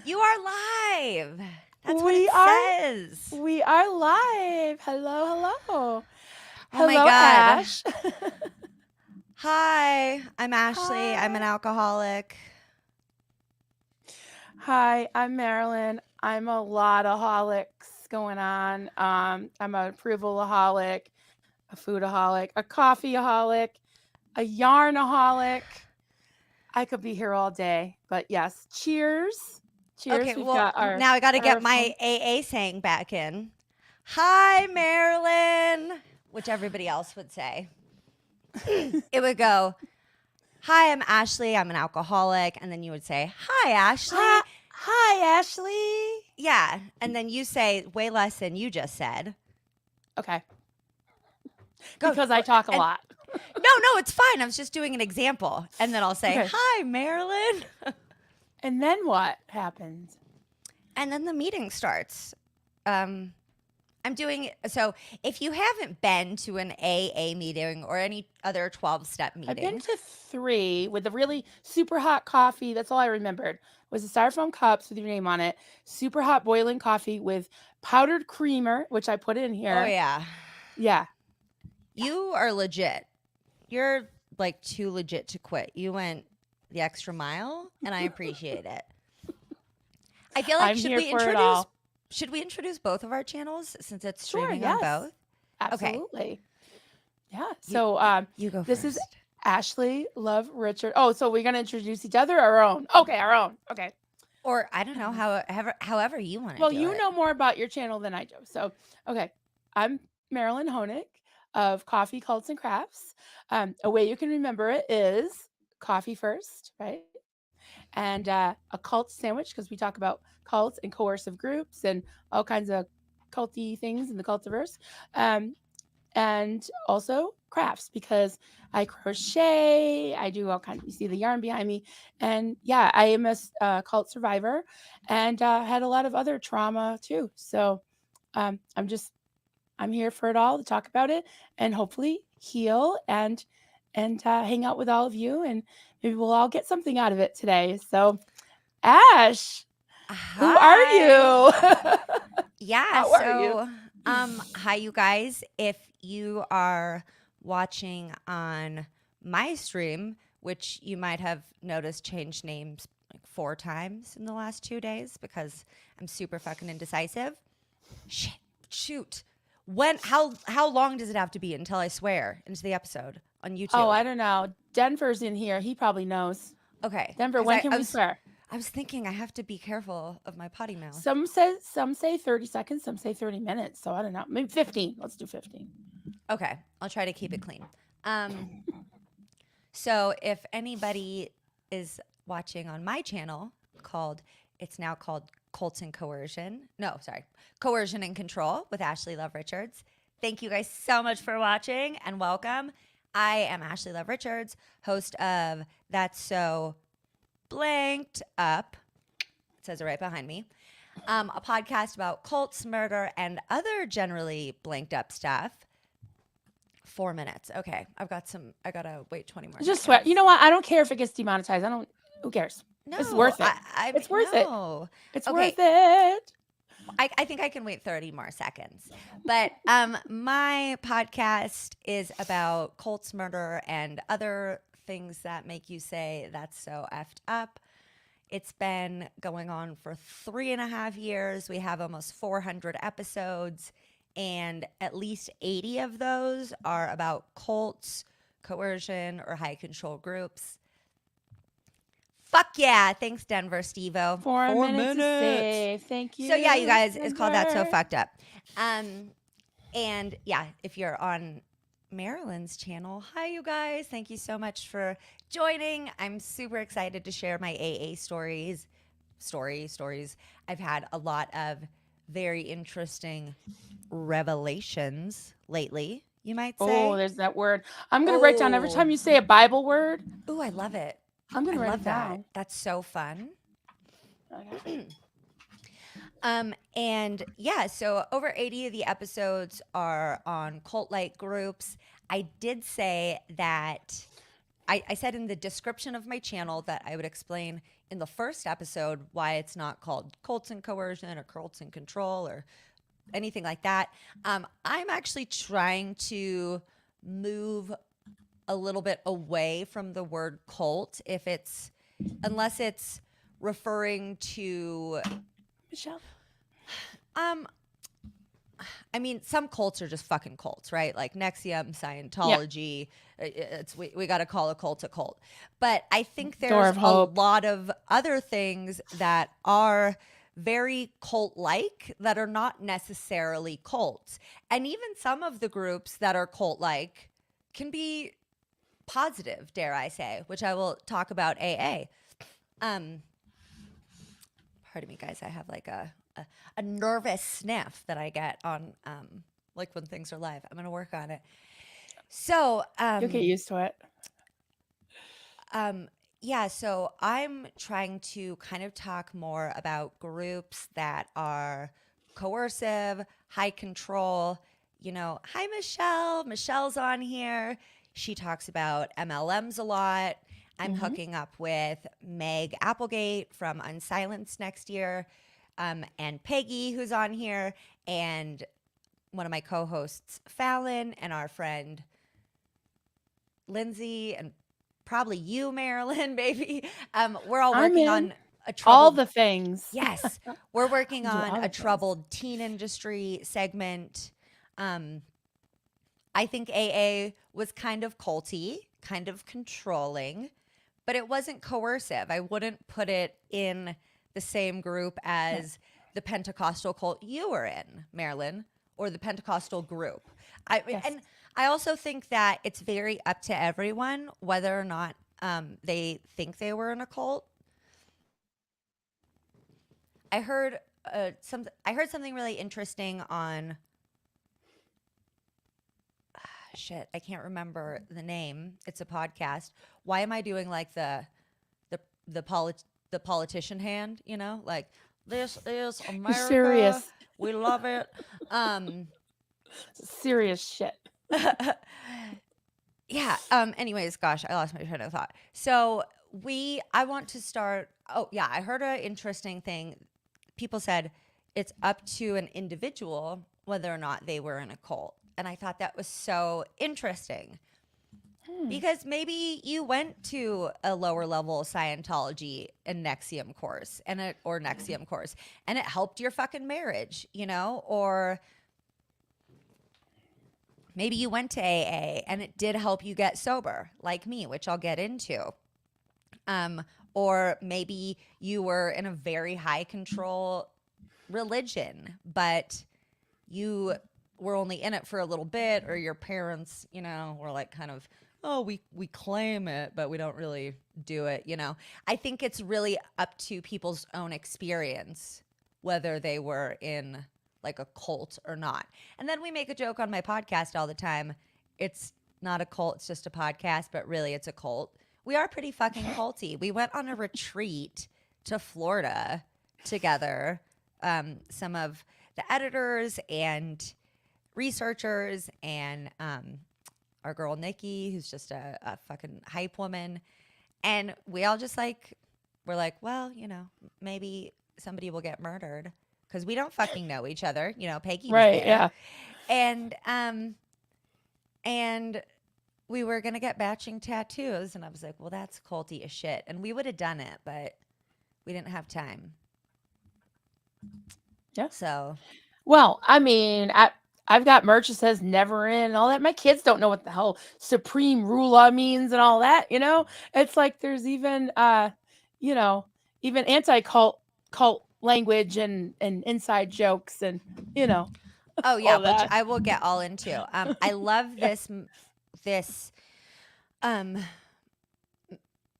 You are live. That's what it says. We are live. Hello. Oh my Hello, God. Ash. Hi, I'm Ashley. I'm an Hi. alcoholic. Hi, I'm Marilyn. I'm a lot-aholics going on. I'm an approval-aholic, a foodaholic, a coffeeaholic, a yarnaholic. I could be here all day, but yes, cheers. Cheers. Okay, We've well, got our now I got to get styrofoam. my AA saying back in. Hi, Marilyn, which everybody else would say. It would go, hi, I'm Ashley. I'm an alcoholic. And then you would say, hi, Ashley. Hi, Ashley. Yeah. And then you say way less than you just said. Okay. Go. Because I talk a And lot. no, it's fine. I was just doing an example. And then I'll say, Okay. hi, Marilyn. And then what happens? And then the meeting starts. I'm doing so. If you haven't been to an AA meeting or any other 12-step meeting, I've been to 3 with a really super hot coffee. That's all I remembered. Was the styrofoam cups with your name on it. Super hot boiling coffee with powdered creamer, which I put in here. Oh yeah. Yeah. You are legit. You're like too legit to quit. You went the extra mile, and I appreciate it. I feel like I'm here for it all. should we introduce both of our channels since it's Sure, streaming yes. on both? Absolutely. Okay. Yeah. So You go this first. is Ashley Love Richard. Oh, so we're gonna introduce each other or our own? Okay, our own. Okay. Or I don't know, however you want to Well, do you it. know more about your channel than I do. So, okay. I'm Marilyn Honig of Coffee, Cults, and Crafts. A way you can remember it is coffee first, right? And a cult sandwich, because we talk about cults and coercive groups and all kinds of culty things in the cultiverse. And also crafts, because I crochet, I do all kinds. You see the yarn behind me, and yeah, I am a cult survivor, and had a lot of other trauma too. So I'm here for it all to talk about it and hopefully heal and hang out with all of you, and maybe we'll all get something out of it today. So, Ash, who are you? Yeah, How are you? so hi you guys. If you are watching on my stream, which you might have noticed changed names like 4 times in the last 2 days because I'm super fucking indecisive. Shoot. How long does it have to be until I swear into the episode on YouTube? Oh, I don't know. Denver's in here. He probably knows. Okay. Denver, 'Cause when can we swear? I was thinking I have to be careful of my potty mouth. Some say 30 seconds, some say 30 minutes. So I don't know. Maybe 15. Let's do 15. Okay, I'll try to keep it clean. So if anybody is watching on my channel it's now called Cults and Coercion. No, sorry. Coercion and Control with Ashley Love Richards. Thank you guys so much for watching and welcome. I am Ashley Love Richards, host of That's So Blanked Up. It says it right behind me. A podcast about cults, murder, and other generally blanked up stuff. 4 minutes. Okay. I gotta wait 20 more Just seconds. swear. You know what? I don't care if it gets demonetized. Who cares? No. It's worth it. It's worth it. It's worth it. I think I can wait 30 more seconds. But my podcast is about cults, murder, and other things that make you say that's so effed up. It's been going on for 3.5 years. We have almost 400 episodes, and at least 80 of those are about cults, coercion, or high control groups. Fuck yeah. Thanks, Denver, Steve-O. 4 minutes to save. Thank you. So yeah, you guys, Denver. it's called That's So Fucked Up. And yeah, if you're on Marilyn's channel, hi you guys. Thank you so much for joining. I'm super excited to share my AA stories. I've had a lot of very interesting revelations lately, you might say. Oh, there's that word. I'm going to write down every time you say a Bible word. Oh, I love it. I'm going to write love it down. that. That's so fun. Okay. And yeah, so over 80 of the episodes are on cult-like groups. I did say that I said in the description of my channel that I would explain in the first episode why it's not called cults and coercion or cults and control or anything like that. I'm actually trying to move a little bit away from the word cult unless it's referring to Michelle. I mean, some cults are just fucking cults, right? Like NXIVM, Yeah. Scientology. We got to call a cult a cult. But I think Door there's of a Hope. lot of other things that are very cult-like that are not necessarily cults. And even some of the groups that are cult-like can be positive, dare I say, which I will talk about AA. Pardon me, guys. I have like a nervous sniff that I get on like when things are live. I'm gonna work on it. So You'll get used to it. yeah, so I'm trying to kind of talk more about groups that are coercive, high control. You know, hi Michelle. Michelle's on here. She talks about MLMs a lot. I'm hooking up with Meg Applegate from Unsilenced next year, and Peggy, who's on here, and one of my co-hosts, Fallon, and our friend Lindsay, and probably you, Marilyn, maybe. We're all I'm working in. on a All troubled. the things. Yes, we're working Do all on the a things. troubled teen industry segment. I think AA was kind of culty, kind of controlling, but it wasn't coercive. I wouldn't put it in the same group as the Pentecostal cult you were in, Marilyn, or the Pentecostal group. Yes. And I also think that it's very up to everyone whether or not they think they were in a cult. I heard something really interesting on shit, I can't remember the name. It's a podcast. Why am I doing like the politician hand, you know? Like this is America. You're serious. We love it. Serious shit. Yeah. Anyways, gosh, I lost my train of thought. So I want to start. Oh yeah, I heard an interesting thing. People said it's up to an individual whether or not they were in a cult, and I thought that was so interesting because maybe you went to a lower level Scientology and NXIVM course or NXIVM course, and it helped your fucking marriage, you know, or maybe you went to AA and it did help you get sober, like me, which I'll get into. Or maybe you were in a very high control religion, but you were only in it for a little bit, or your parents, you know, were like kind of, oh, we claim it, but we don't really do it, you know. I think it's really up to people's own experience whether they were in like a cult or not. And then we make a joke on my podcast all the time. It's not a cult, it's just a podcast, but really it's a cult. We are pretty fucking culty. We went on a retreat to Florida together. Some of the editors and researchers and our girl Nikki, who's just a fucking hype woman. And we all just like, we're like, well, you know, maybe somebody will get murdered because we don't fucking know each other. You know, Peggy was Right. there. Yeah. And we were going to get matching tattoos. And I was like, well, that's culty as shit. And we would have done it, but we didn't have time. Yeah. So, Well, I mean, I've got merch that says never in and all that. My kids don't know what the hell supreme ruler means and all that, you know? It's like there's even you know, even anti-cult language and inside jokes and, you know. oh yeah, all which that. I will get all into. I love this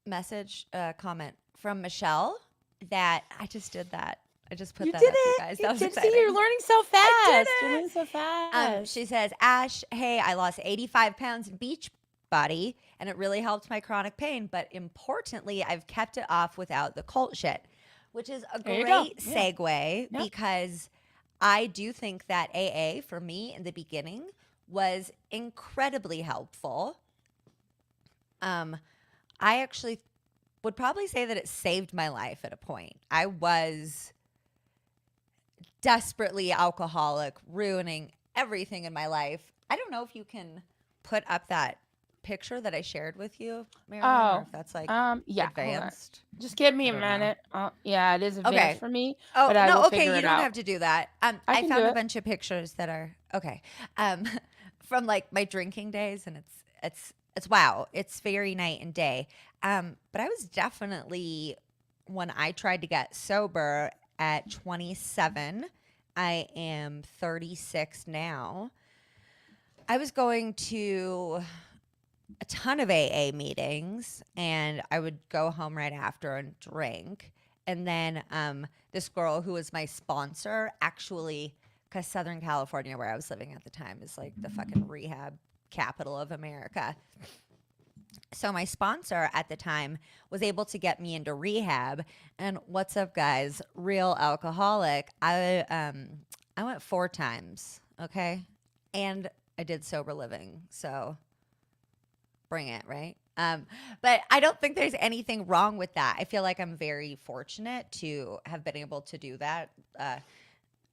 message comment from Michelle that I just did that. I just put You that did up, you it. guys. You That was did. exciting. See, you're learning so fast. I You're did learning so fast. She says, Ash, hey, I lost 85 pounds in beach body and it really helped my chronic pain. But importantly, I've kept it off without the cult shit, which is a There you go. great segue Yeah. because I do think that AA for me in the beginning was incredibly helpful. I actually would probably say that it saved my life at a point. I was desperately alcoholic, ruining everything in my life. I don't know if you can put up that picture that I shared with you, Marilyn, or Oh, if that's like yeah. Hold on. advanced. Just give me I a don't know. minute. Yeah, it is advanced Okay. for me, Oh, but I will no, okay, figure you it don't out. have to do that. I I can do found a it. bunch of pictures that are okay. Um, from like my drinking days, and it's wow, it's very night and day. But I was definitely, when I tried to get sober at 27, I am 36 now. I was going to a ton of AA meetings, and I would go home right after and drink. And then this girl who was my sponsor, actually, because Southern California, where I was living at the time, is like the fucking rehab capital of America. So my sponsor at the time was able to get me into rehab. And what's up, guys? Real alcoholic. I went 4 times, okay, and I did sober living. So bring it, right? But I don't think there's anything wrong with that. I feel like I'm very fortunate to have been able to do that.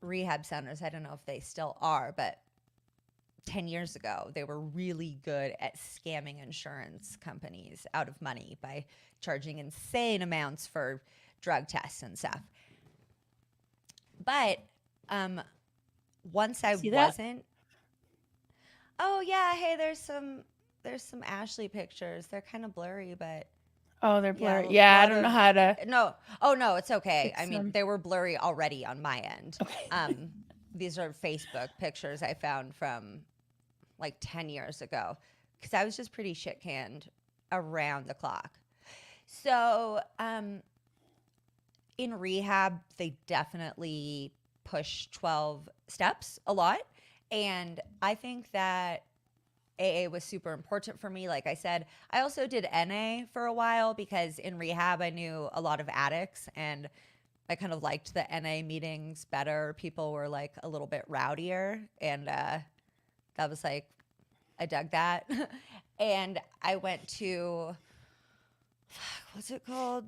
Rehab centers, I don't know if they still are, but 10 years ago, they were really good at scamming insurance companies out of money by charging insane amounts for drug tests and stuff. But once I See that? wasn't, oh yeah, hey, there's some Ashley pictures. They're kind of blurry, but Oh, they're yeah, blurry. a Yeah, I lot don't know of how to no. Oh no, it's okay. I fix mean, them. they were blurry already on my end. Okay. These are Facebook pictures I found from like 10 years ago because I was just pretty shit canned around the clock. So, in rehab, they definitely push 12 steps a lot. And I think that AA was super important for me. Like I said, I also did NA for a while because in rehab, I knew a lot of addicts and I kind of liked the NA meetings better. People were like a little bit rowdier. And that was like, I dug that. And I went to, what's it called?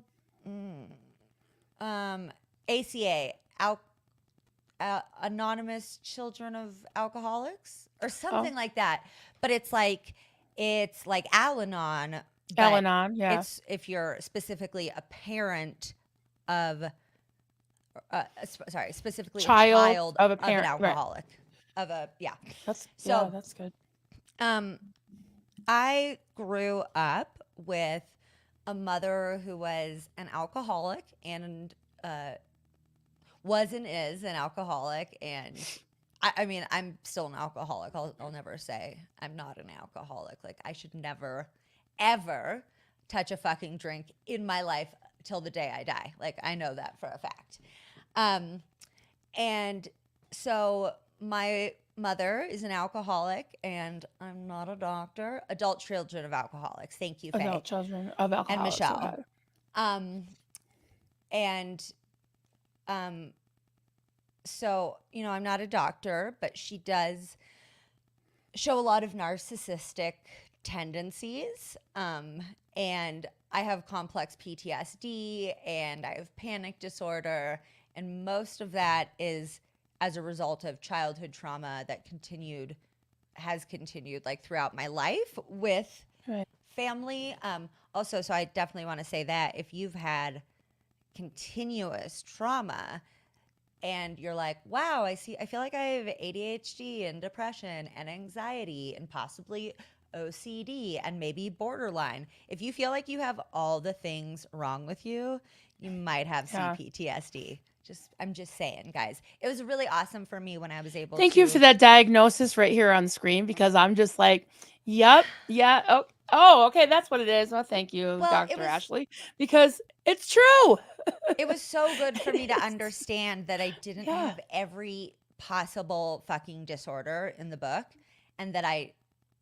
ACA, Anonymous Children of Alcoholics or something Oh, like that. But it's like Al-Anon, but Al-Anon. Yeah. it's if you're specifically a parent of, specifically a Child child of a of an parent. Right. alcoholic, of a yeah. Yeah, So that's good. um, I grew up with a mother who was an alcoholic and was and is an alcoholic. And I mean, I'm still an alcoholic. I'll never say I'm not an alcoholic. Like, I should never, ever touch a fucking drink in my life till the day I die. Like, I know that for a fact. And so my mother is an alcoholic, and I'm not a doctor. Adult children of alcoholics. Thank you, Faye. Adult children of And alcoholics. Michelle. Okay. And so, you know, I'm not a doctor, but she does show a lot of narcissistic tendencies. And I have complex PTSD and I have panic disorder. And most of that is as a result of childhood trauma that has continued like throughout my life with Right. family. Also, so I definitely want to say that if you've had continuous trauma and you're like, wow, I feel like I have ADHD and depression and anxiety and possibly OCD and maybe borderline. If you feel like you have all the things wrong with you, you might have Yeah. CPTSD. I'm just saying, guys. It was really awesome for me when I was able Thank you for to. that diagnosis right here on screen because I'm just like, yep, yeah. Oh, okay, that's what it is. Well, thank you, Well, Dr. Ashley, because it's true. it was so good for me to It is. understand that I didn't Yeah. have every possible fucking disorder in the book, and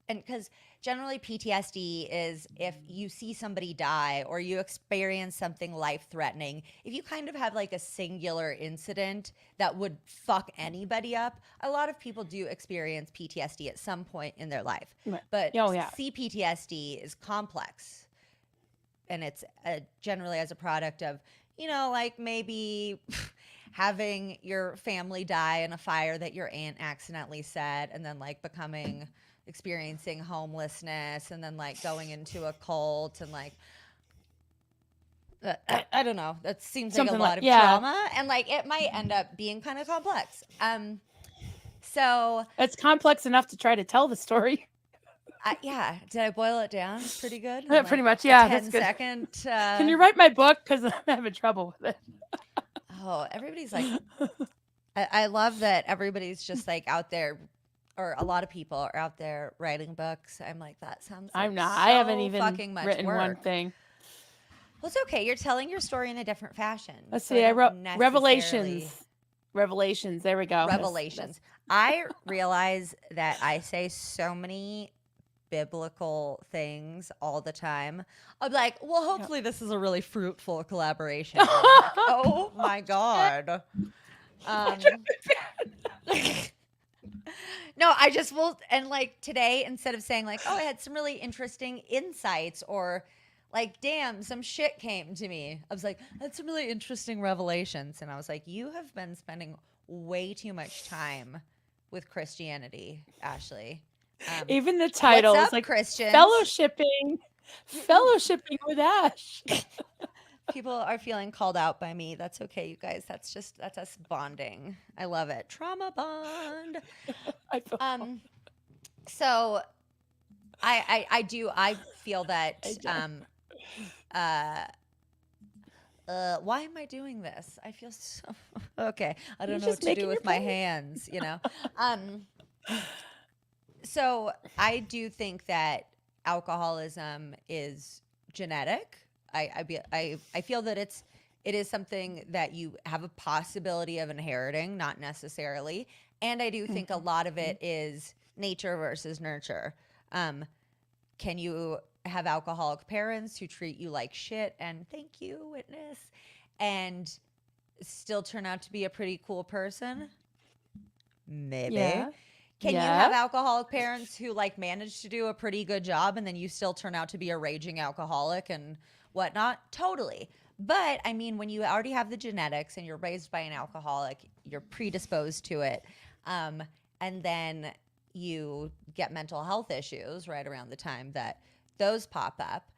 because generally PTSD is if you see somebody die or you experience something life threatening, if you kind of have like a singular incident that would fuck anybody up, a lot of people do experience PTSD at some point in their life. Right. But Oh, yeah. CPTSD is complex. and it's generally as a product of, like maybe having your family die in a fire that your aunt accidentally set, and then like experiencing homelessness, and then like going into a cult, and like I don't know. That seems like a Something lot like, of yeah, trauma, and like it might end up being kind of complex. So it's complex enough to try to tell the story. yeah, did I boil it down pretty good? In Pretty like much, a yeah, that's good. 10-second. Can you write my book? Because I'm having trouble with it. Oh, everybody's like, I love that everybody's just like out there, or a lot of people are out there writing books. I'm like, that sounds like I'm not. so I haven't even fucking much written one work. thing. Well, it's okay. You're telling your story in a different fashion. Let's So see. I I don't wrote necessarily. Revelations. There we go. Revelations. I realize that I say so many biblical things all the time. I'm like, well, hopefully this is a really fruitful collaboration. And I'm like, oh my God. No, I just will. And like today, instead of saying like, oh, I had some really interesting insights, or like, damn, some shit came to me, I was like, I had some really interesting revelations. And I was like, you have been spending way too much time with Christianity, Ashley. Even the title what's is up, like Christians? fellowshipping with Ash. People are feeling called out by me. That's okay, you guys. That's us bonding. I love it. Trauma bond. So I feel that why am I doing this? I feel so okay. I don't know what to do with my hands, So I do think that alcoholism is genetic. I feel that it is something that you have a possibility of inheriting, not necessarily. And I do think a lot of it is nature versus nurture. Can you have alcoholic parents who treat you like shit, and thank you, witness, and still turn out to be a pretty cool person? Maybe. Yeah. Can you have alcoholic parents who like manage to do a pretty good job, and then you still turn out to be a raging alcoholic and whatnot? Totally. But I mean, when you already have the genetics and you're raised by an alcoholic, you're predisposed to it. And then you get mental health issues right around the time that those pop up.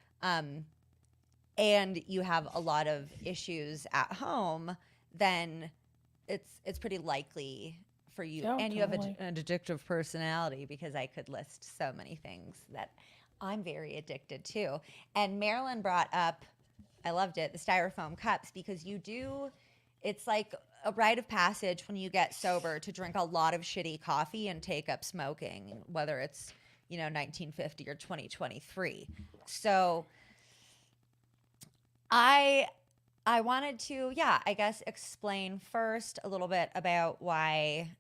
And you have a lot of issues at home, then it's pretty likely for you. And you have an addictive personality, because I could list so many things that I'm very addicted to. And Marilyn brought up, I loved it, the styrofoam cups, because it's like a rite of passage when you get sober to drink a lot of shitty coffee and take up smoking, whether it's 1950 or 2023. So I wanted to, I guess, explain first a little bit about why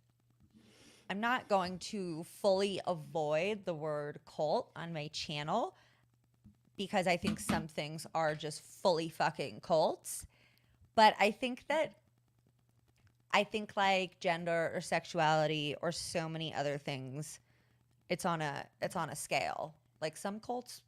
I'm not going to fully avoid the word cult on my channel, because I think some things are just fully fucking cults. But I think like gender or sexuality or so many other things, it's on a scale. Like some cults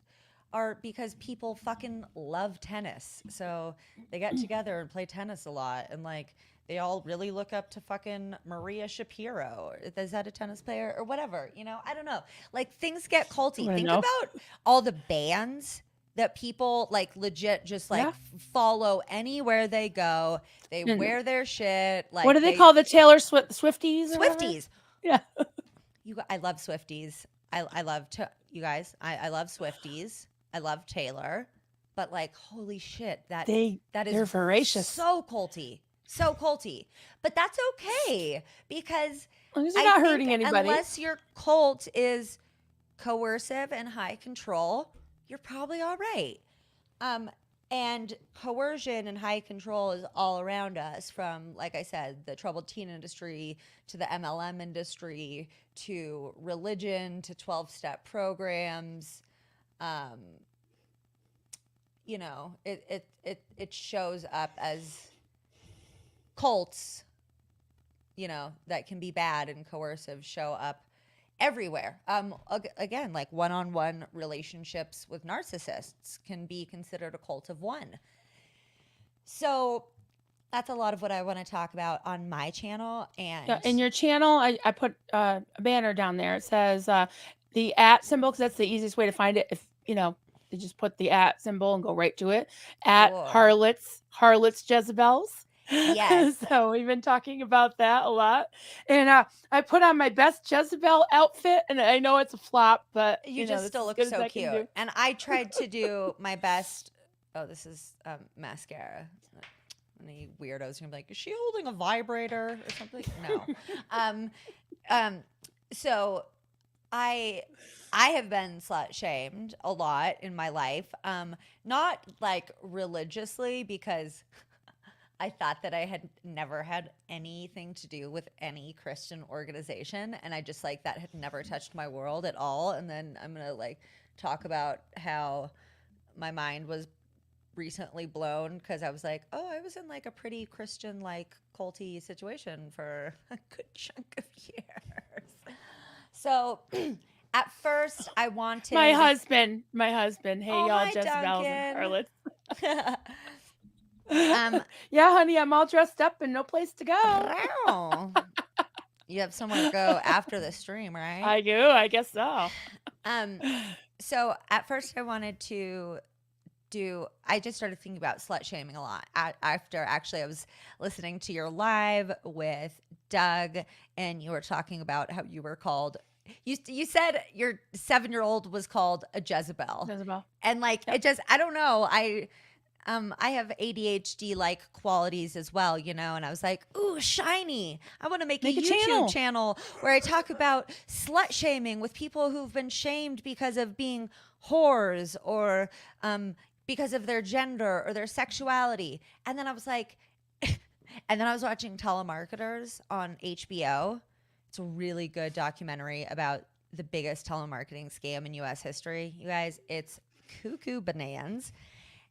are because people fucking love tennis. So they get together and play tennis a lot, and like they all really look up to fucking Maria Shapiro. Is that a tennis player or whatever? I don't know. Like things get culty. Think about all the bands that people like legit just like follow anywhere they go. They wear their shit. Like, what do they call the Taylor Swifties? Swifties. Yeah. I love Swifties. I love you guys. I love Swifties. I love Taylor. But like, holy shit, that is they're voracious. So culty. So culty. But that's okay, because as long as you're not hurting anybody. Unless your cult is coercive and high control, you're probably all right. And coercion and high control is all around us, from, like I said, the troubled teen industry to the MLM industry to religion to 12-step programs. It shows up as cults, that can be bad and coercive, show up everywhere. Again, like one-on-one relationships with narcissists can be considered a cult of one. So that's a lot of what I want to talk about on my channel. Yeah, And in your channel, I put a banner down there. It says the at symbol, because that's the easiest way to find it. If you just put the at symbol and go right to it. At cool. harlots Jezebels. Yes. So we've been talking about that a lot. And I put on my best Jezebel outfit, and I know it's a flop, but You just this still is look as good so as I can cute. do. And I tried to do my best. Oh, this is mascara. Any weirdos are gonna be like, is she holding a vibrator or something? No. So I have been slut shamed a lot in my life. Not like religiously, because I thought that I had never had anything to do with any Christian organization, and I just like that had never touched my world at all. And then I'm gonna like talk about how my mind was recently blown because I was like, oh, I was in like a pretty Christian like culty situation for a good chunk of years. So at first I wanted My husband. Hey, oh, y'all, hi Jezebels and Duncan. harlots. um Yeah, honey, I'm all dressed up and no place to go. you have somewhere to go after the stream, right? I do. I guess so. So at first I wanted to I just started thinking about slut shaming a lot after actually I was listening to your live with Doug, and you were talking about how you were called, you said your 7-year-old was called a Jezebel. And like, Yep. it just, I don't know. I have ADHD like qualities as well, and I was like, ooh, shiny. I want to make a YouTube channel where I talk about slut shaming with people who've been shamed because of being whores or because of their gender or their sexuality. And then I was like, and then I was watching Telemarketers on HBO. It's a really good documentary about the biggest telemarketing scam in US history. You guys, it's cuckoo bananas.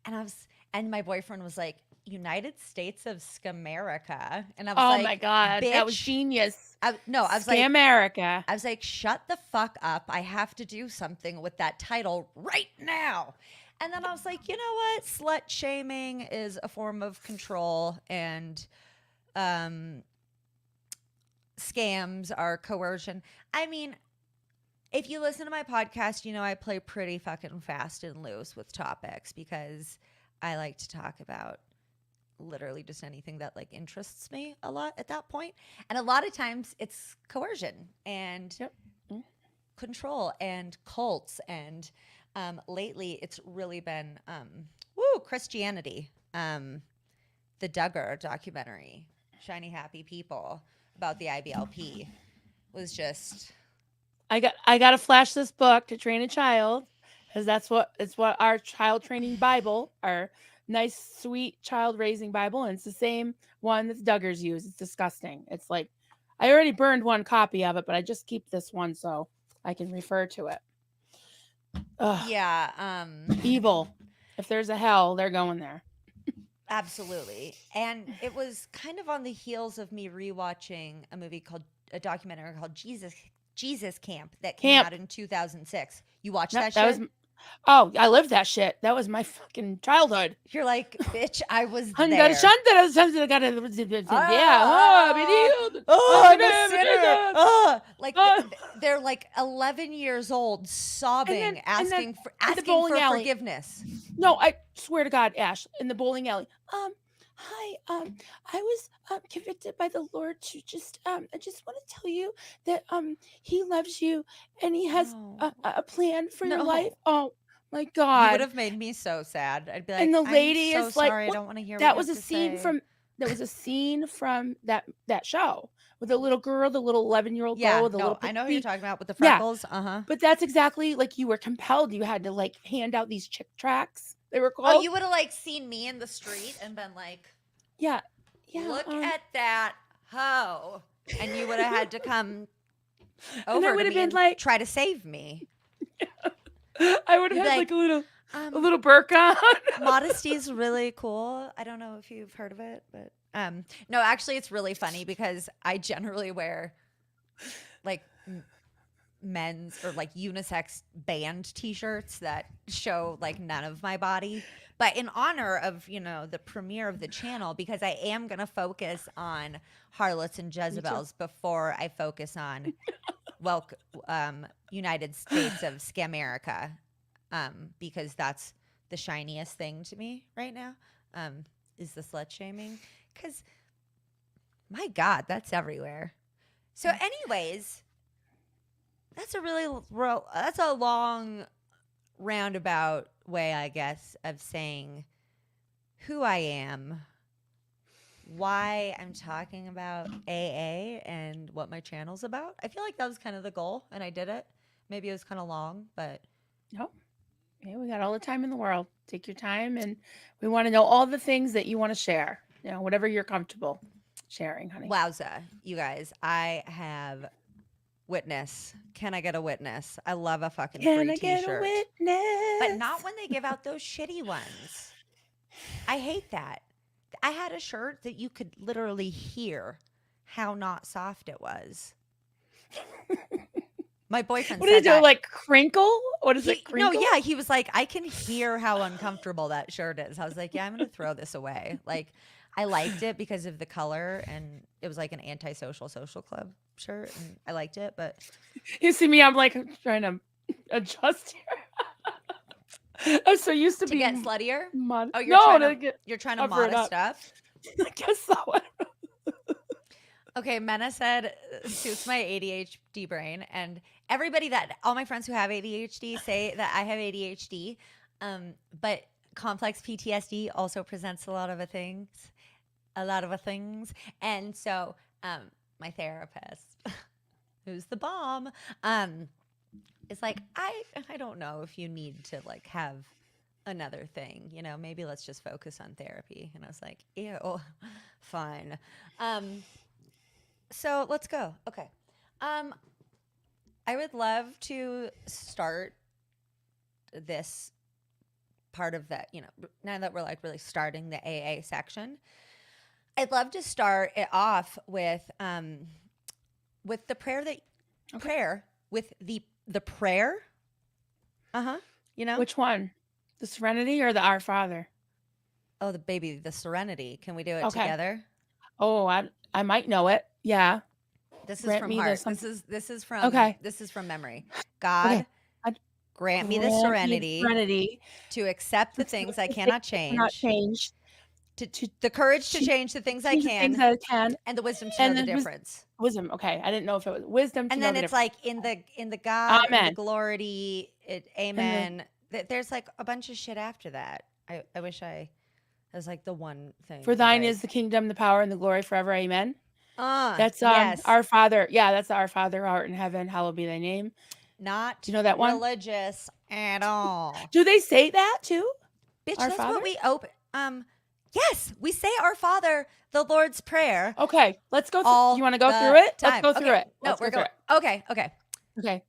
And my boyfriend was like, United States of Scamerica. And I was like, oh my God, that was genius. I was like, Scamerica. I was like, shut the fuck up. I have to do something with that title right now. And then I was like, you know what? Slut shaming is a form of control, and scams are coercion. I mean, if you listen to my podcast, I play pretty fucking fast and loose with topics because I like to talk about literally just anything that like interests me a lot at that point. And a lot of times it's coercion and control and cults. And lately it's really been Christianity. The Duggar documentary, Shiny Happy People, about the IBLP was just... I got to flash this book to train a child, because it's what our child training Bible, our nice sweet child raising Bible, and it's the same one that the Duggars use. It's disgusting. It's like, I already burned one copy of it, but I just keep this one so I can refer to it. Ugh. Yeah. Evil. If there's a hell, they're going there. Absolutely. And it was kind of on the heels of me rewatching a documentary called Jesus Camp that came out in 2006. You watched that shit? I lived that shit. That was my fucking childhood. You're like, bitch, I was there. Yeah. I'm a sinner. They're like 11 years old, sobbing, asking for forgiveness. No, I swear to God, Ash, in the bowling alley. Hi, I was convicted by the Lord to I just want to tell you that he loves you and he has a plan for your life. Oh my God. You would have made me so sad. I'd be like, and the lady I'm so is like, sorry, I don't want to hear that what was a scene from that show with the little girl, the little 11-year-old girl with the little I know who you're talking about with the freckles. But that's exactly like, you were compelled. You had to like hand out these chick tracts. They were called. Oh, you would have like seen me in the street and been like, yeah, look at that hoe, and you would have had to come over to me and like try to save me. I would have had like a little burqa on. Modesty is really cool. I don't know if you've heard of it, but no, actually it's really funny because I generally wear like men's or like unisex band t-shirts that show like none of my body. But in honor of, the premiere of the channel, because I am going to focus on harlots and Jezebels before I focus on United States of Scamerica, because that's the shiniest thing to me right now, is the slut shaming. Because, my God, that's everywhere. So anyways, that's a long roundabout way, I guess, of saying who I am, why I'm talking about AA, and what my channel's about. I feel like that was kind of the goal, and I did it. Maybe it was kind of long, but no. Yeah, we got all the time in the world. Take your time, and we want to know all the things that you want to share. Whatever you're comfortable sharing, honey. Wowza, you guys, I have witness. Can I get a witness? I love a fucking Can free I get t-shirt. a witness? But not when they give out those shitty ones. I hate that. I had a shirt that you could literally hear how not soft it was. My boyfriend What said did it do? that. Like crinkle? What is it? Crinkle? No, yeah, he was like, I can hear how uncomfortable that shirt is. I was like, yeah, I'm going to throw this away. Like, I liked it because of the color, and it was like an antisocial social club shirt, and I liked it, but you see me, I'm like trying to adjust here. I'm so used to being get sluttier. Oh, You're trying to cover it modest up. up. I guess so. Okay, Mena said suits my ADHD brain, and all my friends who have ADHD say that I have ADHD, but complex PTSD also presents a lot of things, and so my therapist, who's the bomb, is like, I don't know if you need to like have another thing, maybe let's just focus on therapy. And I was like, ew, fine. So let's go. Okay. I would love to start this part of that, now that we're like really starting the AA section. I'd love to start it off with the prayer with the prayer. Which one? The Serenity or the Our Father? Oh, the Serenity. Can we do it together? Oh, I might know it. Yeah. This is from heart. This is from memory. God, grant me the serenity to accept the things I cannot change. The courage to change the things I can, and the wisdom to know the difference. Wisdom. Okay, I didn't know if it was wisdom. And then it's like in the God, in the glory, amen. There's like a bunch of shit after that. I wish it was like the one thing. For thine is the kingdom, the power, and the glory forever. Amen. That's yes. Our Father. Yeah, that's Our Father, art in heaven. Hallowed be thy name. Not do you know that one? Religious at all. Do they say that too? Bitch, that's Father? What we open. Yes, we say Our Father, the Lord's Prayer. Okay, let's go through. You want to go through it? Let's go through it. No, we're going. Okay.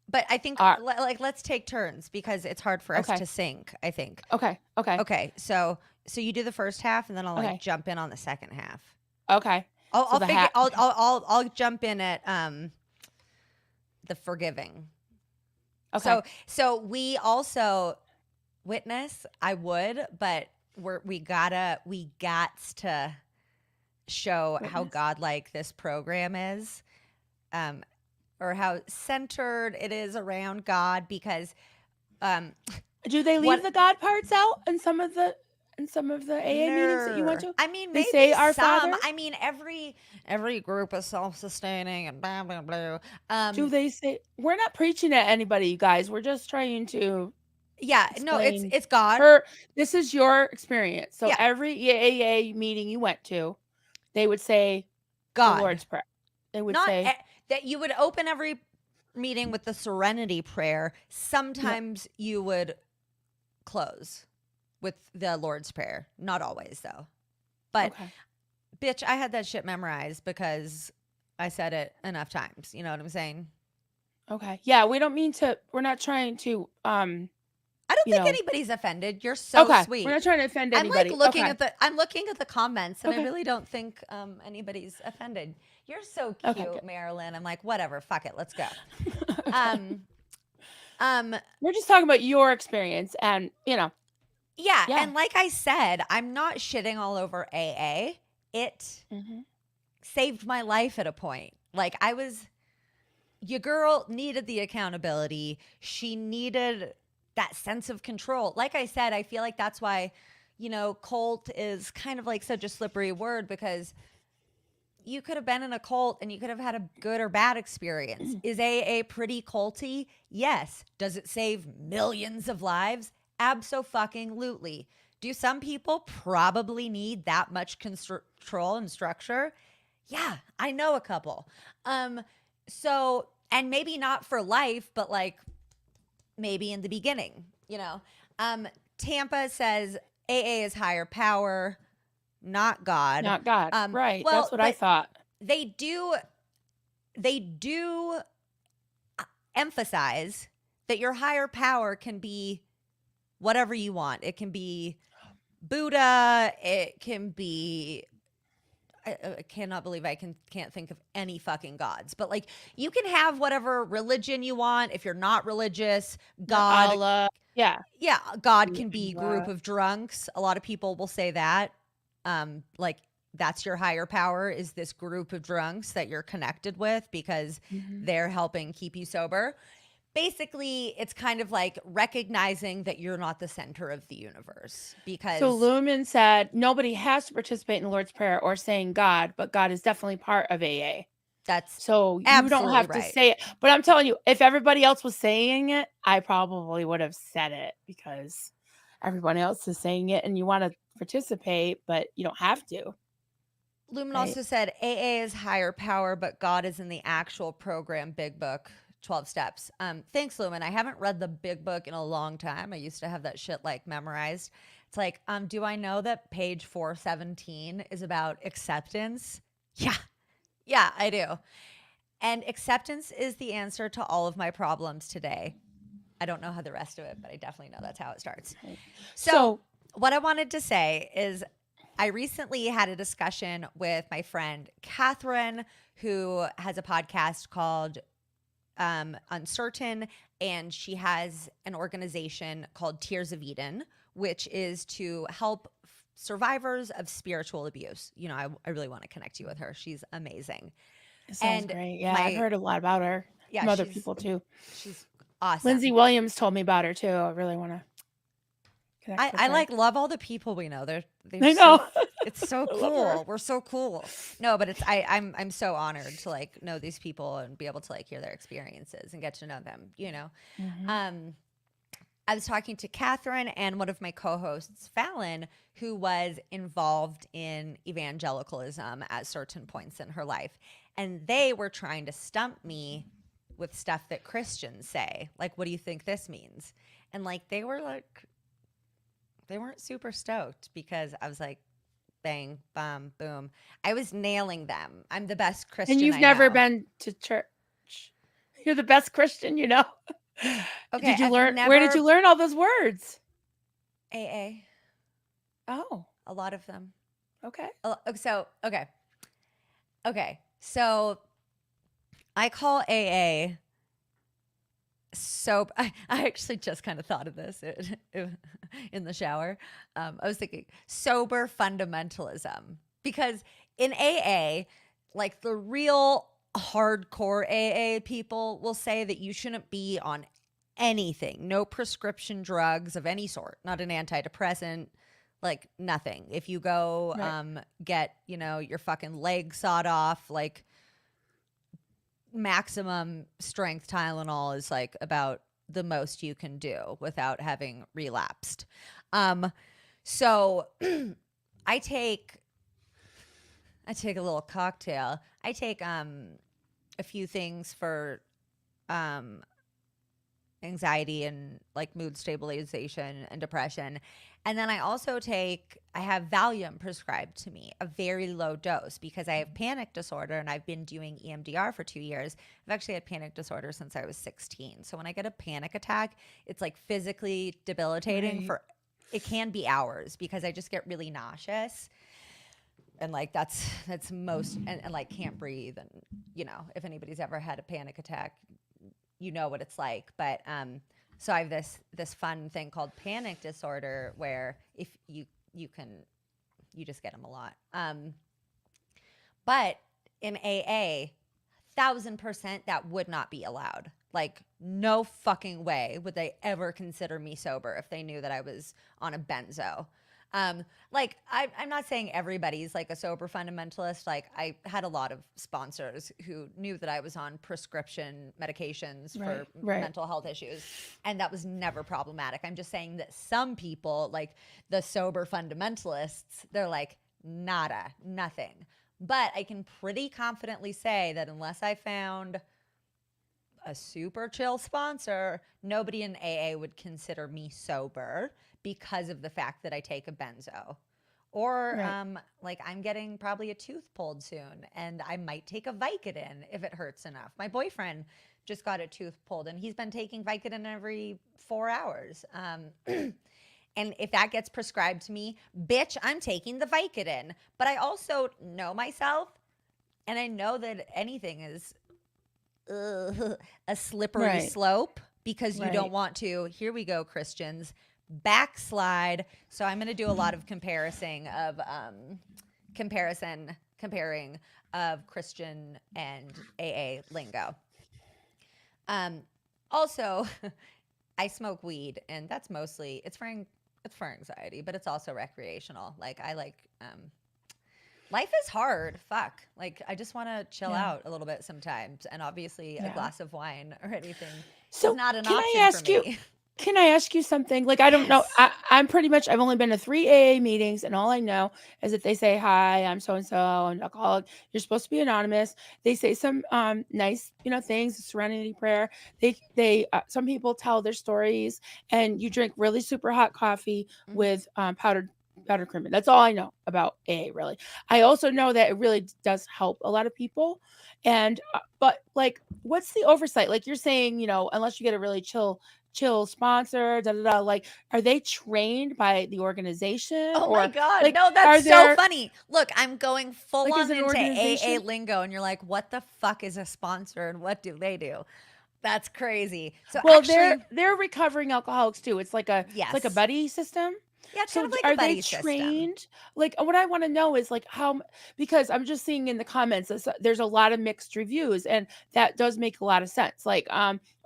But I think let's take turns because it's hard for us to sync, I think. Okay. So you do the first half, and then I'll like jump in on the second half. Okay. I'll jump in at the forgiving. Okay. So we also witness. I would, but we gots to show how godlike this program is, or how centered it is around God. Because do they leave the God parts out in some of the AA meetings that you went to? I mean, they maybe say Our some. Father. I mean, every group is self-sustaining and blah blah blah. Do they say we're not preaching at anybody, you guys? We're just trying to. Yeah, no, it's God. This is your experience. So every AA meeting you went to, they would say God. The Lord's Prayer. They would say that you would open every meeting with the Serenity Prayer. Sometimes you would close with the Lord's Prayer. Not always, though. But, bitch, I had that shit memorized because I said it enough times. You know what I'm saying? Okay. Yeah, we're not trying to I don't think anybody's offended. You're so sweet. We're not trying to offend anybody. I'm looking at the comments, and I really don't think anybody's offended. You're so cute, Marilyn. I'm like, whatever, fuck it, let's go. Um, um, We're just talking about your experience and, yeah, yeah. and like I said, I'm not shitting all over AA. It saved my life at a point. Like your girl needed the accountability. She needed that sense of control. Like I said, I feel like that's why, cult is kind of like such a slippery word, because you could have been in a cult and you could have had a good or bad experience. Is AA pretty culty? Yes. Does it save millions of lives? Abso-fucking-lutely. Do some people probably need that much control and structure? Yeah, I know a couple. So, and maybe not for life, but like maybe in the beginning, Tampa says AA is higher power, not God. Not God. Right. Well, That's what I thought. they do emphasize that your higher power can be whatever you want. It can be Buddha. It can be. I cannot believe I can't think of any fucking gods, but like you can have whatever religion you want. If you're not religious, God, Allah. Yeah. God can be group of drunks. A lot of people will say that, like that's your higher power, is this group of drunks that you're connected with because they're helping keep you sober. Basically, it's kind of like recognizing that you're not the center of the universe, because So Lumen said nobody has to participate in the Lord's Prayer or saying God, but God is definitely part of AA. that's So you don't absolutely have to right. say it. But I'm telling you, if everybody else was saying it, I probably would have said it, because everyone else is saying it and you want to participate, but you don't have to. Lumen Right. also said AA is higher power, but God is in the actual program Big Book, 12 steps. Thanks, Lumen. I haven't read the Big Book in a long time. I used to have that shit like memorized. It's like, do I know that page 417 is about acceptance? Yeah, I do. And acceptance is the answer to all of my problems today. I don't know how the rest of it, but I definitely know that's how it starts. So what I wanted to say is I recently had a discussion with my friend Catherine, who has a podcast called Uncertain, and she has an organization called Tears of Eden, which is to help survivors of spiritual abuse. I really want to connect you with her. She's amazing. It sounds And great. Yeah, I've heard a lot about her from other people too. She's awesome. Lindsay Williams told me about her too. I really want to connect with her. I like love all the people we know. They're I know. It's so cool. We're so cool. No, but I'm so honored to like know these people and be able to like hear their experiences and get to know them, I was talking to Catherine and one of my co-hosts, Fallon, who was involved in evangelicalism at certain points in her life. And they were trying to stump me with stuff that Christians say. Like, what do you think this means? And like, they weren't super stoked, because I was like, bang, bam, boom. I was nailing them. I'm the best Christian. And you've never been to church. You're the best Christian, Okay. Did you learn? Where did you learn all those words? AA. Oh, a lot of them. Okay. Okay. So I call AA. So I actually just kind of thought of this in the shower. I was thinking sober fundamentalism, because in AA, like the real hardcore AA people will say that you shouldn't be on anything, no prescription drugs of any sort, not an antidepressant, like nothing. If you go get, your fucking leg sawed off, like maximum strength Tylenol is like about the most you can do without having relapsed. So I take a little cocktail. I take a few things for anxiety and like mood stabilization and depression. And then I have Valium prescribed to me, a very low dose, because I have panic disorder and I've been doing EMDR for 2 years. I've actually had panic disorder since I was 16. So when I get a panic attack, it's like physically debilitating it can be hours, because I just get really nauseous. And like that's most and like can't breathe. And if anybody's ever had a panic attack, you know what it's like. But so I have this fun thing called panic disorder, where if you just get them a lot. But in AA, 1,000% that would not be allowed. Like, no fucking way would they ever consider me sober if they knew that I was on a benzo. Like, I'm not saying everybody's like a sober fundamentalist. Like, I had a lot of sponsors who knew that I was on prescription medications for mental health issues, and that was never problematic. I'm just saying that some people, like the sober fundamentalists, they're like, nada, nothing. But I can pretty confidently say that unless I found a super chill sponsor, nobody in AA would consider me sober because of the fact that I take a benzo. Or like, I'm getting probably a tooth pulled soon, and I might take a Vicodin if it hurts enough. My boyfriend just got a tooth pulled, and he's been taking Vicodin every 4 hours. And if that gets prescribed to me, bitch, I'm taking the Vicodin. But I also know myself, and I know that anything is a slippery slope, because you don't want to, here we go, Christians, backslide. So I'm going to do a lot of comparing of Christian and AA lingo. Also, I smoke weed, and that's mostly, it's for anxiety, but it's also recreational. Like, I like, life is hard. Fuck. Like, I just want to chill out a little bit sometimes. And obviously a glass of wine or anything is not an option for me. Can I ask you something? Like, I don't know. I'm pretty much, I've only been to 3 AA meetings, and all I know is that they say, hi, I'm so-and-so, I'm an alcoholic. You're supposed to be anonymous. They say some nice, things, serenity prayer. They some people tell their stories, and you drink really super hot coffee with powdered cream. That's all I know about AA, really. I also know that it really does help a lot of people. And, but like, what's the oversight? Like you're saying, unless you get a really chill sponsor, like, are they trained by the organization? Oh my God. Like, no, that's so funny. Look, I'm going full on into AA lingo, and you're like, what the fuck is a sponsor, and what do they do? That's crazy. So actually, they're recovering alcoholics too. It's like a it's like a buddy system. Yeah, it's kind of like a buddy system. Are they trained? Like, what I want to know is like how, because I'm just seeing in the comments there's a lot of mixed reviews, and that does make a lot of sense. Like,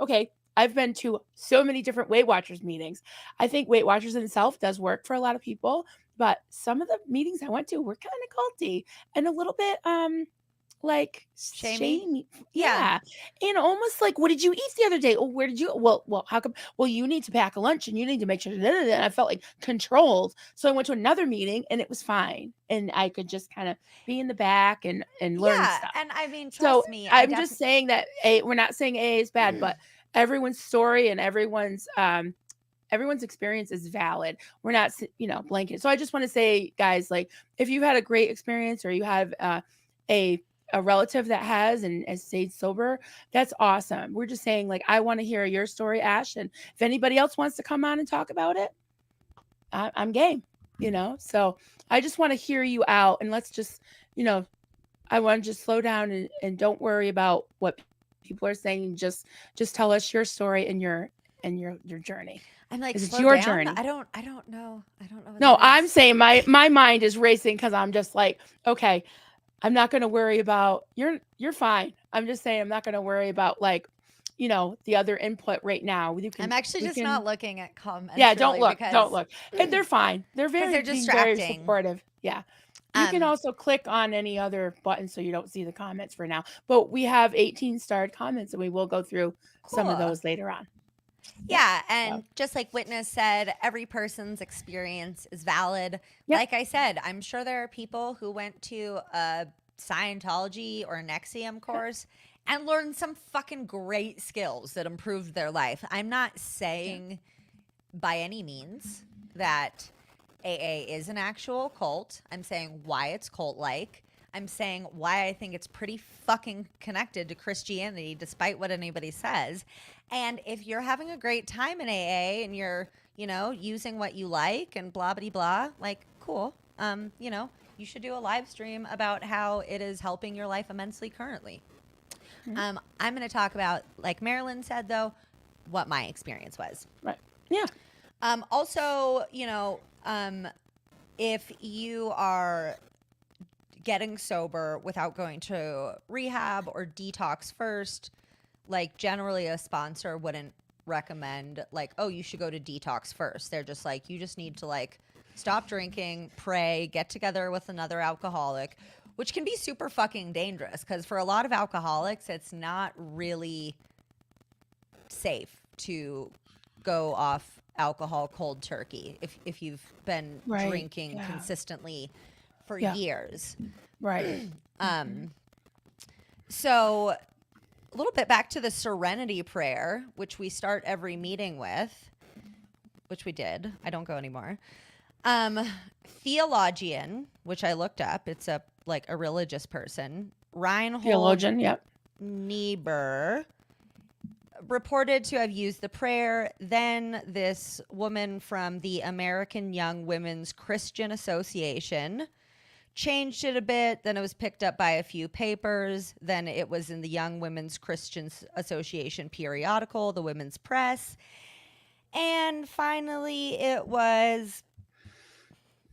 okay, I've been to so many different Weight Watchers meetings. I think Weight Watchers in itself does work for a lot of people, but some of the meetings I went to were kind of culty and a little bit like shamey. Yeah. And almost like, what did you eat the other day? Oh, where did you, well, how come, well, you need to pack a lunch, and you need to make sure, and I felt like controlled. So I went to another meeting, and it was fine. And I could just kind of be in the back and learn stuff. And I mean, trust me. I'm just saying that we're not saying AA is bad, but everyone's story and everyone's experience is valid. We're not, blanket. So I just want to say, guys, like, if you had a great experience, or you have a relative that has and has stayed sober, that's awesome. We're just saying, like, I want to hear your story, Ash. And if anybody else wants to come on and talk about it, I'm game, So I just want to hear you out, and let's just, I want to just slow down and don't worry about what people are saying. Just tell us your story and your journey. I'm like, it's your journey. I don't know. No, I'm saying my mind is racing, because I'm just like, okay, I'm not going to worry about, you're fine. I'm just saying, I'm not going to worry about, like, the other input right now. I'm actually just not looking at comments. Yeah, don't look. And they're fine. They're very supportive. Yeah. You can also click on any other button so you don't see the comments for now. But we have 18 starred comments, and we will go through some of those later on. Yeah, and just like Witness said, every person's experience is valid. Yep. Like I said, I'm sure there are people who went to a Scientology or NXIVM course and learned some fucking great skills that improved their life. I'm not saying by any means that AA is an actual cult. I'm saying why it's cult-like. I'm saying why I think it's pretty fucking connected to Christianity, despite what anybody says. And if you're having a great time in AA and you're, using what you like and blah, blah, blah, like, cool. You should do a live stream about how it is helping your life immensely currently. Mm-hmm. I'm going to talk about, like Marilyn said, though, what my experience was. Right. Yeah. Also, if you are getting sober without going to rehab or detox first, like generally a sponsor wouldn't recommend like, oh, you should go to detox first. They're just like, you just need to like stop drinking, pray, get together with another alcoholic, which can be super fucking dangerous because for a lot of alcoholics, it's not really safe to go off alcohol cold turkey if you've been Right. drinking Yeah. consistently for Yeah. years. Right. So a little bit back to the serenity prayer, which we start every meeting with, which we did. I don't go anymore. Theologian, which I looked up. It's a religious person. Reinhold Theologian. Yep. Niebuhr reported to have used the prayer. Then this woman from the American Young Women's Christian Association changed it a bit. Then it was picked up by a few papers. Then it was in the Young Women's Christian Association periodical, the Women's Press. And finally, it was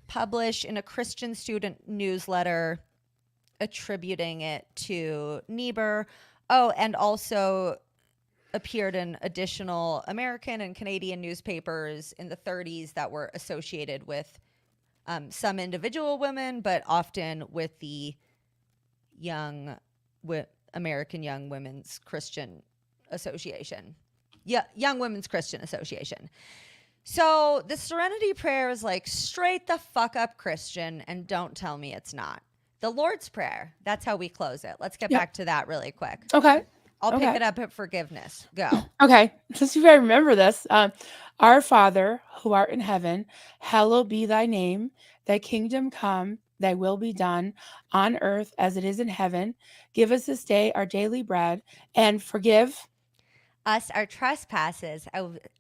published in a Christian student newsletter attributing it to Niebuhr. Oh, and also appeared in additional American and Canadian newspapers in the 30s that were associated with some individual women, but often with the American Young Women's Christian Association. Yeah, Young Women's Christian Association. So the Serenity Prayer is like straight the fuck up Christian, and don't tell me it's not. The Lord's Prayer, that's how we close it. Let's get back to that really quick. Okay. I'll pick it up at forgiveness. Go. Okay. Since you remember this, our Father who art in heaven, hallowed be thy name. Thy kingdom come, thy will be done on earth as it is in heaven. Give us this day our daily bread and forgive us our trespasses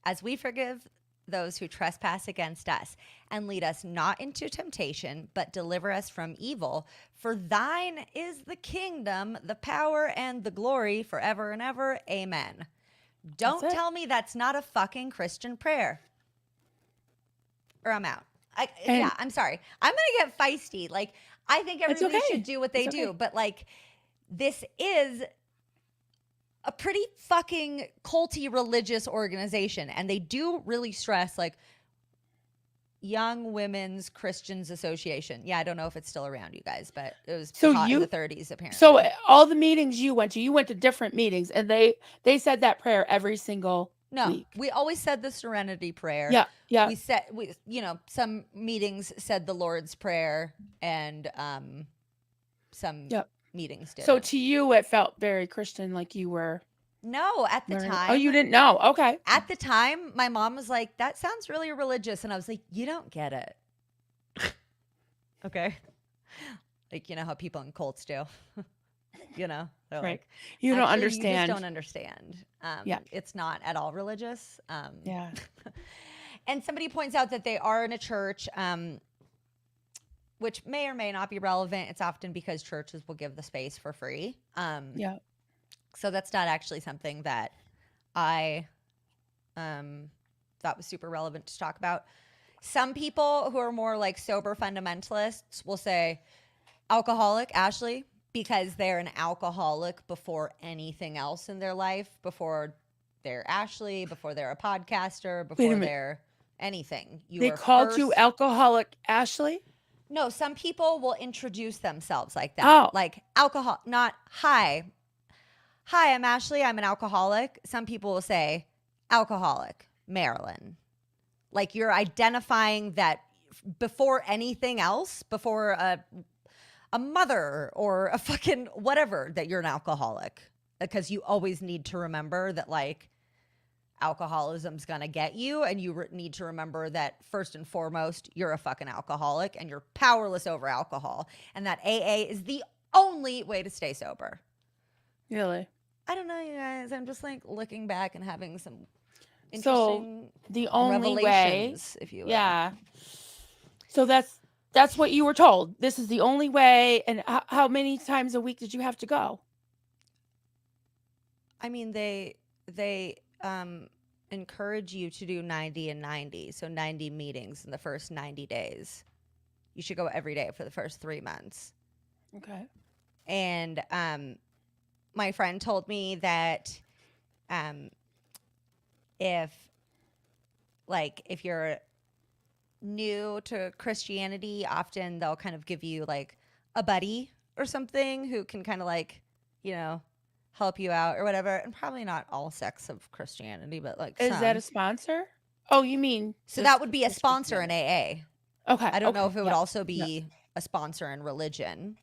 as we forgive those who trespass against us, and lead us not into temptation, but deliver us from evil. For thine is the kingdom, the power, and the glory forever and ever. Amen. Don't tell me that's not a fucking Christian prayer. Or I'm out. I'm sorry. I'm going to get feisty. Like, I think everybody should do what they do, but like, this is a pretty fucking culty religious organization, and they do really stress like Young Women's Christians Association. Yeah, I don't know if it's still around, you guys, but it was hot in the 30s apparently. So all the meetings you went to different meetings, and they said that prayer every single week. We always said the Serenity Prayer. Yeah. We some meetings said the Lord's Prayer, and some meetings did. So to you, it felt very Christian, like you were. No, at the time. Oh, you didn't know? Okay. At the time, my mom was like, that sounds really religious. And I was like, you don't get it. Okay. Like, you know how people in cults do. They're like, you don't understand. You just don't understand. It's not at all religious. And somebody points out that they are in a church, which may or may not be relevant. It's often because churches will give the space for free. So that's not actually something that I thought was super relevant to talk about. Some people who are more like sober fundamentalists will say alcoholic, Ashley, because they're an alcoholic before anything else in their life, before they're Ashley, before they're a podcaster, before they're anything. They called you alcoholic, Ashley? No, some people will introduce themselves like that. Oh. Like alcohol, not hi. Hi, I'm Ashley. I'm an alcoholic. Some people will say alcoholic, Marilyn. Like you're identifying that before anything else, before a mother or a fucking whatever, that you're an alcoholic. Because you always need to remember that like alcoholism's gonna get you, and you need to remember that first and foremost, you're a fucking alcoholic and you're powerless over alcohol. And that AA is the only way to stay sober. Really? I don't know, you guys. I'm just like looking back and having some interesting so the only way, if you will. Yeah. So that's what you were told. This is the only way. And how many times a week did you have to go? I mean, they encourage you to do 90 and 90, so 90 meetings in the first 90 days. You should go every day for the first 3 months. Okay. And my friend told me that if you're new to Christianity, often they'll kind of give you like a buddy or something who can kind of like, help you out or whatever. And probably not all sects of Christianity, but like Is that some. a sponsor? Oh, you mean So just that would be a just sponsor in Christianity? AA. Okay. I don't know Okay. if it would Yep. also Yep. be a sponsor in religion.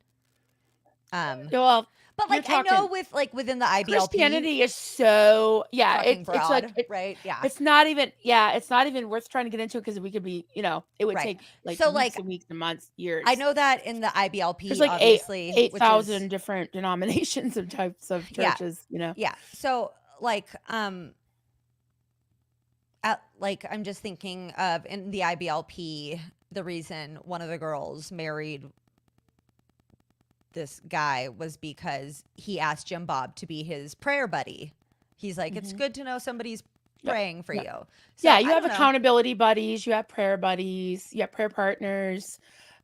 Yeah, well, But you're like I know talking with like within the IBLP, Christianity is so fucking it's like broad, right? Yeah. it's not even worth trying to get into because we could be, it would Right. take like So weeks like and weeks and months, years. I know that in the There's IBLP, like obviously, which 8,000 is different denominations and types of yeah, churches, yeah. So like like I'm just thinking of in the IBLP, the reason one of the girls married this guy was because he asked Jim Bob to be his prayer buddy. He's like, it's good to know somebody's Yep. praying for Yep. you. So Yeah, you I have don't know. accountability buddies, you have prayer buddies, you have prayer partners.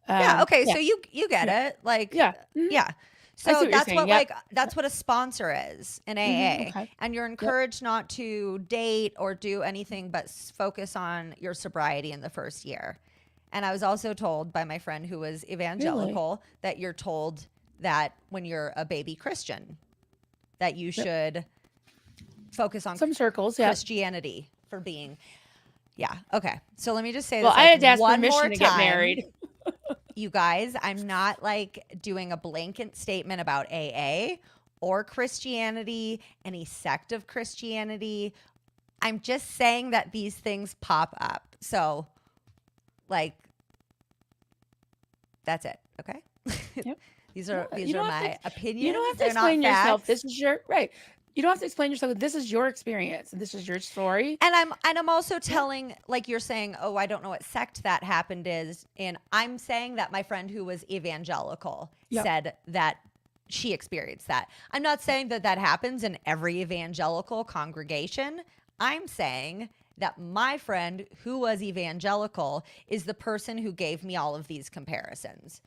Yeah. Okay. Yeah. So you get it. Like, Yeah. Mhm. yeah. I see So what you're that's saying. what Yep. that's what a sponsor is in AA. Okay. And you're Yep. encouraged not to date or do anything but focus on your sobriety in the first year. And I was also told by my friend who was evangelical that you're told that when you're a baby Christian, that you should focus on some circles, Christianity for being. Yeah. Okay. So let me just say Well, this I had to ask one more permission to get married. You guys, I'm not like doing a blanket statement about AA or Christianity, any sect of Christianity. I'm just saying that these things pop up. So, like, that's it. Okay. Yep. These are You my opinions. You don't have to They're not explain yourself. facts. This is your right. You don't have to explain yourself. This is your experience. This is your story. And I'm also telling, like you're saying, oh, I don't know what sect that happened is. And I'm saying that my friend who was evangelical said that she experienced that. I'm not saying that that happens in every evangelical congregation. I'm saying that my friend who was evangelical is the person who gave me all of these comparisons.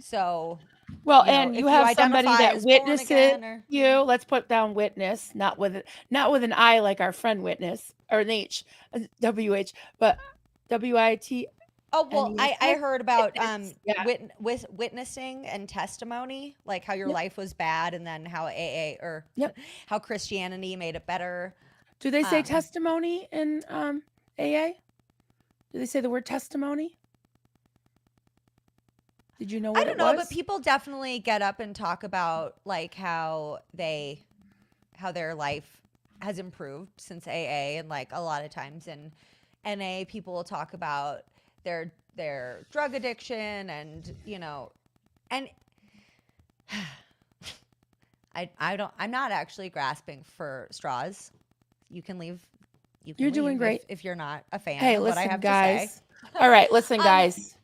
So, well, and you have somebody that witnesses or, you. Let's put down witness, not with an I like our friend witness or an H, WH, but WIT. Oh, well, I heard about witnessing and testimony, like how your life was bad and then how AA or how Christianity made it better. Do they say testimony in AA? Do they say the word testimony? Did you know what it was? I don't know, but people definitely get up and talk about like how their life has improved since AA, and like a lot of times in NA people will talk about their drug addiction and and I'm not actually grasping for straws. You can leave. You're doing great if you're not a fan Hey, of listen, what I have guys. to say. All right, listen, guys.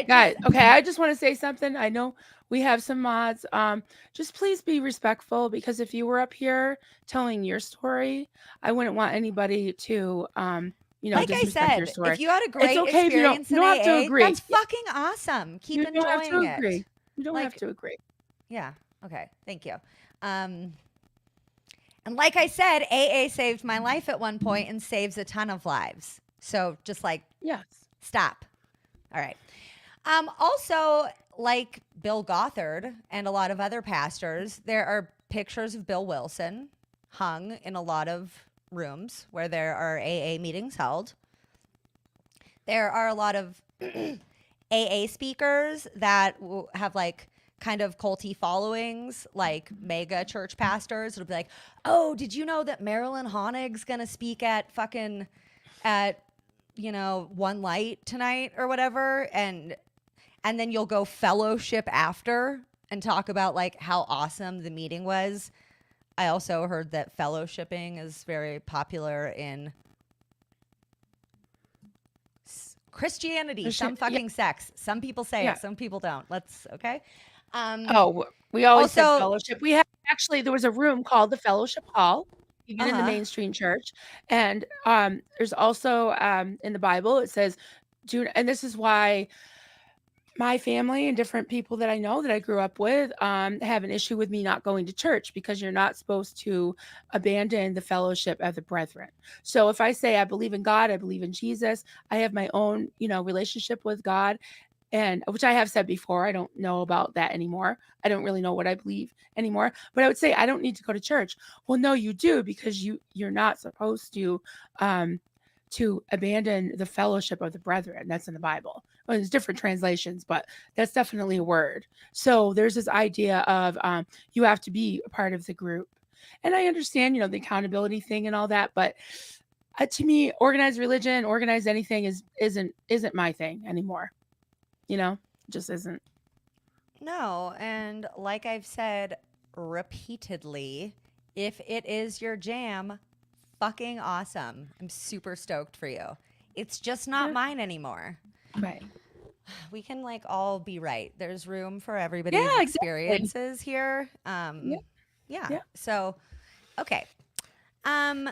Guys, okay, I just want to say something. I know we have some mods. Just please be respectful, because if you were up here telling your story, I wouldn't want anybody to like I disrespect your said, story. if you had a great It's okay if you experience don't have to in AA, agree. that's fucking awesome. Keep You enjoying don't have to it. agree. You don't have to agree. Yeah. Okay. Thank you. And like I said, AA saved my life at one point and saves a ton of lives. So just like, yes, stop. All right. Also, like Bill Gothard and a lot of other pastors, there are pictures of Bill Wilson hung in a lot of rooms where there are AA meetings held. There are a lot of AA speakers that have like kind of culty followings, like mega church pastors. It'll be like, oh, did you know that Marilyn Honig's gonna speak at One Light tonight or whatever? And then you'll go fellowship after and talk about like how awesome the meeting was. I also heard that fellowshipping is very popular in Christianity, some fucking sects. Some people say it, some people don't. Okay. we always said also, fellowship. We have actually, there was a room called the Fellowship Hall, even in the Uh-huh. mainstream church, and, there's also, in the Bible, it says, "Do," and this is why my family and different people that I know that I grew up with, have an issue with me not going to church, because you're not supposed to abandon the fellowship of the brethren. So if I say I believe in God, I believe in Jesus, I have my own, relationship with God, and which I have said before, I don't know about that anymore. I don't really know what I believe anymore, but I would say I don't need to go to church. Well, no, you do, because you're not supposed um to abandon the fellowship of the brethren. That's in the Bible. Well, there's different translations, but that's definitely a word. So there's this idea of you have to be a part of the group. And I understand, the accountability thing and all that, but to me, organized religion, organized anything isn't my thing anymore. Just isn't. No, and like I've said repeatedly, if it is your jam, fucking awesome. I'm super stoked for you. It's just not Yeah. mine anymore. Right. We can like all be right. There's room for everybody's Yeah, exactly. experiences here. Yeah. Yeah. Yeah. So, okay. Um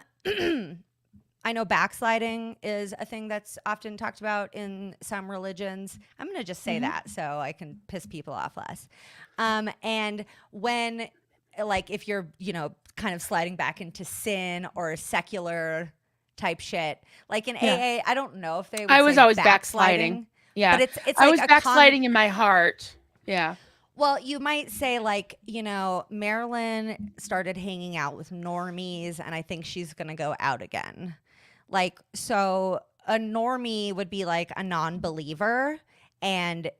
I know backsliding is a thing that's often talked about in some religions. I'm going to just say Mhm. that so I can piss people off less. And when, like, if you're, kind of sliding back into sin or secular type shit, like in Yeah. AA, I don't know if they I would was say always backsliding. backsliding, Yeah. but it's I like was a backsliding in my heart. Yeah. well, you might say, like, Marilyn started hanging out with normies, and I think she's going to go out again. Like, so a normie would be like a non believer, and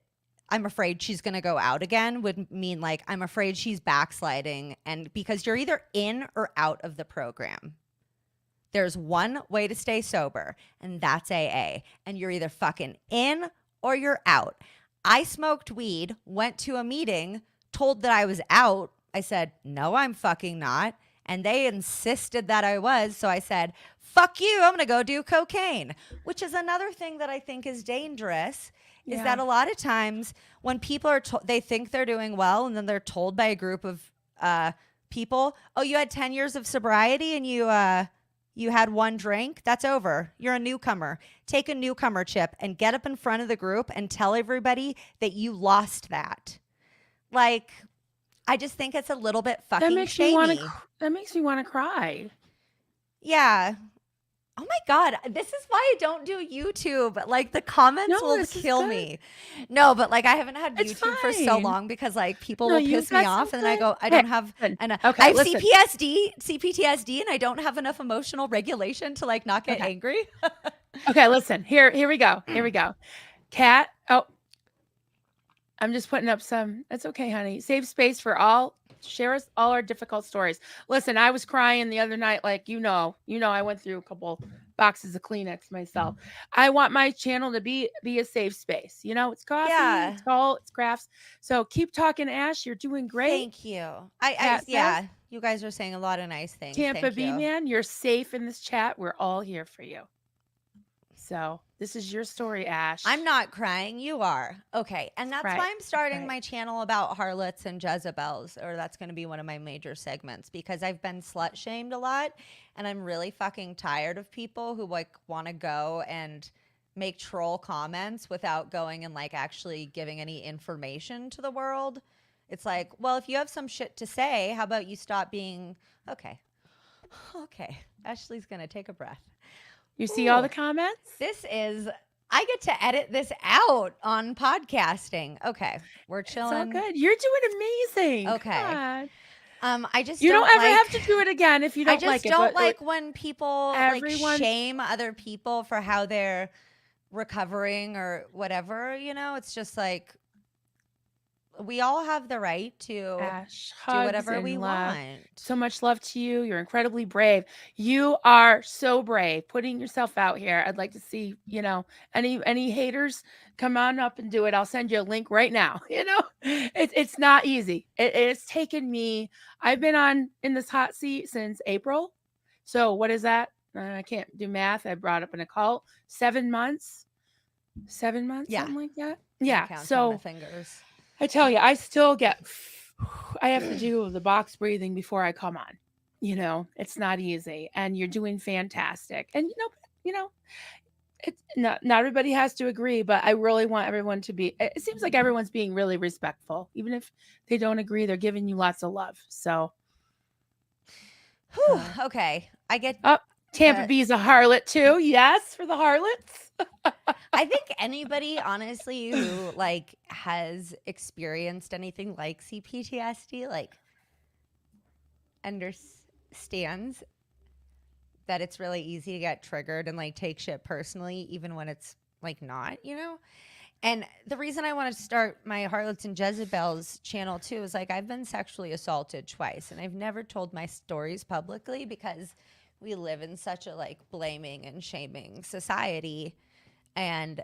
I'm afraid she's going to go out again would mean like, I'm afraid she's backsliding. And because you're either in or out of the program, there's one way to stay sober, and that's AA. And you're either fucking in or you're out. I smoked weed, went to a meeting, told that I was out. I said, no, I'm fucking not. And they insisted that I was. So I said, fuck you, I'm going to go do cocaine, which is another thing that I think is dangerous. Is that Yeah. a lot of times when people are they think they're doing well, and then they're told by a group of people, oh, you had 10 years of sobriety and you had one drink, that's over. You're a newcomer. Take a newcomer chip and get up in front of the group and tell everybody that you lost that. Like, I just think it's a little bit That fucking makes me want shamey. to that makes me want to cry. Yeah. Oh my God. This is why I don't do YouTube. Like, the comments No, will this is kill good. me. No, but like, I haven't had It's YouTube for so fine. long because like people No, will you've piss me got off, some and then I good. go, I Hey, don't have, listen. and I Okay, have listen. CPTSD, and I don't have enough emotional regulation to like not get Okay. angry. Okay, listen. Here we go. Here we go. Cat. Oh, I'm just putting up some. That's okay, honey. Save space for all. Share us all our difficult stories. Listen, I was crying the other night, like I went through a couple boxes of Kleenex myself. I want my channel to be a safe space. It's coffee, Yeah. it's all, it's crafts. So keep talking, Ash. You're doing great. Thank you. Cat says, Yeah, you guys are saying a lot of nice things. Tampa Thank B you. man, you're safe in this chat. We're all here for you. So this is your story, Ash. I'm not crying. You are. Okay. And that's Right. why I'm starting Right. my channel about harlots and Jezebels, or that's going to be one of my major segments, because I've been slut shamed a lot, and I'm really fucking tired of people who like want to go and make troll comments without going and like actually giving any information to the world. It's like, well, if you have some shit to say, how about you stop being okay? Okay. Ashley's going to take a breath. You see all Ooh. the comments? I get to edit this out on podcasting. Okay, we're It's all chilling. good. You're doing amazing. Okay. Come on. I just You don't don't ever like, have to do it again if you I don't just like it. don't But like when people like everyone- shame other people for how they're recovering or whatever. It's just like we all have the right to Ash, do hugs whatever and we love. want. So much love to you. You're incredibly brave. You are so brave putting yourself out here. I'd like to see, any haters, come on up and do it. I'll send you a link right now. It's not easy. It's taken me, I've been in this hot seat since April. So what is that? I can't do math. I brought up an occult. 7 months. 7 months, Yeah. something like that. Can't Yeah. count on So my fingers. I tell you, I still get I have to do the box breathing before I come on. It's not easy, and you're doing fantastic. And it's not everybody has to agree, but I really want everyone to be. It seems like everyone's being really respectful, even if they don't agree. They're giving you lots of love. So, Whew, uh, okay. I get oh, Tampa the. B's a harlot too. Yes, for the harlots. I think anybody, honestly, who like has experienced anything like CPTSD, like understands that it's really easy to get triggered and like take shit personally, even when it's like not, you know? And the reason I want to start my Harlots and Jezebels channel too is like I've been sexually assaulted twice and I've never told my stories publicly because we live in such a like blaming and shaming society. And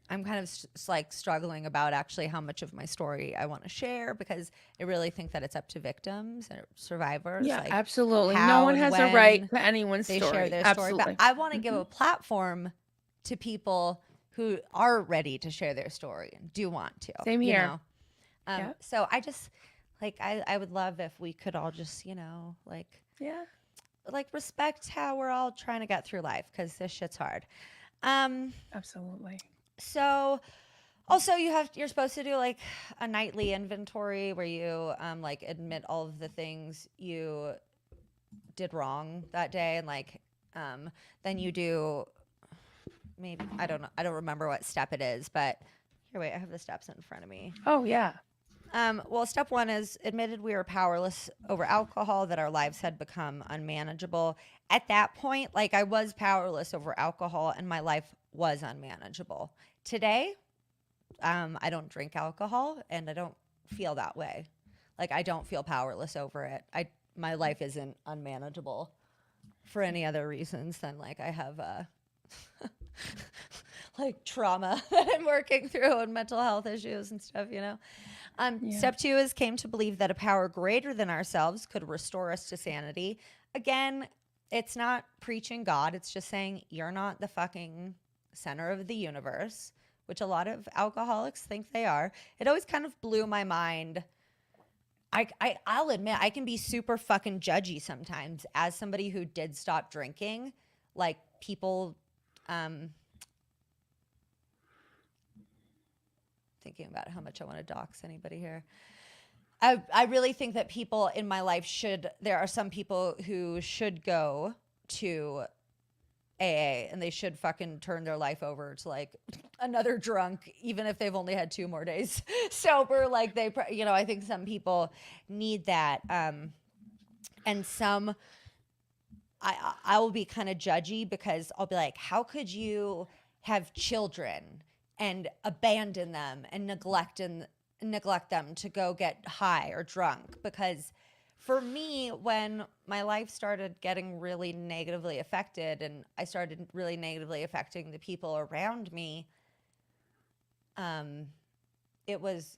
I'm kind of like struggling about actually how much of my story I want to share because I really think that it's up to victims and survivors, Yeah, like absolutely. No how one and has a right when to anyone's they share story. their story. But Absolutely. I want to give Hmm. a platform to people who are ready to share their story and do want to, Same you here. know? Yeah. So I just like, I would love if we could all just, Yeah. like respect how we're all trying to get through life because this shit's hard. Um, Absolutely. so also you're supposed to do like a nightly inventory where you like admit all of the things you did wrong that day and like then you do maybe I don't remember what step it is, but here wait, I have the steps in front of me. Oh yeah. Well, step one is admitted we were powerless over alcohol, that our lives had become unmanageable. At that point, like I was powerless over alcohol and my life was unmanageable. Today, I don't drink alcohol and I don't feel that way. Like I don't feel powerless over it. My life isn't unmanageable for any other reasons than like I have like trauma that I'm working through and mental health issues and stuff, you know. Yeah. Step two is came to believe that a power greater than ourselves could restore us to sanity. Again, it's not preaching God. It's just saying you're not the fucking center of the universe, which a lot of alcoholics think they are. It always kind of blew my mind. I'll admit I can be super fucking judgy sometimes as somebody who did stop drinking. Like people, thinking about how much I want to dox anybody here. I really think that people in my life there are some people who should go to AA and they should fucking turn their life over to like another drunk, even if they've only had 2 more days sober. Like I think some people need that. And some, I will be kind of judgy because I'll be like, how could you have children and abandon them and neglect them to go get high or drunk? Because for me, when my life started getting really negatively affected and I started really negatively affecting the people around me, it was,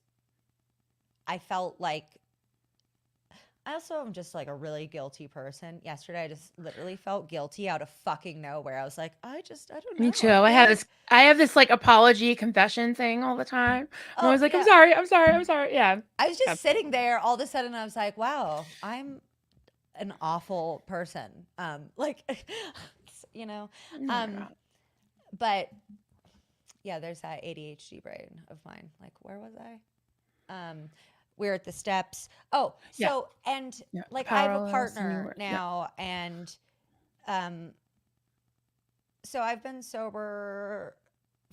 I felt like, I also am just like a really guilty person. Yesterday, I just literally felt guilty out of fucking nowhere. I was like, I don't Me know. too. I I feel have like, this I have this like apology confession thing all the time. I'm oh, always like, I'm yeah. sorry, I'm sorry, I'm sorry. Yeah. I was Yeah. just sitting there all of a sudden. I was like, wow, I'm an awful person. Like, you know, No, you're um, not. but yeah, there's that ADHD brain of mine. Like, where was I? We're at the steps. Oh, Yeah. so, and Yeah. like I have a Powerless and you partner were yeah. now and, um, so I've been sober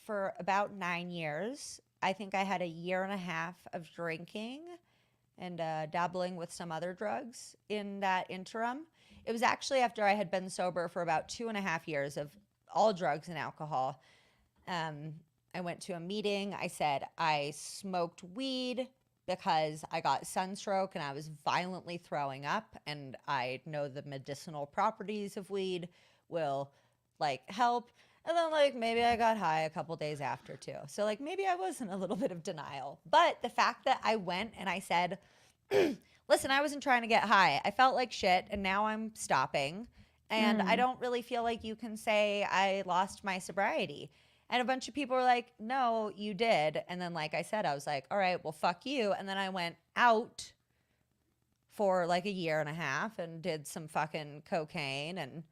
for about 9 years. I think I had a year and a half of drinking and dabbling with some other drugs in that interim. It was actually after I had been sober for about 2.5 years of all drugs and alcohol. Um, I went to a meeting. I said I smoked weed because I got sunstroke and I was violently throwing up. And I know the medicinal properties of weed will like help. And then like maybe I got high a couple days after too. So like maybe I was in a little bit of denial. But the fact that I went and I said, listen, I wasn't trying to get high. I felt like shit and now I'm stopping. And I Mm. don't really feel like you can say I lost my sobriety. And a bunch of people were like, no, you did. And then, like I said, I was like, all right, well, fuck you. And then I went out for like a year and a half and did some fucking cocaine and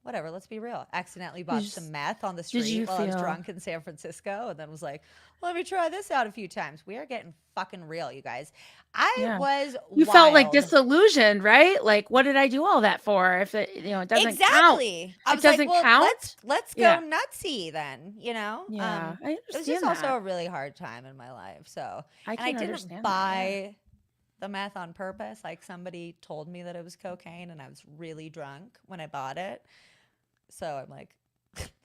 whatever. Let's be real. Accidentally Did bought you, some meth on the did street you while I was feel? drunk in San Francisco and then was like, let me try this out a few times. We are getting fucking real, you guys. I Yeah. was You felt like wild. disillusioned, right? Like, what did I do all that for? If it, it doesn't count. Exactly. I It was like, doesn't well, let's count. let's go Yeah. nutsy then, you know? Yeah. I It was just understand also that. a really hard time in my life. So, I and I can didn't understand that. Yeah. buy the meth on purpose. Like somebody told me that it was cocaine and I was really drunk when I bought it. So I'm like,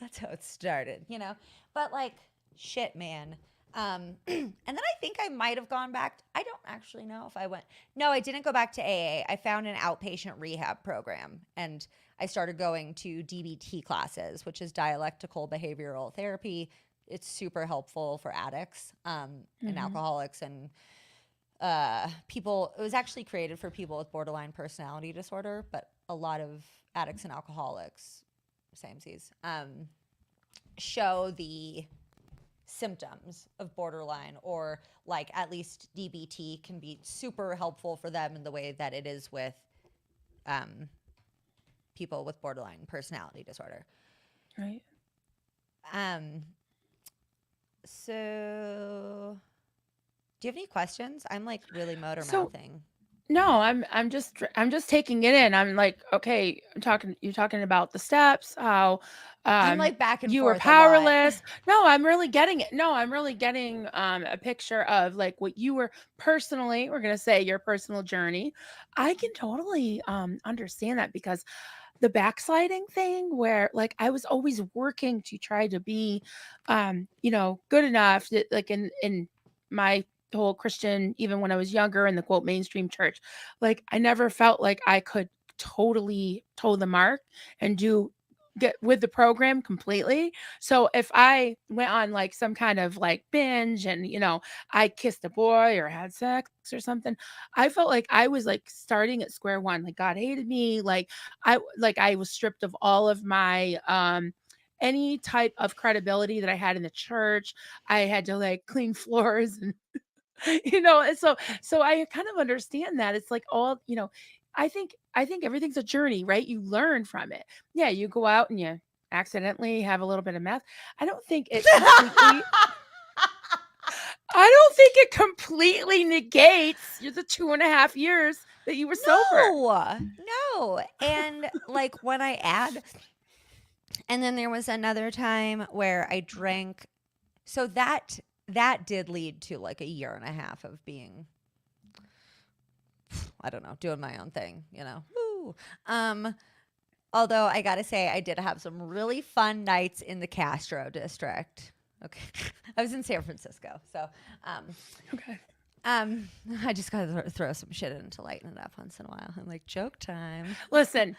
that's how it started, you know? But like, shit, man. And then I think I might have gone back. I don't actually know if I went. No, I didn't go back to AA. I found an outpatient rehab program and I started going to DBT classes, which is dialectical behavioral therapy. It's super helpful for addicts and Hmm. alcoholics and people. It was actually created for people with borderline personality disorder, but a lot of addicts and alcoholics, samesies, show the symptoms of borderline, or like at least DBT can be super helpful for them in the way that it is with um, people with borderline personality disorder. Right. Um, so, do you have any questions? I'm like really motor So mouthing. no, I'm just taking it in. I'm like, okay, you're talking about the steps, how I'm like back and you were forth a lot. powerless. No, I'm really getting it. No, I'm really getting a picture of like what you were personally, we're gonna say your personal journey. I can totally understand that because the backsliding thing where like I was always working to try to be good enough that, like in my whole Christian, even when I was younger in the quote mainstream church, like I never felt like I could totally toe the mark and do get with the program completely. So if I went on like some kind of like binge and I kissed a boy or had sex or something, I felt like I was like starting at square one. Like God hated me. I was stripped of all of my any type of credibility that I had in the church. I had to like clean floors and and so I kind of understand that. It's like all, I think everything's a journey, right? You learn from it. Yeah, you go out and you accidentally have a little bit of meth. I don't think it completely I don't think it completely negates the 2.5 years that you were sober. No. And like when I add, and then there was another time where I drank. So that did lead to like a year and a half of being, I don't know, doing my own thing, you know. Woo. Um, although I gotta say, I did have some really fun nights in the Castro district. Okay, I was in San Francisco, so um, Okay. um, I just gotta throw some shit in to lighten it up once in a while. I'm like joke time. Listen,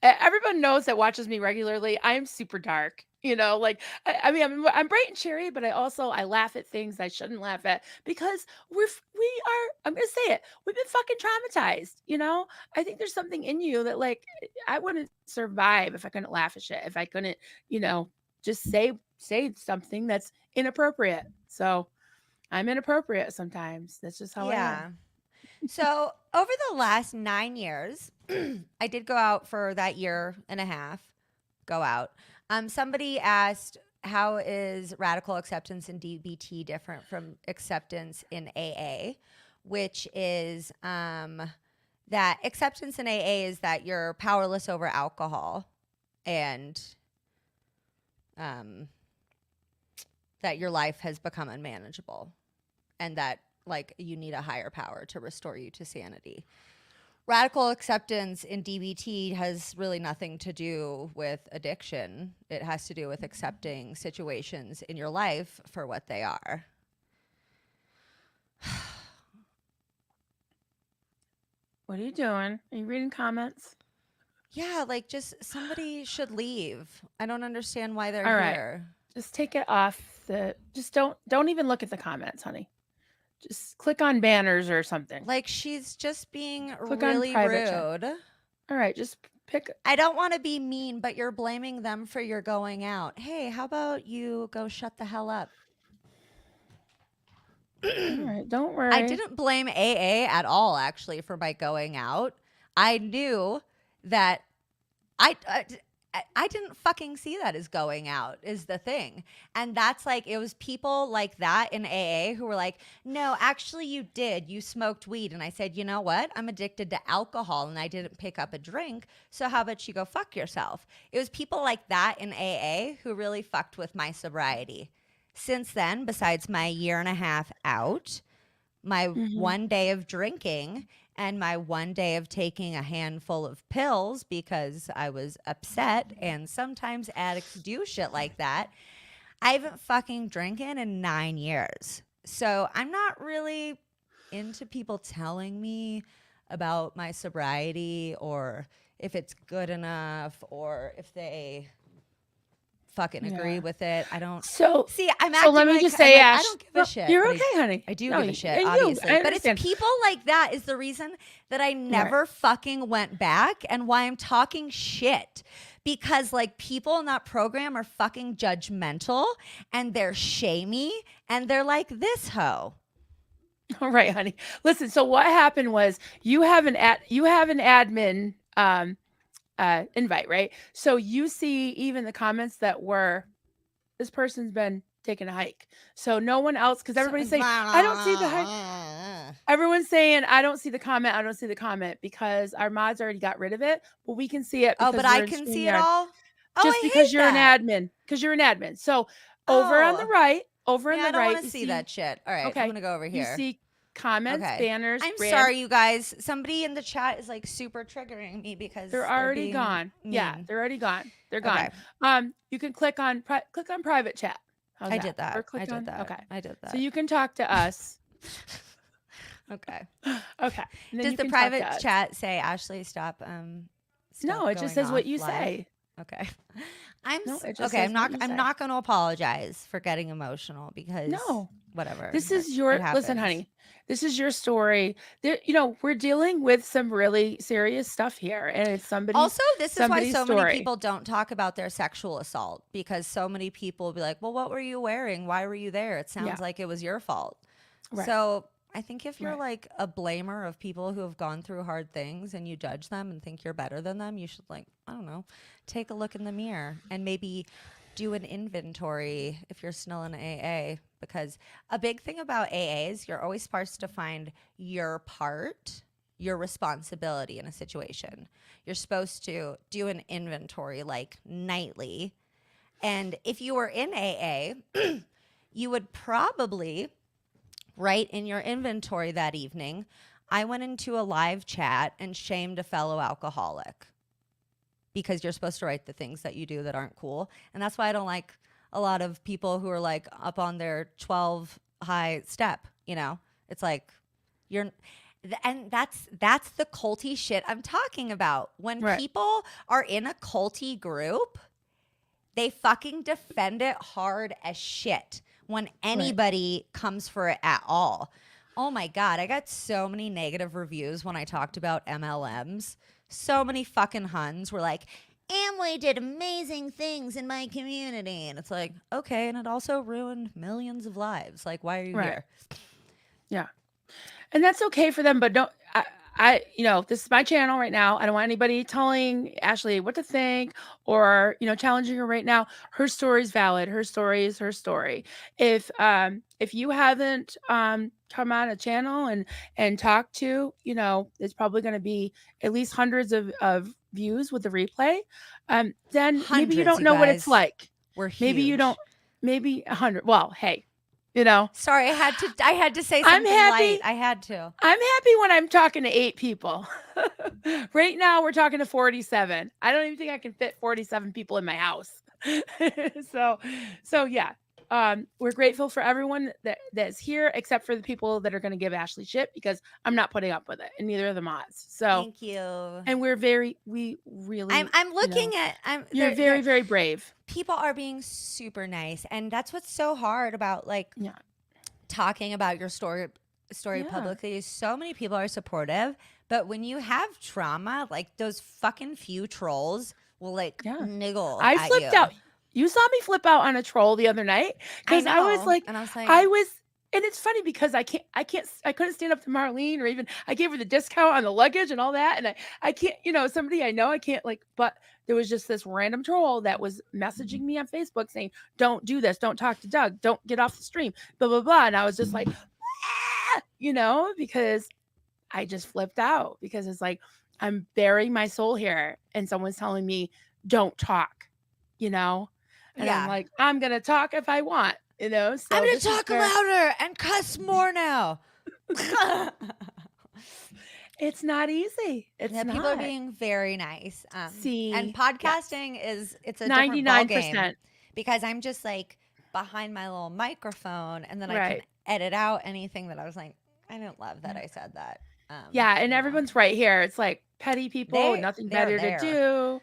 everyone knows that watches me regularly. I am super dark. Like I mean, I'm bright and cheery, but I laugh at things I shouldn't laugh at because we are. I'm gonna say it. We've been fucking traumatized. I think there's something in you that like I wouldn't survive if I couldn't laugh at shit. If I couldn't, just say something that's inappropriate. So I'm inappropriate sometimes. That's just how I am. Yeah. So over the last 9 years, I did go out for that year and a half. Go out. Somebody asked, how is radical acceptance in DBT different from acceptance in AA? Which is that acceptance in AA is that you're powerless over alcohol and um, that your life has become unmanageable and that like you need a higher power to restore you to sanity. Radical acceptance in DBT has really nothing to do with addiction. It has to do with accepting situations in your life for what they are. What are you doing? Are you reading comments? Yeah, like just somebody should leave. I don't understand why they're All right. here. Just take it off the just don't even look at the comments, honey. Just click on banners or something. Like she's just being Click on really private chat. rude. All right, just I don't want to be mean, but you're blaming them for your going out. Hey, how about you go shut the hell up? All right, don't worry. I didn't blame AA at all, actually, for my going out. I knew that I didn't fucking see that as going out is the thing. And that's like, it was people like that in AA who were like, no, actually you did. You smoked weed. And I said, you know what? I'm addicted to alcohol and I didn't pick up a drink. So how about you go fuck yourself? It was people like that in AA who really fucked with my sobriety. Since then, besides my year and a half out, my one day of drinking and my one day of taking a handful of pills because I was upset, and sometimes addicts do shit like that. I haven't fucking drinking in 9 years. So I'm not really into people telling me about my sobriety or if it's good enough or if they fucking agree with it. I don't see. I'm acting let me like, just say, like, Ash, I don't give a shit. You're okay, honey. I do No, give a shit, and obviously. I But it's understand. people like that is the reason that I never fucking went back and why I'm talking shit. Because like people in that program are fucking judgmental and they're shamey and they're like this hoe. All right, honey. Listen, so what happened was you have an admin invite, right? So you see even the comments that were, this person's been taking a hike. So no one else, because everybody's saying, I don't see the hike. Everyone's saying, I don't see the comment. I don't see the comment because our mods already got rid of it, but we can see it. Oh, but I can see it all? Oh, Just I because hate you're that. an admin. Because you're an admin. So over on the right, I don't want to see that shit. All right, okay, I'm going to go over here. You see comments, banners. I'm sorry, you guys. Somebody in the chat is like super triggering me because they're already gone. Mean. Yeah, they're already gone. They're gone. You can click on private chat. I did that. Or click on that. Okay, I did that. So you can talk to us. Okay. Okay. Does the private chat say, Ashley, stop? No, it just says what you say. Okay. I'm not going to apologize for getting emotional because whatever. This is listen, honey. This is your story. We're dealing with some really serious stuff here, and it's somebody's. Also, this is why so many people don't talk about their sexual assault, because so many people will be like, "Well, what were you wearing? Why were you there? It sounds like it was your fault." Right. So I think if you're like a blamer of people who have gone through hard things and you judge them and think you're better than them, you should, like, I don't know, take a look in the mirror and maybe do an inventory if you're still in AA. Because a big thing about AA is you're always supposed to find your part, your responsibility in a situation. You're supposed to do an inventory like nightly. And if you were in AA, you would probably write in your inventory that evening, I went into a live chat and shamed a fellow alcoholic. Because you're supposed to write the things that you do that aren't cool. And that's why I don't like a lot of people who are like up on their 12 high step, It's like and that's the culty shit I'm talking about. When people are in a culty group, they fucking defend it hard as shit when anybody comes for it at all. Oh my God, I got so many negative reviews when I talked about MLMs. So many fucking Huns were like, Amway did amazing things in my community. And it's like, okay, and it also ruined millions of lives. Like, why are you here? Yeah. And that's okay for them, but don't this is my channel right now. I don't want anybody telling Ashley what to think or, challenging her right now. Her story is valid. Her story is her story. If you haven't come on a channel and talked to, it's probably going to be at least hundreds of views with the replay. Then hundreds, maybe you don't know what it's like. We're huge. Maybe you don't. Maybe 100. Well, hey. Sorry, I had to say something light. I had to. I'm happy when I'm talking to 8 people. Right now we're talking to 47. I don't even think I can fit 47 people in my house. So yeah. We're grateful for everyone that's here, except for the people that are going to give Ashley shit, because I'm not putting up with it, and neither are the mods. So thank you. And we really. I'm looking at. You're very, very brave. People are being super nice, and that's what's so hard about talking about your story story Yeah. publicly. So many people are supportive, but when you have trauma, like those fucking few trolls will like Yeah. niggle I at flipped you. out. You saw me flip out on a troll the other night I because I was know. like, And I was like, I was, and it's funny because I couldn't stand up to Marlene, or even I gave her the discount on the luggage and all that. And I can't, somebody I know, I can't like, but there was just this random troll that was messaging me on Facebook saying, don't do this. Don't talk to Doug. Don't get off the stream, blah, blah, blah. And I was just like, because I just flipped out because it's like, I'm bearing my soul here. And someone's telling me, don't talk, and I'm yeah. like, I'm going to talk if I want, so I'm going to this is talk where louder and cuss more now. it's not easy. It's Yeah, not. people are being very nice. See, and podcasting it's a different 99%. ballgame because I'm just like behind my little microphone, and then I can Right. edit out anything that I was like, I didn't love that I said that. Yeah, and you know. everyone's right here. It's like petty people, nothing They're better to there. do.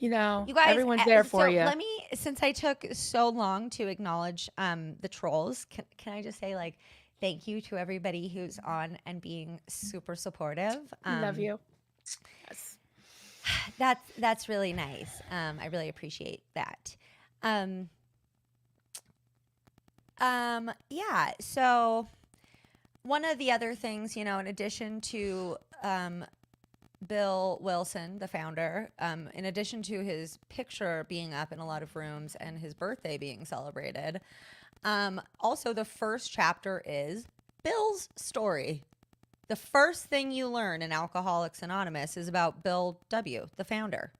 You guys, Everyone's there for so you. let me, since I took so long to acknowledge the trolls, can I just say, like, thank you to everybody who's on and being super supportive. Love you. Yes. That's really nice. I really appreciate that. Yeah. So one of the other things, in addition to Bill Wilson, the founder, in addition to his picture being up in a lot of rooms and his birthday being celebrated, also the first chapter is Bill's story. The first thing you learn in Alcoholics Anonymous is about Bill W., the founder.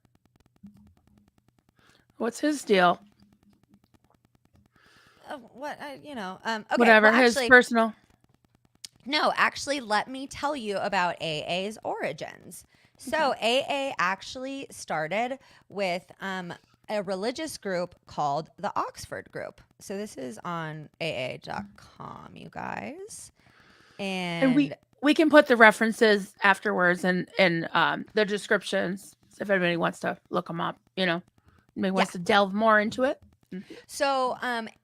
What's his deal? Okay, Whatever, well, his personal. No, actually, let me tell you about AA's origins. So AA actually started with a religious group called the Oxford Group. So this is on AA.com, you guys. And we can put the references afterwards and the descriptions if anybody wants to look them up, maybe wants to delve more into it. So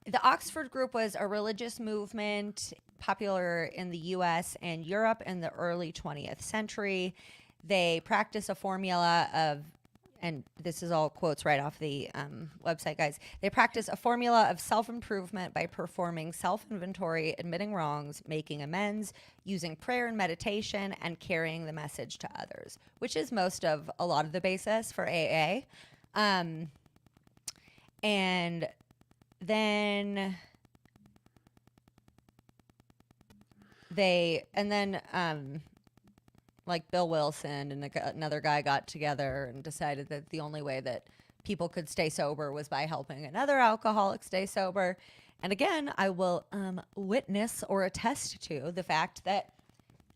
the Oxford Group was a religious movement popular in the US and Europe in the early 20th century. They practice a formula of, and this is all quotes right off the website, guys. They practice a formula of self-improvement by performing self-inventory, admitting wrongs, making amends, using prayer and meditation, and carrying the message to others, which is a lot of the basis for AA. And then like Bill Wilson and another guy got together and decided that the only way that people could stay sober was by helping another alcoholic stay sober. And again, I will witness or attest to the fact that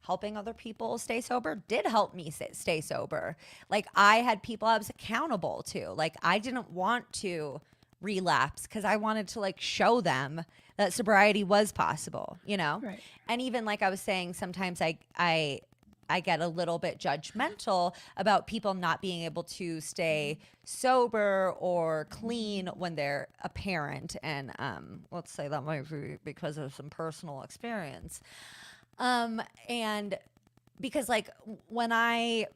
helping other people stay sober did help me stay sober. Like, I had people I was accountable to. Like, I didn't want to relapse because I wanted to like show them that sobriety was possible, Right. And even like I was saying, sometimes I get a little bit judgmental about people not being able to stay sober or clean when they're a parent. And let's say that might be because of some personal experience. And because like when I,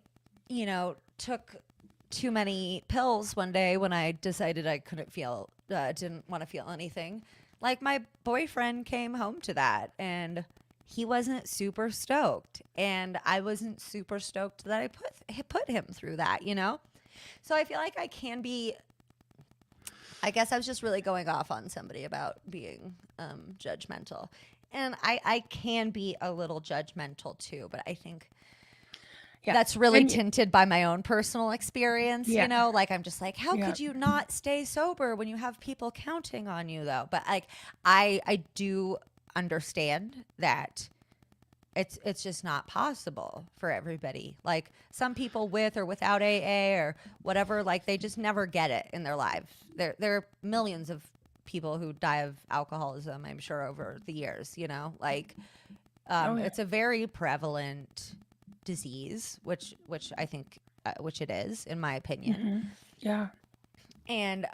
took too many pills one day when I decided I didn't want to feel anything, like my boyfriend came home to that and he wasn't super stoked, and I wasn't super stoked that I put him through that, So I feel like I guess I was just really going off on somebody about being judgmental, and I can be a little judgmental too, but I think that's really tinted by my own personal experience, like I'm just like, how could you not stay sober when you have people counting on you, though? But like I do understand that it's just not possible for everybody. Like some people with or without AA or whatever, like they just never get it in their lives. There are millions of people who die of alcoholism, I'm sure, over the years, like it's a very prevalent disease, which I think which it is, in my opinion. Mm-hmm. Yeah. And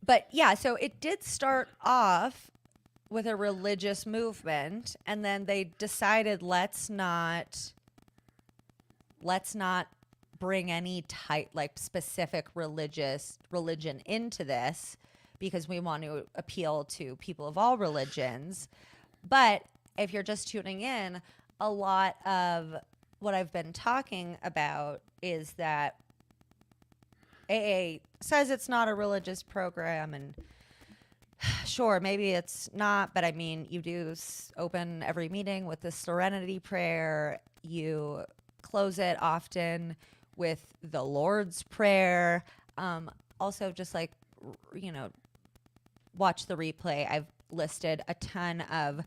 but yeah, so it did start off with a religious movement, and then they decided let's not bring any type like specific religion into this because we want to appeal to people of all religions. But if you're just tuning in, a lot of what I've been talking about is that AA says it's not a religious program, and sure, maybe it's not, but I mean, you do open every meeting with the Serenity Prayer. You close it often with the Lord's Prayer. Also, just like, watch the replay. I've listed a ton of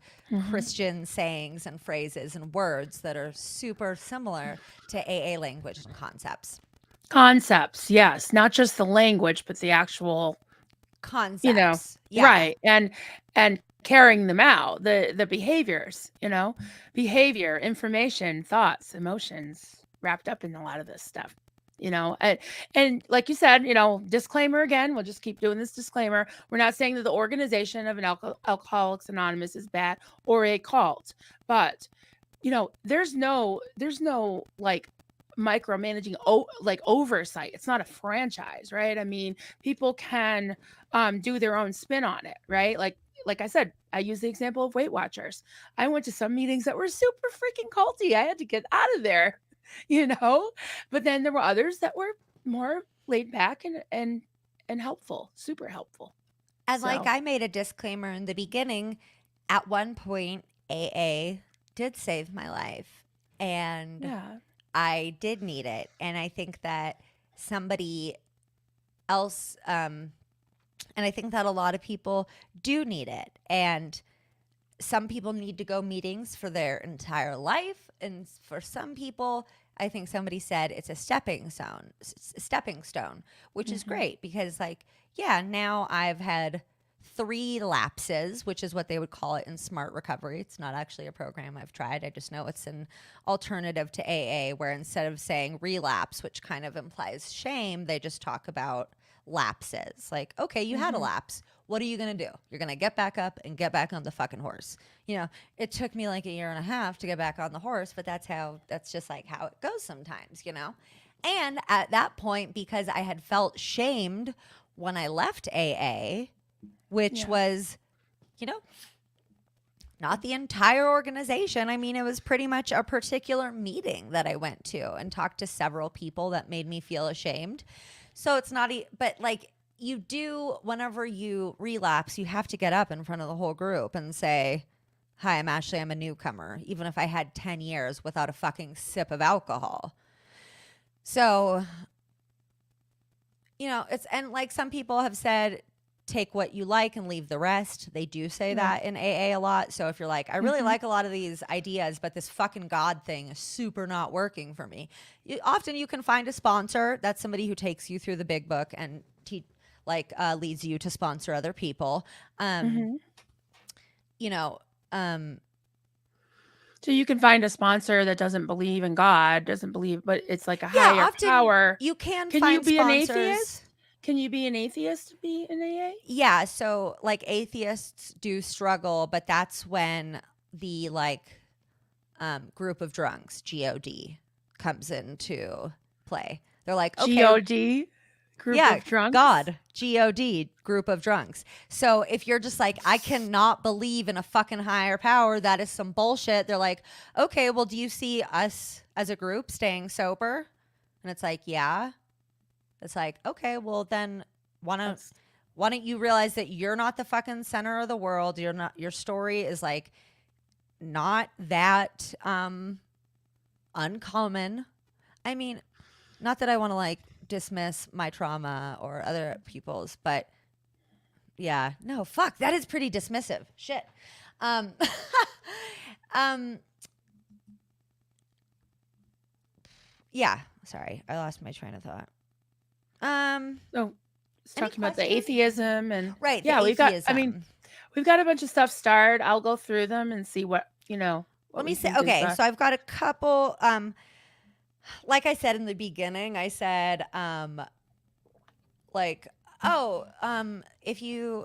Christian sayings and phrases and words that are super similar to AA language and concepts. Concepts, yes, not just the language, but the actual Concepts. right, and carrying them out, the behaviors, behavior, information, thoughts, emotions wrapped up in a lot of this stuff, and like you said, disclaimer again, we'll just keep doing this disclaimer. We're not saying that the organization of an Alcoholics Anonymous is bad or a cult, but there's no like micromanaging oversight. It's not a franchise, right? I mean, people can do their own spin on it, right? Like I said, I use the example of Weight Watchers. I went to some meetings that were super freaking culty. I had to get out of there, but then there were others that were more laid back and helpful, super helpful. And like I made a disclaimer in the beginning, at one point AA did save my life, and I did need it. And I think that somebody else, and I think that a lot of people do need it. And some people need to go meetings for their entire life. And for some people, I think somebody said it's a stepping stone, which is great because now I've had 3 lapses, which is what they would call it in Smart Recovery. It's not actually a program I've tried. I just know it's an alternative to AA, where instead of saying relapse, which kind of implies shame, they just talk about lapses. Like, okay, you had a lapse. What are you going to do? You're going to get back up and get back on the fucking horse. It took me like a year and a half to get back on the horse, but that's just like how it goes sometimes, And at that point, because I had felt shamed when I left AA, which was, not the entire organization. I mean, it was pretty much a particular meeting that I went to and talked to several people that made me feel ashamed. So it's not, but like you do, whenever you relapse, you have to get up in front of the whole group and say, hi, I'm Ashley. I'm a newcomer, even if I had 10 years without a fucking sip of alcohol. So, and like some people have said, take what you like and leave the rest. They do say that in AA a lot. So if you're like, I really like a lot of these ideas, but this fucking God thing is super not working for me. Often you can find a sponsor. That's somebody who takes you through the big book and leads you to sponsor other people. So you can find a sponsor that doesn't believe in God, but it's like a higher power. You can find you be sponsors. An atheist? Can you be an atheist to be an AA? Yeah, so like atheists do struggle, but that's when the group of drunks, God, comes into play. They're like, okay, God, group of drunks? God, God, group of drunks. So if you're just like, I cannot believe in a fucking higher power, that is some bullshit. They're like, okay, well, do you see us as a group staying sober? And it's like, yeah. It's like, okay, well then why don't you realize that you're not the fucking center of the world? Your story is like not that uncommon. I mean, not that I want to like dismiss my trauma or other people's, but yeah, no, fuck, that is pretty dismissive. Shit. Yeah, sorry, I lost my train of thought. It's talking about the atheism and right. Yeah, we've got a bunch of stuff starred. I'll go through them and see what Let me say. Okay, so I've got a couple. Like I said in the beginning, I said, if you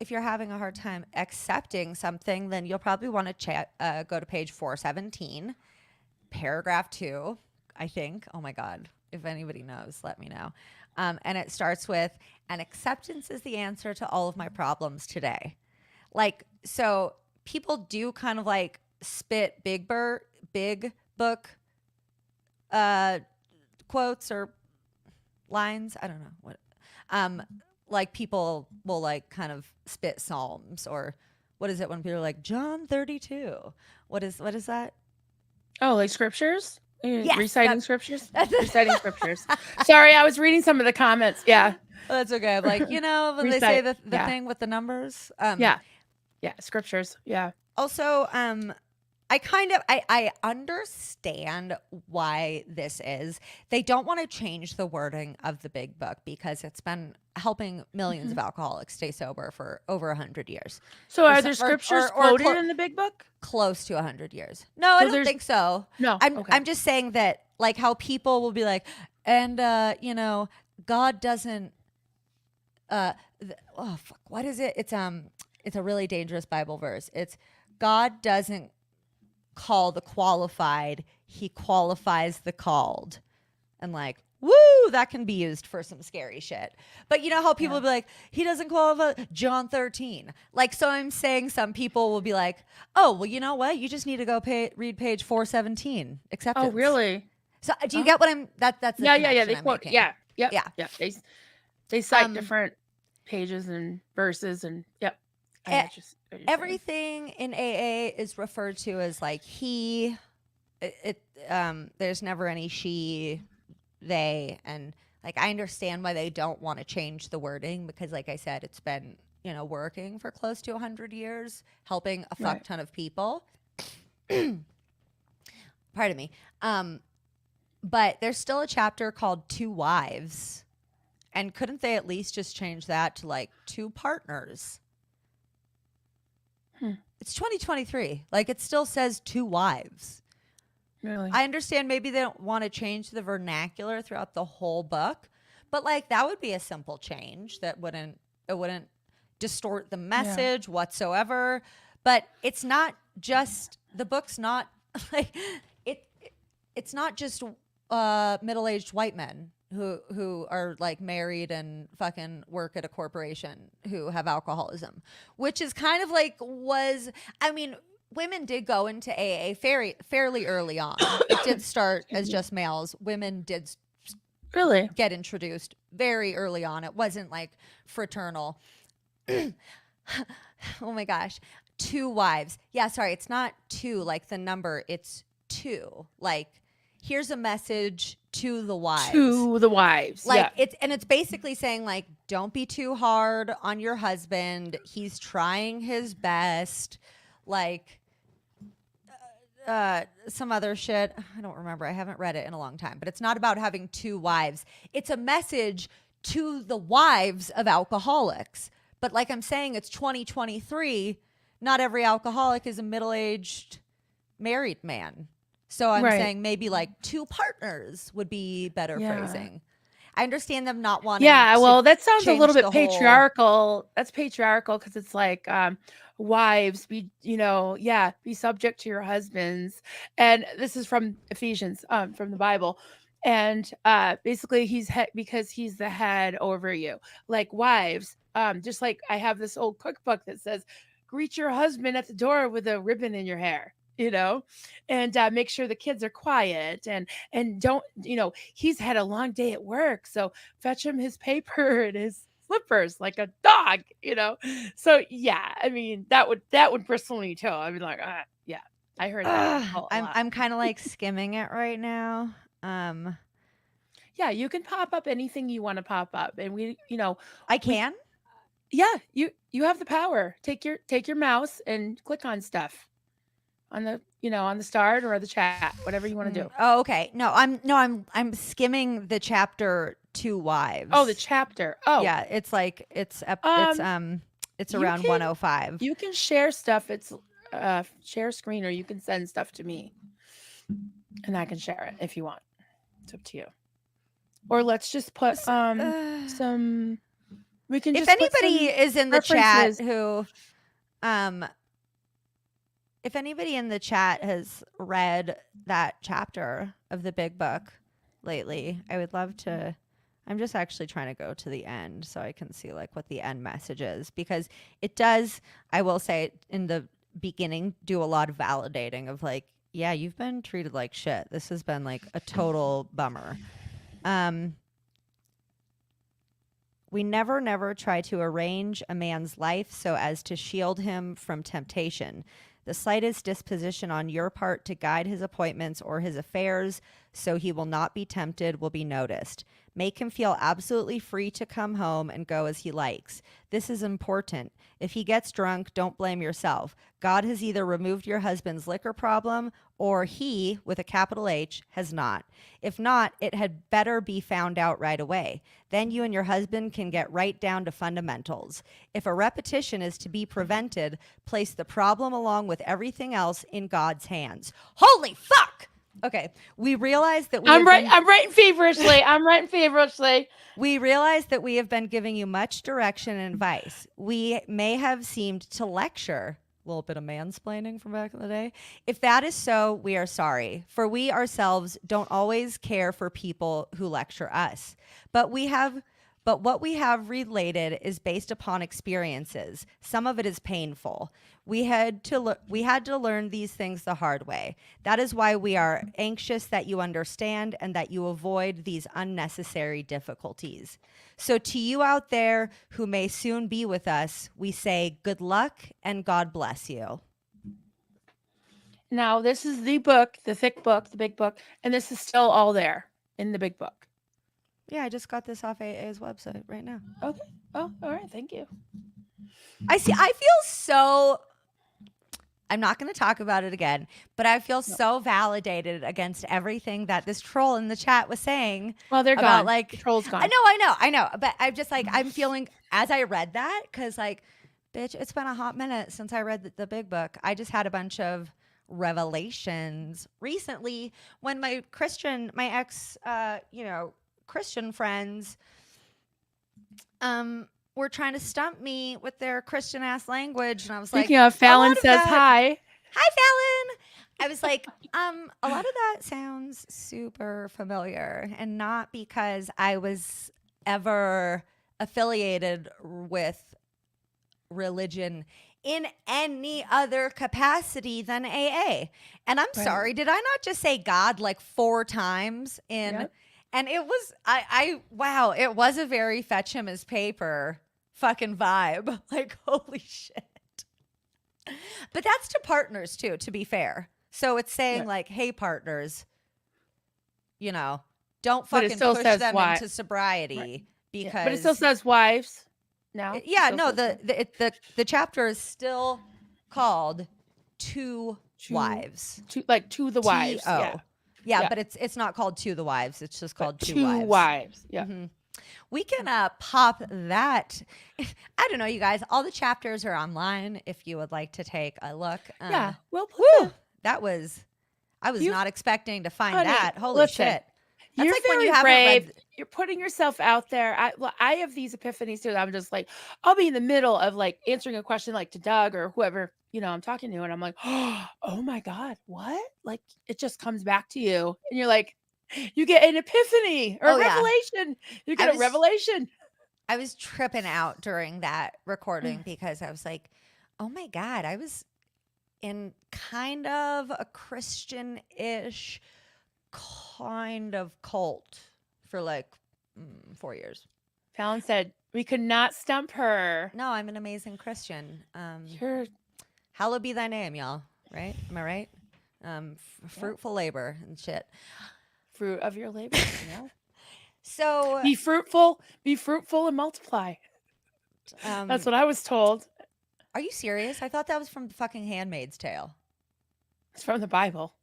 if you're having a hard time accepting something, then you'll probably want to go to page 417, paragraph 2, I think. Oh my God. If anybody knows, let me know. And it starts with, "And acceptance is the answer to all of my problems today." Like, so people do kind of like spit big book quotes or lines. I don't know what. Like people will like kind of spit psalms, or what is it when people are like John 32? What is that? Oh, like scriptures? Yes, Reciting scriptures? Reciting scriptures. Sorry, I was reading some of the comments. Yeah. That's okay. I'm like, when they say the thing with the numbers. Yeah. Yeah, scriptures. Yeah. Also, I understand why this is. They don't want to change the wording of the big book because it's been helping millions of alcoholics stay sober for over 100 years. So are there scriptures quoted in the big book? Close to 100 years. No, I don't think so. No. I'm just saying that, like, how people will be like, and God doesn't what is it? It's a really dangerous Bible verse. It's God doesn't call the qualified, he qualifies the called. And like, woo, that can be used for some scary shit. But you know how people will be like, he doesn't qualify, John 13. Like, so I'm saying some people will be like, oh, well, you know what? You just need to go read page 417. Acceptance. Oh, really? So do you get what I'm, that's the yeah. They I'm quote, making. yeah. They cite different pages and verses and yep. Everything in AA is referred to as like he. There's never any she, they, and like I understand why they don't want to change the wording because, like I said, it's been working for close to 100 years, helping a fuck ton of people. Pardon me. But there's still a chapter called Two Wives, and couldn't they at least just change that to like two partners? It's 2023. Like, it still says two wives. Really? I understand maybe they don't want to change the vernacular throughout the whole book, but like that would be a simple change that wouldn't distort the message whatsoever. But it's not just the book's not like it's not just middle-aged white men who are like married and fucking work at a corporation who have alcoholism, which is kind of like women did go into AA fairly early on. It did start as just males. Women did really get introduced very early on. It wasn't like fraternal. Oh my gosh. Two wives. Yeah, sorry. It's not two like the number. It's two. Like, here's a message to the wives. To the wives. Like it's basically saying like, don't be too hard on your husband. He's trying his best. Like some other shit. I don't remember. I haven't read it in a long time, but it's not about having two wives. It's a message to the wives of alcoholics. But like I'm saying, it's 2023. Not every alcoholic is a middle-aged married man. So I'm saying maybe like two partners would be better phrasing. I understand them not wanting. Yeah, well, that sounds a little bit patriarchal. That's patriarchal because it's like wives, be subject to your husbands, and this is from Ephesians, from the Bible, and basically because he's the head over you, like wives. Just like I have this old cookbook that says, greet your husband at the door with a ribbon in your hair. And make sure the kids are quiet and don't, he's had a long day at work. So fetch him his paper and his slippers like a dog, So yeah, I mean, that would bristle me too. I'd be like, yeah, I heard that. I'm kind of like skimming it right now. Yeah, you can pop up anything you want to pop up. And I can? Yeah, you have the power. Take your mouse and click on stuff. On the start or the chat, whatever you want to do. Oh, okay. No, I'm skimming the chapter Two Wives. Oh, the chapter. Oh, yeah. It's like it's around 105. You can share stuff. It's share screen, or you can send stuff to me, and I can share it if you want. It's up to you. Or let's just put some We can If just put anybody some is in the chat references. who, if anybody in the chat has read that chapter of the big book lately, I would love to. I'm just actually trying to go to the end so I can see like what the end message is, because it does, I will say in the beginning, do a lot of validating of like, yeah, you've been treated like shit. This has been like a total bummer. We never try to arrange a man's life so as to shield him from temptation. The slightest disposition on your part to guide his appointments or his affairs so he will not be tempted will be noticed. Make him feel absolutely free to come home and go as he likes. This is important. If he gets drunk, don't blame yourself. God has either removed your husband's liquor problem or he, with a capital H, has not. If not, it had better be found out right away. Then you and your husband can get right down to fundamentals. If a repetition is to be prevented, place the problem along with everything else in God's hands. Holy fuck! Okay, we realize that I'm writing feverishly. We realize that we have been giving you much direction and advice. We may have seemed to lecture. A little bit of mansplaining from back in the day. If that is so, we are sorry, for we ourselves don't always care for people who lecture us. But what we have related is based upon experiences. Some of it is painful. We had to learn these things the hard way. That is why we are anxious that you understand and that you avoid these unnecessary difficulties. So to you out there who may soon be with us, we say good luck and God bless you. Now, this is the book, the thick book, the big book, and this is still all there in the big book. Yeah, I just got this off AA's website right now. Okay. Oh, all right. Thank you. I feel so, I'm not going to talk about it again, but I feel so validated against everything that this troll in the chat was saying. Well, they're about, gone. Like, the troll's gone. I know. But I'm just like, I'm feeling, as I read that, because like, bitch, it's been a hot minute since I read the big book. I just had a bunch of revelations recently when my ex, Christian friends were trying to stump me with their Christian ass language, and I was Speaking like, of, Fallon says hi. Hi, Fallon. I was like, a lot of that sounds super familiar, and not because I was ever affiliated with religion in any other capacity than AA. And I'm sorry, did I not just say God like 4 times in? Yep. And it was, wow, it was a very fetch him his paper fucking vibe. Like, holy shit. But that's to partners too, to be fair. So it's saying like, hey, partners, don't fucking push them into sobriety because. But it still says wives now. The chapter is still called To Wives. To the wives. Yeah, but it's not called To the Wives. It's just called Two Wives. Yeah. Mm-hmm. We can pop that. I don't know, you guys. All the chapters are online if you would like to take a look. Well, I was not expecting to find that. Holy shit. That's like when you have brave. You're putting yourself out there. I have these epiphanies too. I'm just like, I'll be in the middle of like answering a question like to Doug or whoever, I'm talking to, and I'm like, oh my God, what? Like it just comes back to you. And you're like, you get an epiphany or a revelation. You get a revelation. I was tripping out during that recording because I was like, oh my God, I was in kind of a Christian-ish kind of cult for like 4 years. Fallon said, we could not stump her. No, I'm an amazing Christian. Hallowed be thy name, y'all. Right? Am I right? Fruitful labor and shit. Fruit of your labor. Yeah. So be fruitful and multiply. That's what I was told. Are you serious? I thought that was from the fucking Handmaid's Tale. It's from the Bible.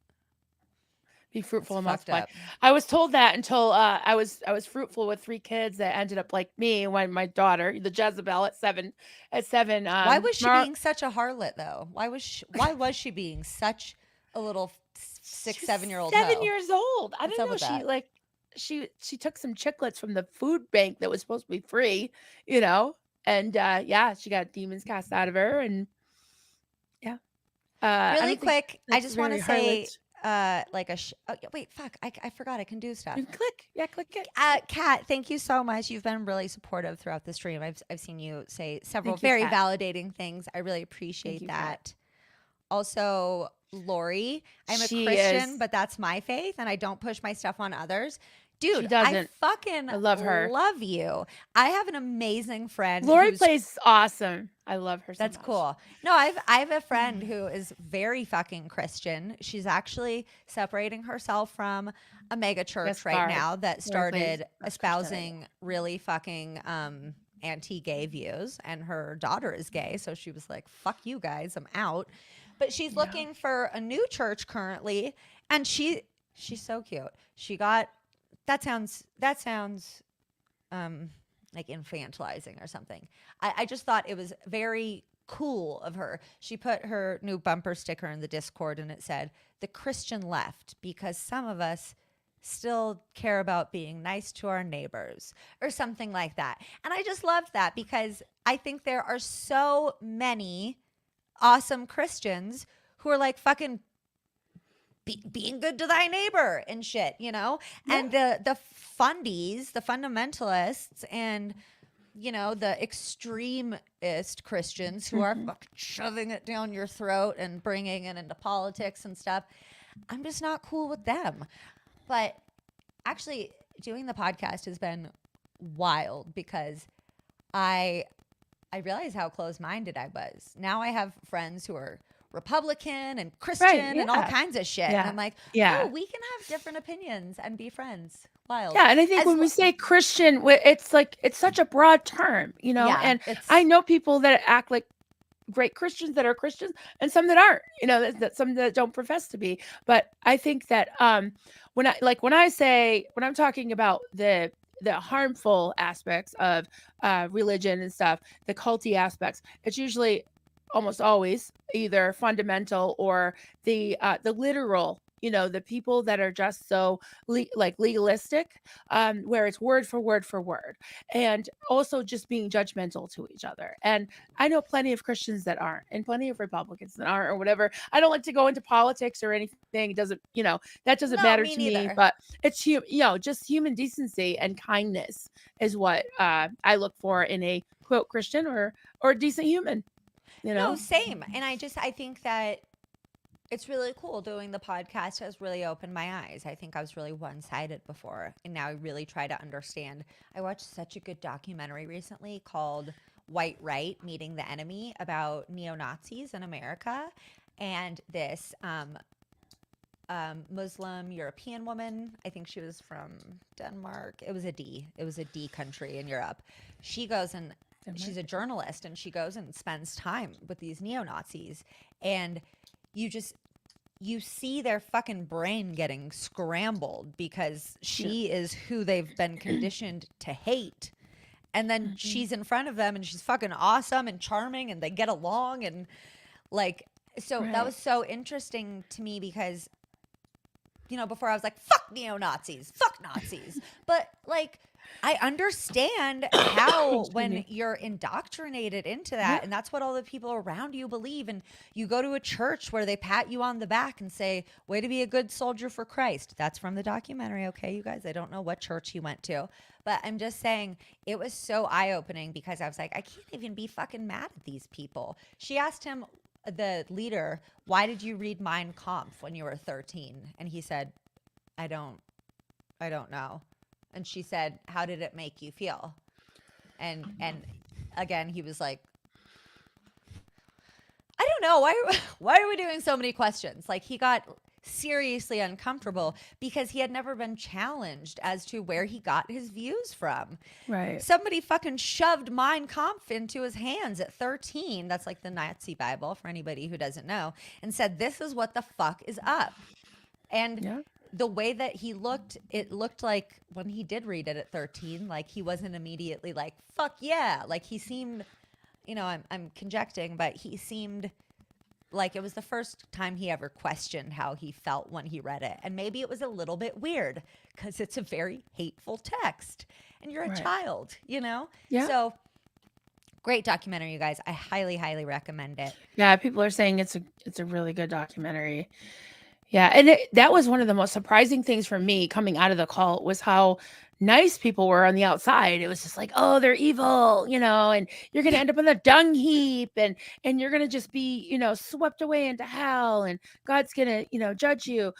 Be fruitful and multiply. I was told that until I was fruitful with 3 kids that ended up like me when my daughter, the Jezebel at 7. Why was she being such a harlot though? Why was she being such a little 6-7 year old? 7 years old. I didn't know she that? like. she took some chiclets from the food bank that was supposed to be free, you know, and yeah, she got demons cast out of her, and yeah, I Really don't think quick, I that's just want to very say, harlot. like oh, yeah, wait, fuck, I forgot I can do stuff. You can click, yeah, click it. Kat, thank you so much. You've been really supportive throughout the stream. I've seen you say several Thank you, very Kat. validating things. I really Thank appreciate you, Kat. that. Also, Lori, I'm a She Christian, is. but that's my faith, and I don't push my stuff on others. She Dude, I doesn't. fucking I love her. love you. I have an amazing friend Lori who's plays awesome. I love her so that's much. cool. No, I have a friend who is very fucking Christian. She's actually separating herself from a mega Yes, church right Barb. now that Lori plays started Christianity. espousing really fucking anti-gay views, and her daughter is gay, so she was like, "Fuck you guys, I'm out." But she's Yeah. looking for a new church currently, and she's so cute. She got that sounds like infantilizing or something. I just thought it was very cool of her. She put her new bumper sticker in the Discord and it said, "The Christian left because some of us still care about being nice to our neighbors," or something like that. And I just loved that because I think there are so many awesome Christians who are like fucking being good to thy neighbor and shit, you know? Yeah. And the fundies, the fundamentalists, and you know, the extremist Christians who are fucking shoving it down your throat and bringing it into politics and stuff. I'm just not cool with them. But actually, doing the podcast has been wild because I realized how close-minded I was. Now I have friends who are Republican and Christian Right. and all Yeah. kinds of shit. And Yeah. I'm like, Yeah. oh, we can have different opinions and be friends. Wild. Yeah, and I think As when we say Christian, it's like it's such a broad term, you know. yeah, And it's I know people that act like great Christians that are Christians, and some that aren't, you know, that some that don't profess to be. But I think that when I'm talking about the harmful aspects of religion and stuff, the culty aspects, it's usually almost always either fundamental or the literal, you know, the people that are just so like legalistic, where it's word for word for word, and also just being judgmental to each other. And I know plenty of Christians that aren't, and plenty of Republicans that aren't, or whatever. I don't like to go into politics or anything. It doesn't, you know, that doesn't no, matter me to me. neither. But it's you know, just human decency and kindness is what I look for in a quote Christian or a decent human. You No, know. same. And I think that it's really cool. Doing the podcast has really opened my eyes. I think I was really one-sided before, and now I really try to understand. I watched such a good documentary recently called White Right Meeting the Enemy about neo-Nazis in America, and this Muslim European woman, I think she was from Denmark. It was a D country in Europe. She goes and she's a journalist, and she goes and spends time with these neo-Nazis, and you see their fucking brain getting scrambled because she is who they've been conditioned to hate. And then she's in front of them and she's fucking awesome and charming and they get along, and like, so that was so interesting to me because, you know, before I was like, fuck neo-Nazis, fuck Nazis. But like, I understand how when you're indoctrinated into that, and that's what all the people around you believe, and you go to a church where they pat you on the back and say, way to be a good soldier for Christ. That's from the documentary, okay, you guys? I don't know what church he went to, but I'm just saying it was so eye-opening because I was like, I can't even be fucking mad at these people. She asked him, the leader, why did you read Mein Kampf when you were 13? And he said, I don't know. And she said, how did it make you feel? And again, he was like, I don't know. Why are we doing so many questions? Like, he got seriously uncomfortable because he had never been challenged as to where he got his views from. Right. Somebody fucking shoved Mein Kampf into his hands at 13. That's like the Nazi Bible for anybody who doesn't know, and said, this is what the fuck is up. And the way that he looked, it looked like when he did read it at 13, like he wasn't immediately like, fuck yeah. Like he seemed, you know, I'm conjecting, but he seemed like, it was the first time he ever questioned how he felt when he read it. And maybe it was a little bit weird because it's a very hateful text and you're a Right. child, you know? Yeah. So great documentary, you guys. I highly, highly recommend it. Yeah, people are saying it's a really good documentary. Yeah, and that was one of the most surprising things for me coming out of the cult was how nice people were on the outside. It was just like, oh, they're evil, and you're gonna end up in the dung heap, and you're gonna just be, swept away into hell, and God's gonna, judge you.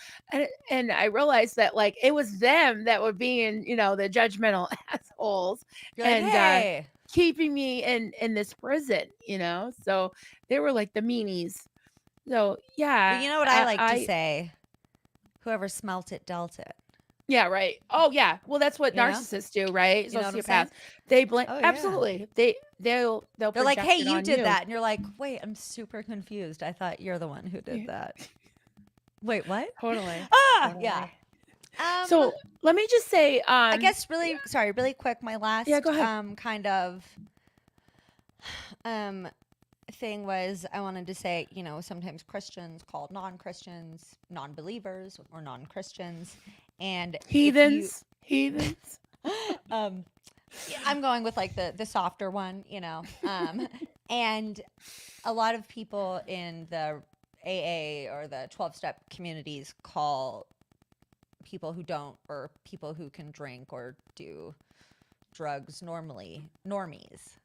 And I realized that like it was them that were being, the judgmental assholes, You're like, and hey. keeping me in this prison, So they were like the meanies. So yeah, Well, you know what I like to say? Whoever smelt it dealt it. yeah, right. Oh yeah. Well, that's what You know? narcissists do, right? You know what I'm saying? Sociopaths. They blame Oh, yeah. absolutely. They'll They're like, project hey, it you on did that. And you're like, wait, I'm super confused. I thought you're the one who did Yeah. that. Wait, what? Totally. Ah, Totally. yeah. So let me just say, I guess really quick, my last Yeah, go ahead. kind of thing was I wanted to say, sometimes Christians called non-Christians, non-believers or non-Christians, and heathens. I'm going with like the softer one, and a lot of people in the AA or the 12-step communities call people who don't, or people who can drink or do drugs normally, normies.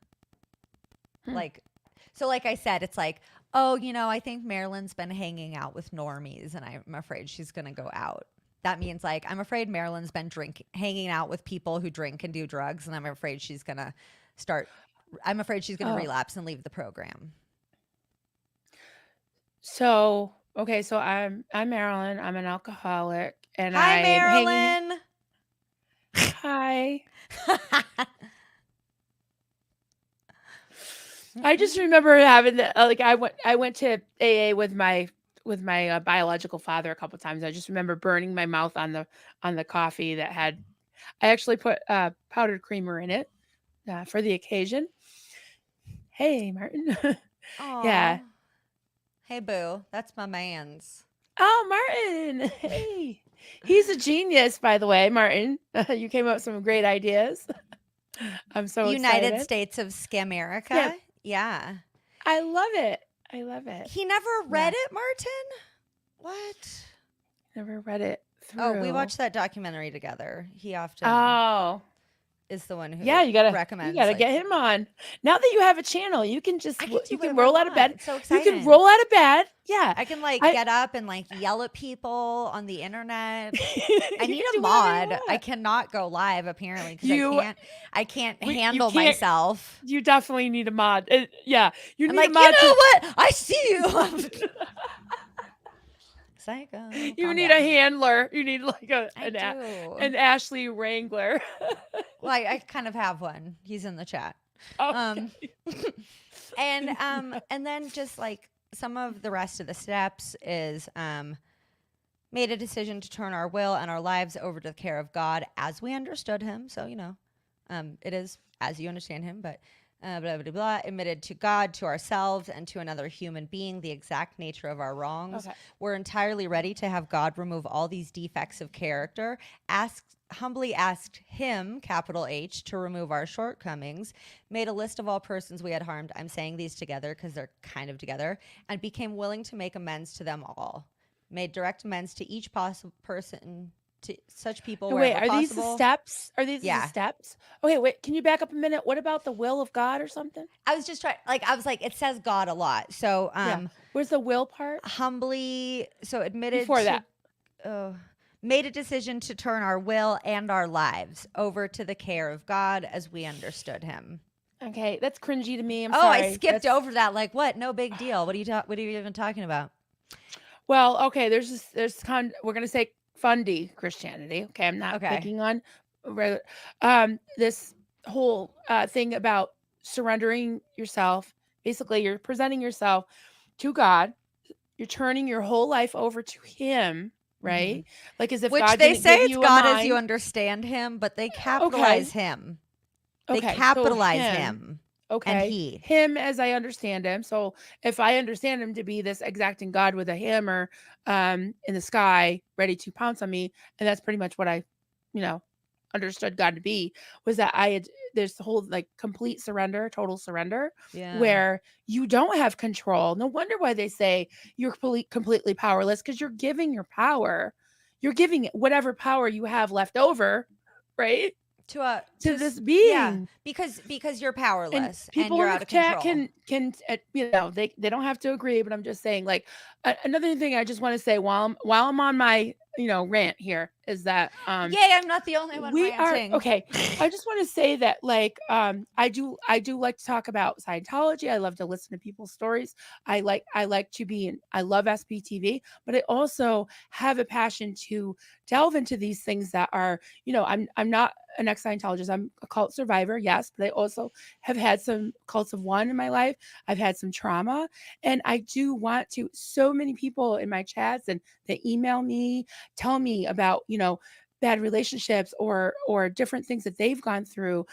Like I said, it's like, oh, I think Marilyn's been hanging out with normies and I'm afraid she's going to go out. That means like, I'm afraid Marilyn's been hanging out with people who drink and do drugs. And I'm afraid she's going to relapse and leave the program. So, okay. So I'm Marilyn. I'm an alcoholic and Hi, I'm Marilyn. Hi. I just remember having like I went to AA with my biological father a couple of times. I just remember burning my mouth on the coffee that had. I actually put powdered creamer in it for the occasion. Hey, Martin. Yeah. Hey, boo. That's my man's. Oh, Martin. Hey. He's a genius, by the way, Martin. You came up with some great ideas. I'm so United excited. States of Scamerica. Yeah. I love it. He never read it, Martin? What? Never read it through. Oh, we watched that documentary together. He often is the one who recommends. You gotta get him on. Now that you have a channel, you can just you can roll out of bed. It's so exciting. You can roll out of bed. Yeah. I can get up and yell at people on the internet. I need a mod. I cannot go live apparently because I can't handle myself. You definitely need a mod. Yeah. You need a mod. You know what? I see you. Psycho. You need a handler. You need like an Ashley Wrangler. Well, I kind of have one. He's in the chat. Okay. And then just like some of the rest of the steps is made a decision to turn our will and our lives over to the care of God as we understood him. So, it is as you understand him, but blah, blah, blah, admitted to God, to ourselves, and to another human being the exact nature of our wrongs. Okay. We're entirely ready to have God remove all these defects of character, humbly asked him, capital H, to remove our shortcomings, made a list of all persons we had harmed. I'm saying these together because they're kind of together, and became willing to make amends to them all. Made direct amends to each possible person, to such people. Wait, are these the steps? Are these the steps? Okay, wait, can you back up a minute? What about the will of God or something? I was just trying, it says God a lot. So, where's the will part? Humbly, so admitted before that. Made a decision to turn our will and our lives over to the care of God as we understood him. Okay, that's cringy to me. I'm sorry. I skipped over that. Like, what? No big deal. What are you even talking about? Well, okay, we're gonna say fundy Christianity. Okay, I'm not picking on this whole thing about surrendering yourself. Basically, you're presenting yourself to God. You're turning your whole life over to him, right? Mm-hmm. Like as if Which God they didn't say give it's you God a mind. as you understand him, but they capitalize him. They capitalize him. And Okay. he. Him as I understand him. So if I understand him to be this exacting God with a hammer in the sky, ready to pounce on me, and that's pretty much what I, you know, understood God to be, was that I had there's the whole like complete surrender, total surrender, Yeah. where you don't have control. No wonder why they say you're completely powerless, because you're giving your power. You're giving it whatever power you have left over, right? To this Yeah, being. because you're And powerless and people you're in the out of chat control. can they don't have to agree, but I'm just saying, like, another thing I just want to say while I'm on my rant here is that Yay, I'm not the only one we are ranting. okay. I just want to say that, like, I do like to talk about Scientology. I love to listen to people's stories. I like to be in, I love SPTV, but I also have a passion to delve into these things that are, I'm not an ex-Scientologist. I'm a cult survivor, yes, but I also have had some cults of one in my life. I've had some trauma, and I do want to. So many people in my chats and they email me, tell me about bad relationships or different things that they've gone through,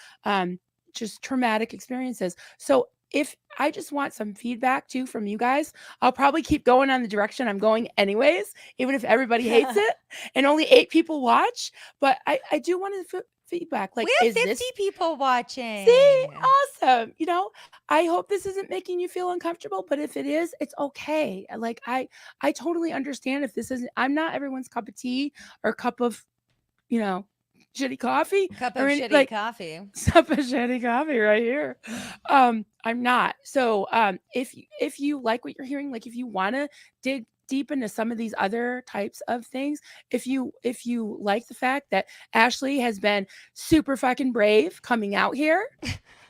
just traumatic experiences. So if I just want some feedback too from you guys, I'll probably keep going on the direction I'm going anyways, even if everybody hates it and only 8 people watch. But I do want to feedback. Like, We have is 50 this people see watching. awesome? I hope this isn't making you feel uncomfortable, but if it is, it's okay. Like, I totally understand if this isn't. I'm not everyone's cup of tea or cup of you know, shitty coffee Cup or of any shitty like coffee. sup of shitty coffee right here. I'm not. So if you like what you're hearing, like if you want to dig deep into some of these other types of things, if you like the fact that Ashley has been super fucking brave coming out here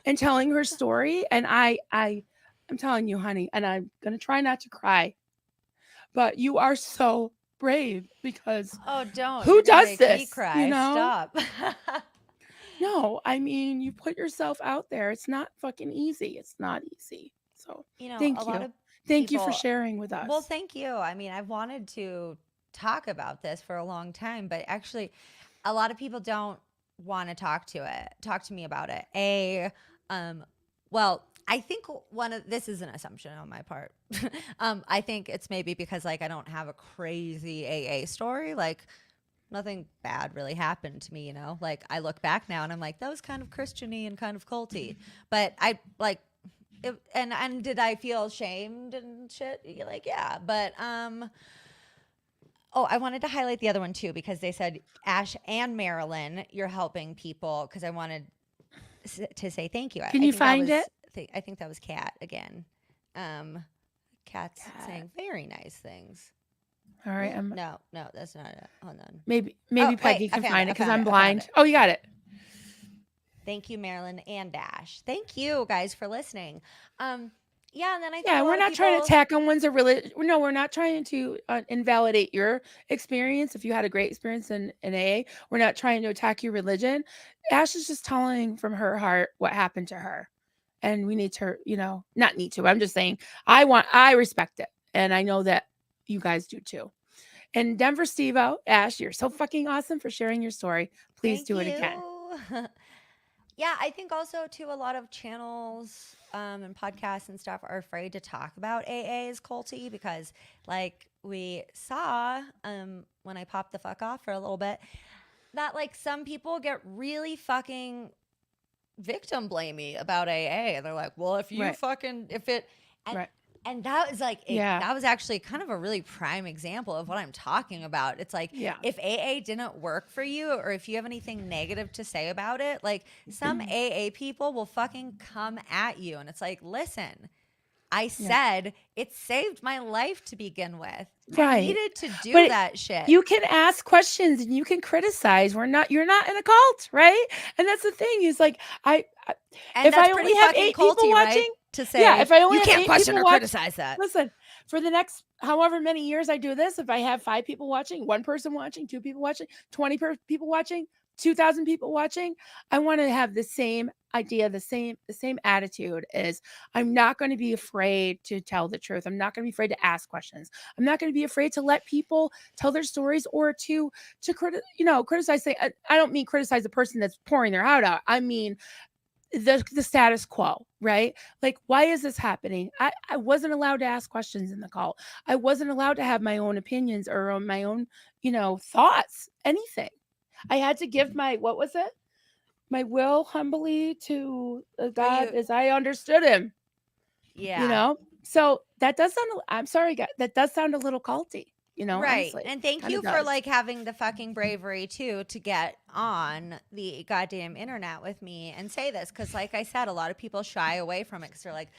and telling her story, and I'm telling you, honey, and I'm gonna try not to cry, but you are so brave because Oh, don't. who You're going to does make me this, cry. Stop. No, I mean, you put yourself out there. It's not fucking easy. It's not easy. So, A thank lot you. of Thank you for people, sharing with well, us. thank you. I mean, I've wanted to talk about this for a long time, but actually, a lot of people don't want to talk to me about it. Um, well, I think this is an assumption on my part. I think it's maybe because like I don't have a crazy AA story. Like nothing bad really happened to me, Like I look back now and I'm like, that was kind of Christiany and kind of culty. But I like it, and did I feel shamed and shit? Like, yeah. But oh, I wanted to highlight the other one too because they said Ash and Marilyn, you're helping people because I wanted to say thank you. Can I you think that find was it? I think that was Kat again. Um, Kat's God. saying very nice things. All right. No, that's not it. Hold on. Oh, Maybe wait, Peggy I can found it. find I it because found it. I'm I found blind. it. Oh, you got it. Thank you, Marilyn and Dash. Thank you guys for listening. Yeah, and then I think Yeah, a we're lot of not trying to people. attack on one's religion. No, we're not trying to invalidate your experience. If you had a great experience in AA, we're not trying to attack your religion. Ash is just telling from her heart what happened to her, and we need to, not need to. I'm just saying, I respect it, and I know that you guys do too. And Denver Stevo, Ash, you're so fucking awesome for sharing your story. Please Thank do it you. again. Yeah, I think also too a lot of channels and podcasts and stuff are afraid to talk about AA as culty because, like we saw when I popped the fuck off for a little bit, that like some people get really fucking victim blamey about AA. They're like, well, if you Right, fucking if it and right. and that was like Yeah, that was actually kind of a really prime example of what I'm talking about. It's like yeah. if AA didn't work for you or if you have anything negative to say about it, like some AA people will fucking come at you and it's like, listen, I Yeah. said it saved my life to begin with. I Right. needed to do But that shit. you can ask questions and you can criticize. You're not in a cult, right? And that's the thing is, like, And if that's I pretty only have fucking 8 people culty, right? watching, To yeah, say if I only you have can't 8 question people or watching, criticize that. listen, for the next however many years I do this, if I have 5 people watching, 1 person watching, 2 people watching, 20 people watching, 2,000 people watching, I want to have the same idea, the same attitude is I'm not going to be afraid to tell the truth. I'm not going to be afraid to ask questions. I'm not going to be afraid to let people tell their stories or to criticize. Say, I don't mean criticize the person that's pouring their heart out. I mean the status quo, right? Like, why is this happening? I wasn't allowed to ask questions in the call. I wasn't allowed to have my own opinions or my own, thoughts, anything. I had to give my, what was it? My will humbly to Or God you, as I understood him, you yeah. know? So that does sound, I'm sorry, God, that does sound a little culty, Right. honestly. And thank Kind of you for does. like having the fucking bravery too to get on the goddamn internet with me and say this. Cause like I said, a lot of people shy away from it because they're like,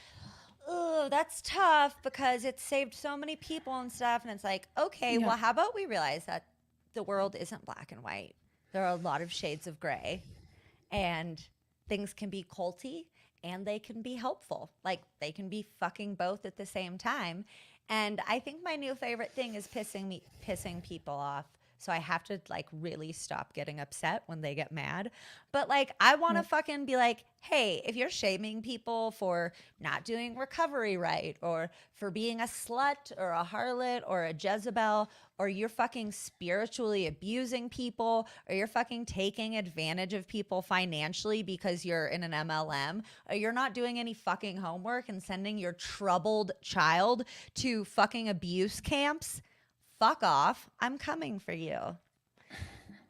oh, that's tough because it saved so many people and stuff. And it's like, okay, Yeah. well, how about we realize that the world isn't black and white? There are a lot of shades of gray, and things can be culty and they can be helpful. Like they can be fucking both at the same time. And I think my new favorite thing is pissing people off. So I have to like really stop getting upset when they get mad. But like I want to Yeah. fucking be like, "Hey, if you're shaming people for not doing recovery right or for being a slut or a harlot or a Jezebel or you're fucking spiritually abusing people or you're fucking taking advantage of people financially because you're in an MLM or you're not doing any fucking homework and sending your troubled child to fucking abuse camps, fuck off. I'm coming for you."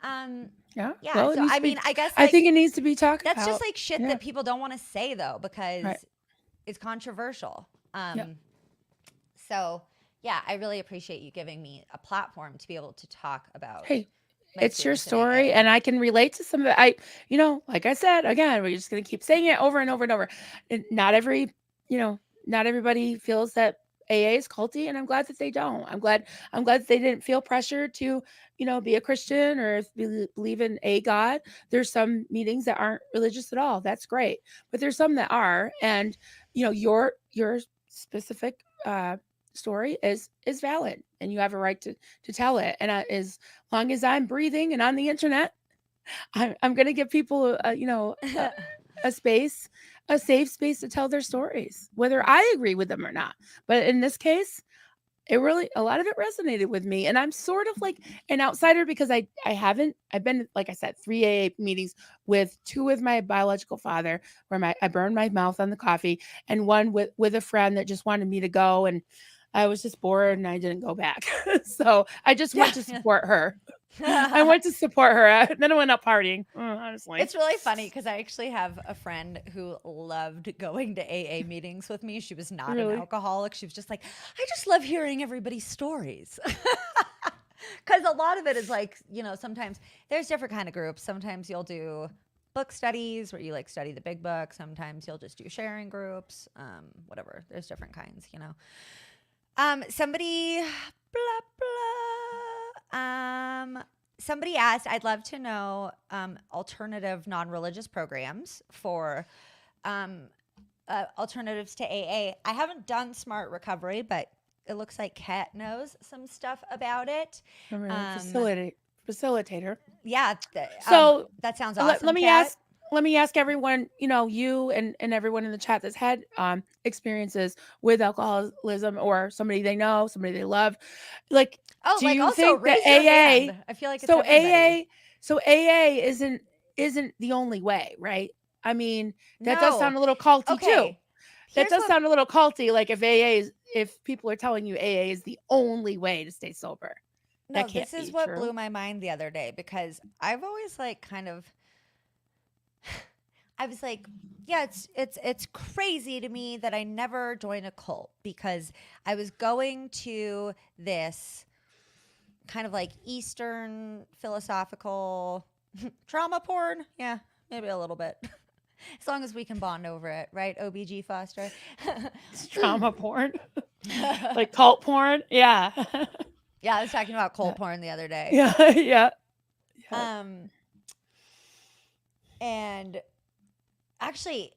Um Yeah. yeah, Well, it so needs I to be, mean, I guess I like think it needs to be talked that's just about. like shit Yeah. that people don't want to say though Right. because it's controversial. Yeah. So yeah, I really appreciate you giving me a platform to be able to talk about Hey, my it's your experience in story, AA. and I can relate to some of it. Like I said, again, we're just going to keep saying it over and over and over. And not everybody feels that AA is culty, and I'm glad that they don't. I'm glad that they didn't feel pressure to, be a Christian or believe in a God. There's some meetings that aren't religious at all. That's great, but there's some that are, and your specific story is valid, and you have a right to tell it. And as long as I'm breathing and on the internet, I'm going to give people a space, a safe space to tell their stories, whether I agree with them or not. But in this case, a lot of it resonated with me, and I'm sort of like an outsider because I've been, like I said, 3 AA meetings, with 2 with my biological father where I burned my mouth on the coffee, and one with a friend that just wanted me to go, and I was just bored and I didn't go back. So I just went to support her. I went to support her. Then I went out partying, honestly. It's really funny because I actually have a friend who loved going to AA meetings with me. She was not an Really. alcoholic. She was just like, I just love hearing everybody's stories. Because a lot of it is like, sometimes there's different kind of groups. Sometimes you'll do book studies where you like study the big book. Sometimes you'll just do sharing groups, whatever. There's different kinds. Somebody, blah, blah. Somebody asked, I'd love to know alternative non-religious programs for alternatives to AA. I haven't done Smart Recovery, but it looks like Kat knows some stuff about it. I'm a Um, facilitator. yeah, So that sounds let, awesome, let me Kat. ask let me ask everyone, you and everyone in the chat that's had experiences with alcoholism, or somebody they know, somebody they love, like, Oh, do like you also think that raise your hand. I feel like it's so everybody. AA isn't the only way, right? I mean, that does No. sound a little culty too. Okay. That Here's does what sound a little culty, like if people are telling you AA is the only way to stay sober. No, That can't this is be what blew true. my mind the other day because I've always like kind of I was like, yeah, it's crazy to me that I never joined a cult because I was going to this kind of like Eastern philosophical trauma porn. Yeah, maybe a little bit. As long as we can bond over it, right? OBG Foster. It's trauma porn. Like cult porn. Yeah. Yeah, I was talking about Yeah. cult porn the other day. Yeah. Yeah. Yeah. Um, and actually,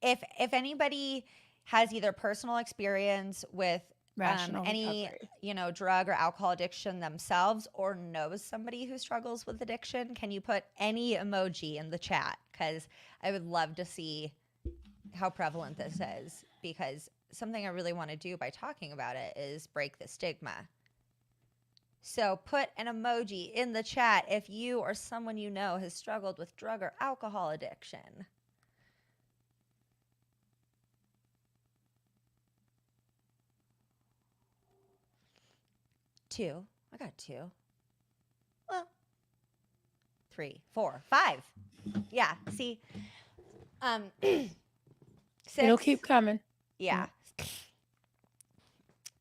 if anybody has either personal experience with Rational any recovery. drug or alcohol addiction themselves or knows somebody who struggles with addiction, can you put any emoji in the chat? Because I would love to see how prevalent this is, because something I really want to do by talking about it is break the stigma. So put an emoji in the chat if you or someone you know has struggled with drug or alcohol addiction. 2. I got 2. Well, 3, 4, 5. Yeah. See, 6. It'll keep coming. Yeah.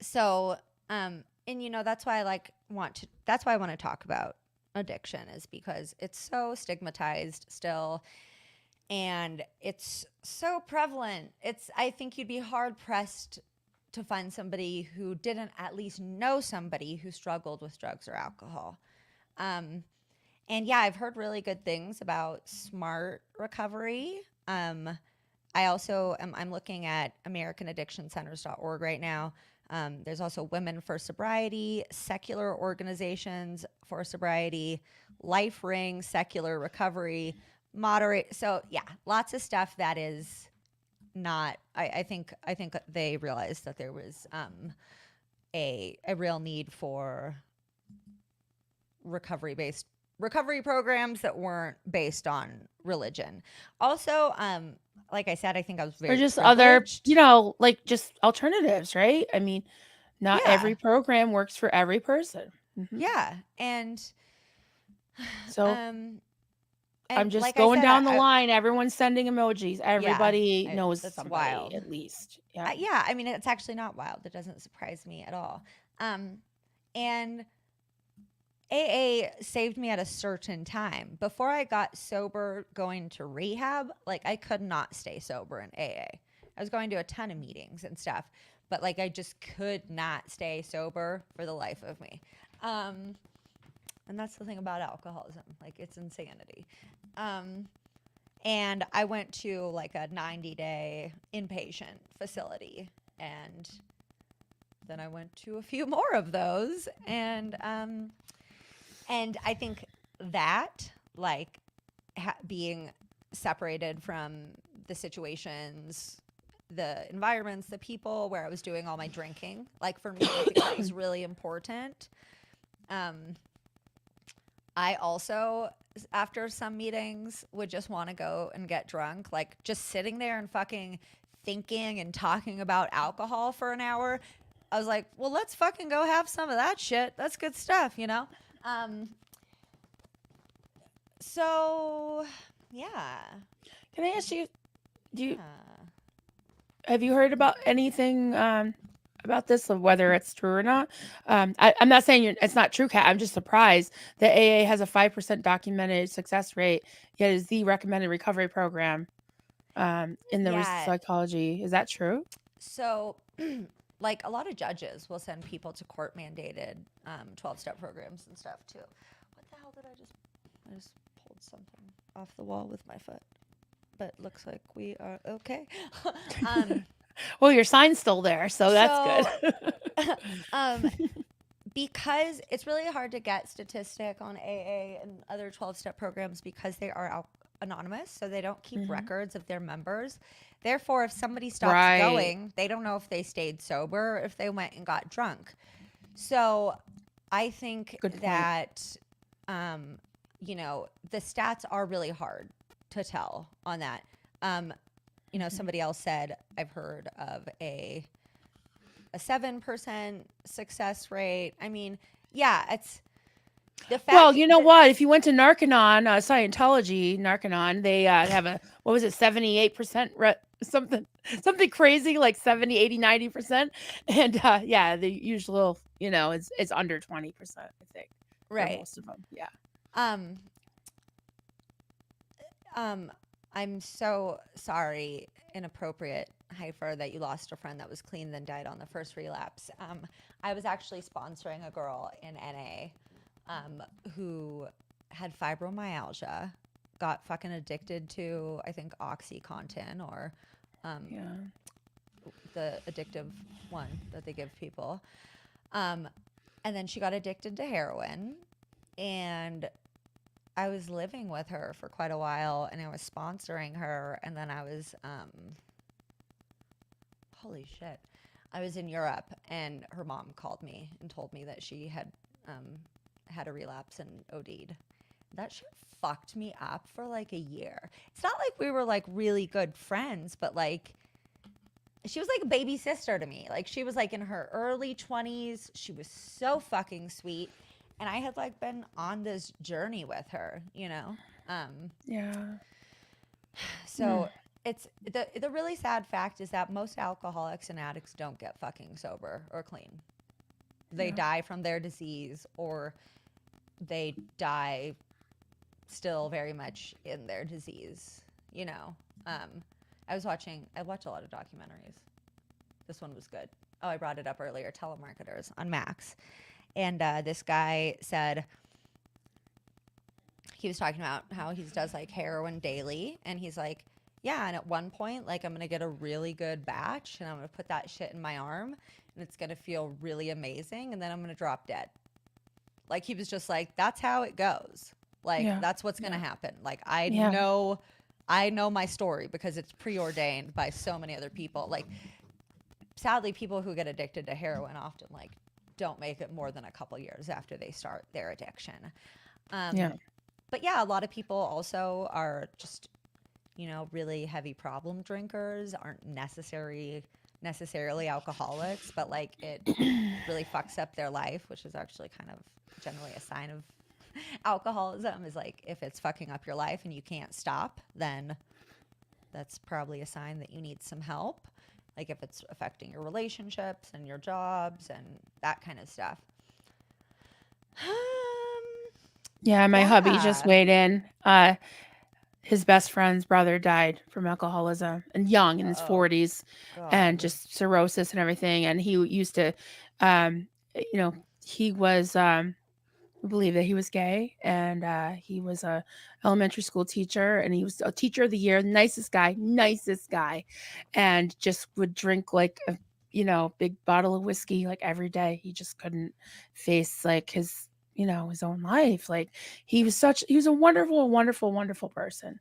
So, and that's why that's why I want to talk about addiction, is because it's so stigmatized still, and it's so prevalent. I think you'd be hard pressed to find somebody who didn't at least know somebody who struggled with drugs or alcohol. And yeah, I've heard really good things about smart recovery. I also I'm looking at AmericanAddictionCenters.org right now. There's also Women for Sobriety, secular organizations for sobriety, Life Ring, secular recovery, moderate. So yeah, lots of stuff that is not. I think they realized that there was a real need for recovery programs that weren't based on religion. Also, like I said, I think I was very Or just other, privileged. like just alternatives, right? I mean, not Yeah, every program works for every person. yeah, and So um, I'm and just like I going said, down the line. Everyone's sending emojis. yeah, Everybody knows that's somebody wild. at least. Yeah. Yeah, I mean, it's actually not wild. It doesn't surprise me at all. And AA saved me at a certain time. Before I got sober going to rehab, like I could not stay sober in AA. I was going to a ton of meetings and stuff, but like I just could not stay sober for the life of me. And that's the thing about alcoholism. Like it's insanity. And I went to like a 90-day inpatient facility, and then I went to a few more of those, and I think that, like, being separated from the situations, the environments, the people where I was doing all my drinking, like, for me, I think that was really important. I also, after some meetings, would just want to go and get drunk. Like, just sitting there and fucking thinking and talking about alcohol for an hour. I was like, well, let's fucking go have some of that shit. That's good stuff, So, yeah. Can I ask you, Yeah. have you heard about anything about this, of whether it's true or not? I'm not saying it's not true, Kat. I'm just surprised that AA has a 5% documented success rate, yet is the recommended recovery program in the Yeah. psychology. Is that true? So, like, a lot of judges will send people to court mandated 12-step programs and stuff too. What the hell did I just pulled something off the wall with my foot. But looks like we are okay. Well, your sign's still there, so that's good. Because it's really hard to get statistic on AA and other 12-step programs because they are anonymous, so they don't keep records of their members. Therefore, if somebody stops going, they don't know if they stayed sober or if they went and got drunk. So I think that, the stats are really hard to tell on that. Somebody else said, I've heard of a 7% success rate. I mean, yeah, it's the fact. Well, you know what? If you went to Narcanon, Scientology, Narcanon, they have a, what was it, 78%, something crazy, like 70, 80, 90%. And yeah, the usual, it's under 20%, I think. Right. For most of them. Yeah. I'm so sorry, inappropriate heifer, that you lost a friend that was clean then died on the first relapse. I was actually sponsoring a girl in NA who had fibromyalgia, got fucking addicted to, I think, OxyContin or the addictive one that they give people. And then she got addicted to heroin, and I was living with her for quite a while, and I was sponsoring her, and then I was, holy shit, I was in Europe, and her mom called me and told me that she had had a relapse and OD'd. That shit fucked me up for like a year. It's not like we were like really good friends, but like she was like a baby sister to me. Like she was like in her early 20s. She was so fucking sweet. And I had like been on this journey with her, you know? Yeah. So it's the really sad fact is that most alcoholics and addicts don't get fucking sober or clean. They Yeah. die from their disease or they die still very much in their disease, you know. I watch a lot of documentaries. This one was good. Oh, I brought it up earlier, telemarketers on Max. And this guy said he was talking about how he does like heroin daily, and he's like, yeah, and at one point, like I'm gonna get a really good batch, and I'm gonna put that shit in my arm, and it's gonna feel really amazing, and then I'm gonna drop dead. Like he was just like, that's how it goes. Like Yeah. that's what's gonna happen. Like I Yeah. know my story because it's preordained by so many other people. Like sadly, people who get addicted to heroin often like don't make it more than a couple years after they start their addiction. Yeah. But yeah, a lot of people also are just, you know, really heavy problem drinkers, aren't necessarily alcoholics, but like it really fucks up their life, which is actually kind of generally a sign of alcoholism is like if it's fucking up your life and you can't stop, then that's probably a sign that you need some help. Like if it's affecting your relationships and your jobs and that kind of stuff. Yeah, my hubby just Yeah. weighed in. His best friend's brother died from alcoholism and young in his Oh 40s and God. just cirrhosis and everything. And he used to, you know, he was, we believe that he was gay and he was a elementary school teacher and he was a teacher of the year, nicest guy, and just would drink like a, you know, big bottle of whiskey like every day. He just couldn't face like his, you know, his own life. Like he was a wonderful person.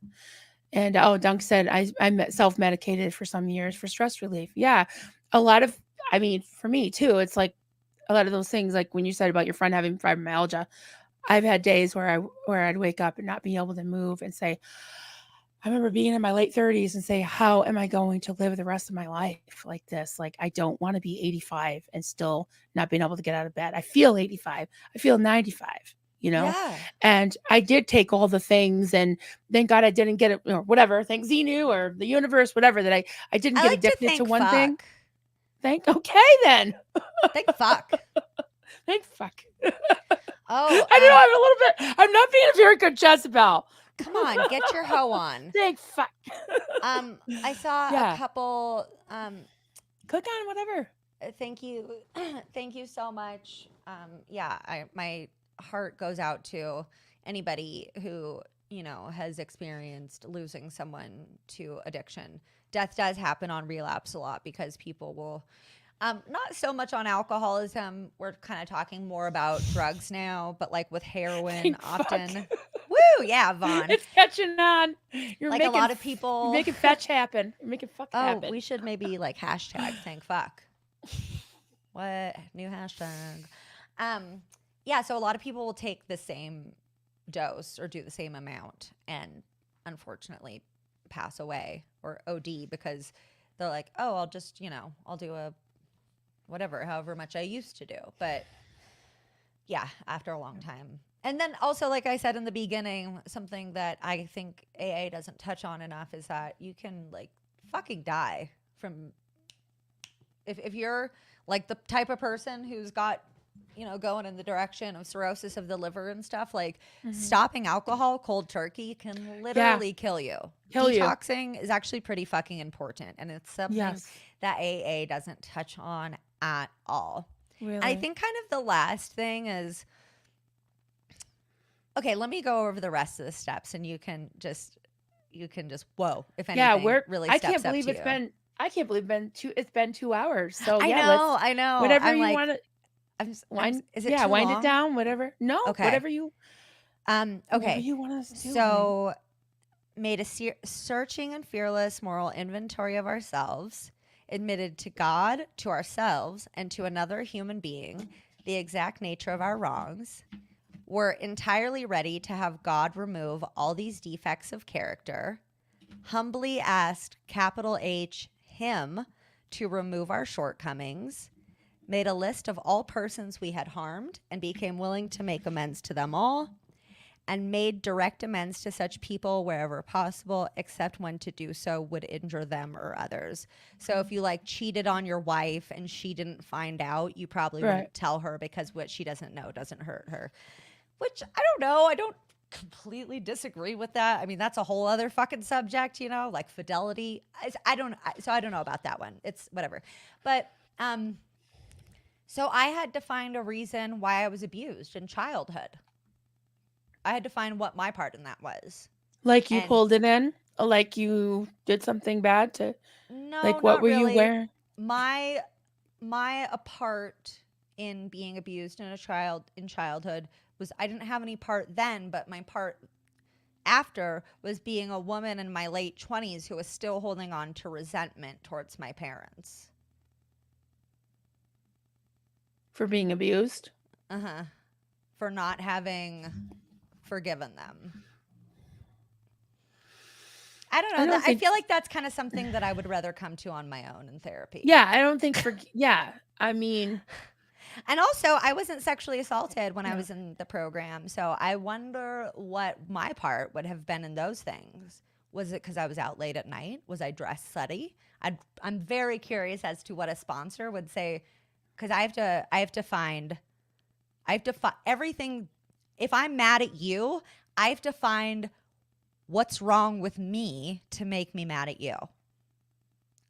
And oh, Dunk said I self-medicated for some years for stress relief. Yeah. A lot of, I mean, for me too, it's like a lot of those things, like when you said about your friend having fibromyalgia, I've had days where I'd wake up and not be able to move and say, I remember being in my late 30s and say, how am I going to live the rest of my life like this? Like, I don't want to be 85 and still not being able to get out of bed. I feel 85. I feel 95, you know? Yeah. And I did take all the things and thank God I didn't get it or whatever. Thank Xenu or the universe, whatever, that I didn't I get like to addicted to think one thing. fuck. Okay then. Think fuck. Thank fuck. Oh, I know I'm a little bit, I'm not being a very good Jezebel. come on, get your hoe on. Thank fuck. I saw Yeah. a couple. Click on whatever. Thank you, thank you so much. Yeah, my heart goes out to anybody who you know has experienced losing someone to addiction. Death does happen on relapse a lot because people will. Not so much on alcoholism. We're kind of talking more about drugs now, but like with heroin, Thank often. fuck. Woo, yeah, Vaughn. It's catching on. You're Like making a lot of you're people. making fetch happen. You're making fuck Oh, happen. we should maybe like hashtag thank fuck. What new hashtag? Yeah. So a lot of people will take the same dose or do the same amount, and unfortunately, pass away or OD because they're like, oh, I'll just I'll do a whatever, however much I used to do. But yeah, after a long time. And then also, like I said in the beginning, something that I think AA doesn't touch on enough is that you can like fucking die from if you're like the type of person who's got going in the direction of cirrhosis of the liver and stuff, like stopping alcohol cold turkey can literally kill you. Detoxing is actually pretty fucking important, and it's something that AA doesn't touch on at all. Really? I think kind of the last thing is, okay, let me go over the rest of the steps and you can just whoa, if anything really steps up to you. I can't believe it's been 2 hours. So I know. Whatever you want to is it wind long? it down, whatever. No, okay. Whatever you okay. Whatever you want us to do. So made a searching and fearless moral inventory of ourselves, admitted to God, to ourselves, and to another human being the exact nature of our wrongs. We're entirely ready to have God remove all these defects of character. Humbly asked, capital H, him, to remove our shortcomings, made a list of all persons we had harmed, and became willing to make amends to them all, and made direct amends to such people wherever possible, except when to do so would injure them or others. So if you like cheated on your wife and she didn't find out, you probably wouldn't tell her, because what she doesn't know doesn't hurt her. Which, I don't know. I don't completely disagree with that. I mean, that's a whole other fucking subject, you know, like fidelity. I don't know about that one. It's whatever. But so I had to find a reason why I was abused in childhood. I had to find what my part in that was. Like you pulled it in? Like you did something bad to? No, like what not were really. you wearing? My part in being abused in childhood was I didn't have any part then, but my part after was being a woman in my late 20s who was still holding on to resentment towards my parents. For being abused? Uh-huh. For not having forgiven them. I don't know. I feel like that's kind of something that I would rather come to on my own in therapy. Yeah, I don't think I mean... And also, I wasn't sexually assaulted when I was in the program, so I wonder what my part would have been in those things. Was it because I was out late at night? Was I dressed slutty? I'm very curious as to what a sponsor would say, because I have to find everything. If I'm mad at you, I have to find what's wrong with me to make me mad at you.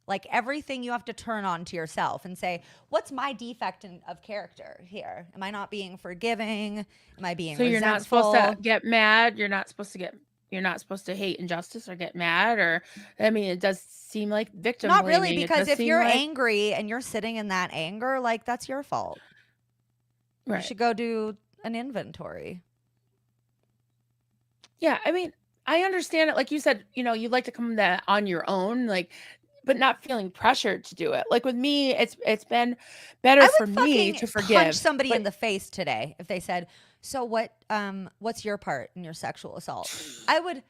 Like everything you have to turn on to yourself and say, what's my defect of character here? Am I not being forgiving? Am I being resentful? So you're not supposed to get mad. You're not supposed to hate injustice or get mad, or, I mean, it does seem like victim Not blaming. really, because if you're angry and you're sitting in that anger, like that's your fault. Right. You should go do an inventory. Yeah, I mean, I understand it. Like you said, you know, you'd like to come that on your own, like, but not feeling pressured to do it. Like with me, it's been better for me to forgive. I would punch somebody in the face today if they said, "So what's your part in your sexual assault?" I would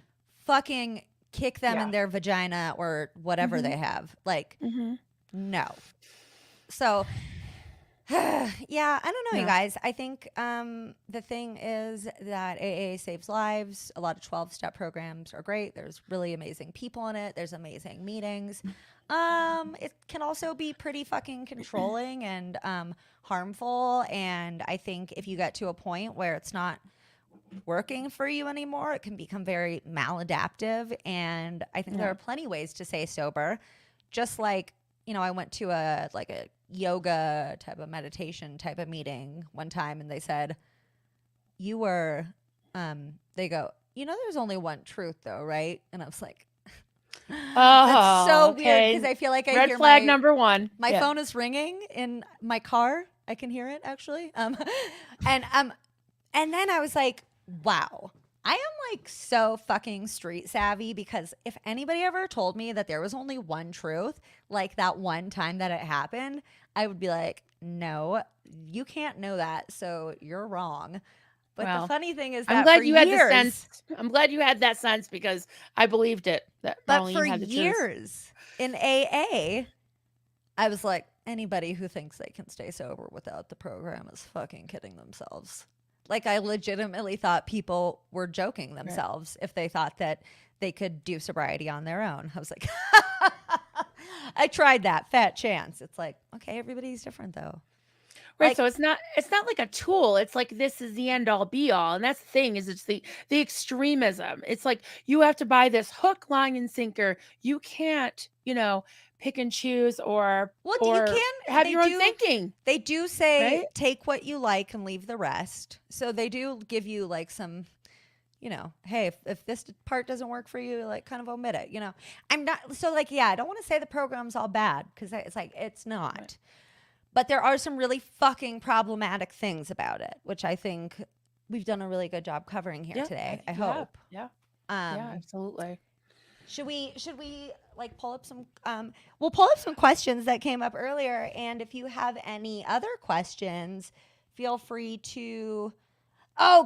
fucking kick them in their vagina or whatever they have. Like, no. So, yeah, I don't know, you guys. I think the thing is that AA saves lives. A lot of 12-step programs are great. There's really amazing people in it. There's amazing meetings. It can also be pretty fucking controlling and harmful. And I think if you get to a point where it's not working for you anymore, it can become very maladaptive. And I think there are plenty ways to stay sober. Just like, you know, I went to a yoga type of meditation type of meeting one time, and they said, you were, they go, you know, there's only one truth though, right? And I was like, that's so weird, because I feel like I red hear flag number one. My phone is ringing in my car. I can hear it actually. And then I was like, wow, I am like so fucking street savvy, because if anybody ever told me that there was only one truth, like that one time that it happened, I would be like, no, you can't know that, so you're wrong. But the funny thing is that I'm glad you had years, the sense. I'm glad you had that sense, because I believed it. That but for years in AA, I was like, anybody who thinks they can stay sober without the program is fucking kidding themselves. Like, I legitimately thought people were joking themselves if they thought that they could do sobriety on their own. I was like, I tried that fat chance. It's like, okay, everybody's different though. Right. Like, so it's not like a tool. It's like, this is the end all be all. And that's the thing, is it's the extremism. It's like, you have to buy this hook, line, and sinker. You can't, you know, pick and choose or you can have your own thinking. They do say, take what you like and leave the rest. So they do give you like some, you know, hey, if this part doesn't work for you, like kind of omit it, you know. I'm not, so like, yeah, I don't want to say the program's all bad, because it's like, it's not. Right. But there are some really fucking problematic things about it, which I think we've done a really good job covering here today. I hope. Yeah. Yeah, absolutely. Should we like pull up some, we'll pull up some questions that came up earlier. And if you have any other questions, feel free to,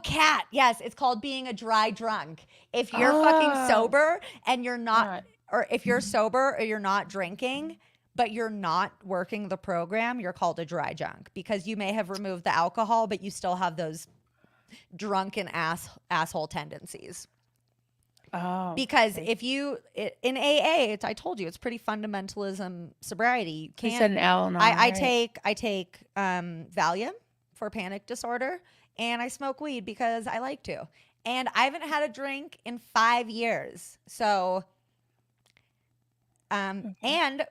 Kat, yes, it's called being a dry drunk. If you're fucking sober and you're not, or if you're sober or you're not drinking, but you're not working the program, you're called a dry junk because you may have removed the alcohol, but you still have those drunken asshole tendencies. Oh, Because okay. if you in AA, I told you it's pretty fundamentalism sobriety. You You can't. said an Al-Anon, I right? take Valium for panic disorder, and I smoke weed because I like to. And I haven't had a drink in 5 years. So, Okay. and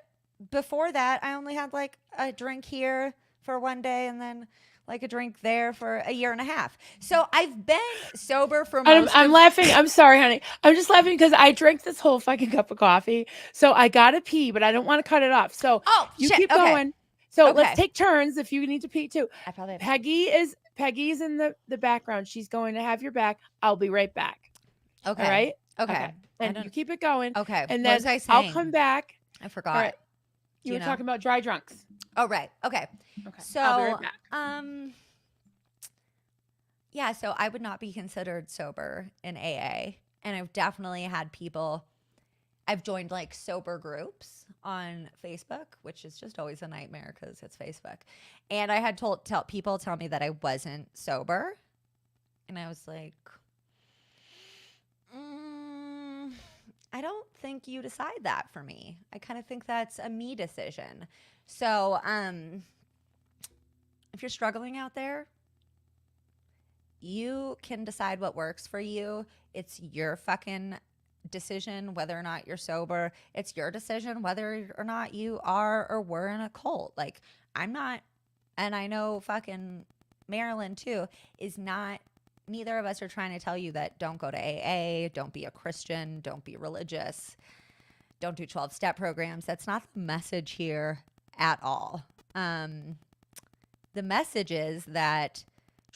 before that, I only had like a drink here for one day, and then like a drink there for a year and a half. So I've been sober for most I'm of. laughing. I'm sorry, honey. I'm just laughing because I drank this whole fucking cup of coffee. So I gotta pee, but I don't want to cut it off. So Oh you shit. keep Okay. going. So let's Okay. take turns if you need to pee too. I probably have. Peggy's in the background. She's going to have your back. I'll be right back. All Okay. right? Okay. Okay. I And you don't. keep it going. Okay. And What was then I I'll saying? come back. I All forgot. right. Do You you were know? talking about dry drunks. Oh right. Okay. Okay. So I'll be right back. yeah. So I would not be considered sober in AA, and I've definitely had people. I've joined like sober groups on Facebook, which is just always a nightmare because it's Facebook. And I had people tell me that I wasn't sober, and I was like, I don't think you decide that for me. I kind of think that's a me decision. So, if you're struggling out there, you can decide what works for you. It's your fucking decision whether or not you're sober. It's your decision whether or not you are or were in a cult. Like, I'm not, and I know fucking Marilyn too, is not, neither of us are trying to tell you that don't go to AA, don't be a Christian, don't be religious, don't do 12-step programs. That's not the message here at all. The message is that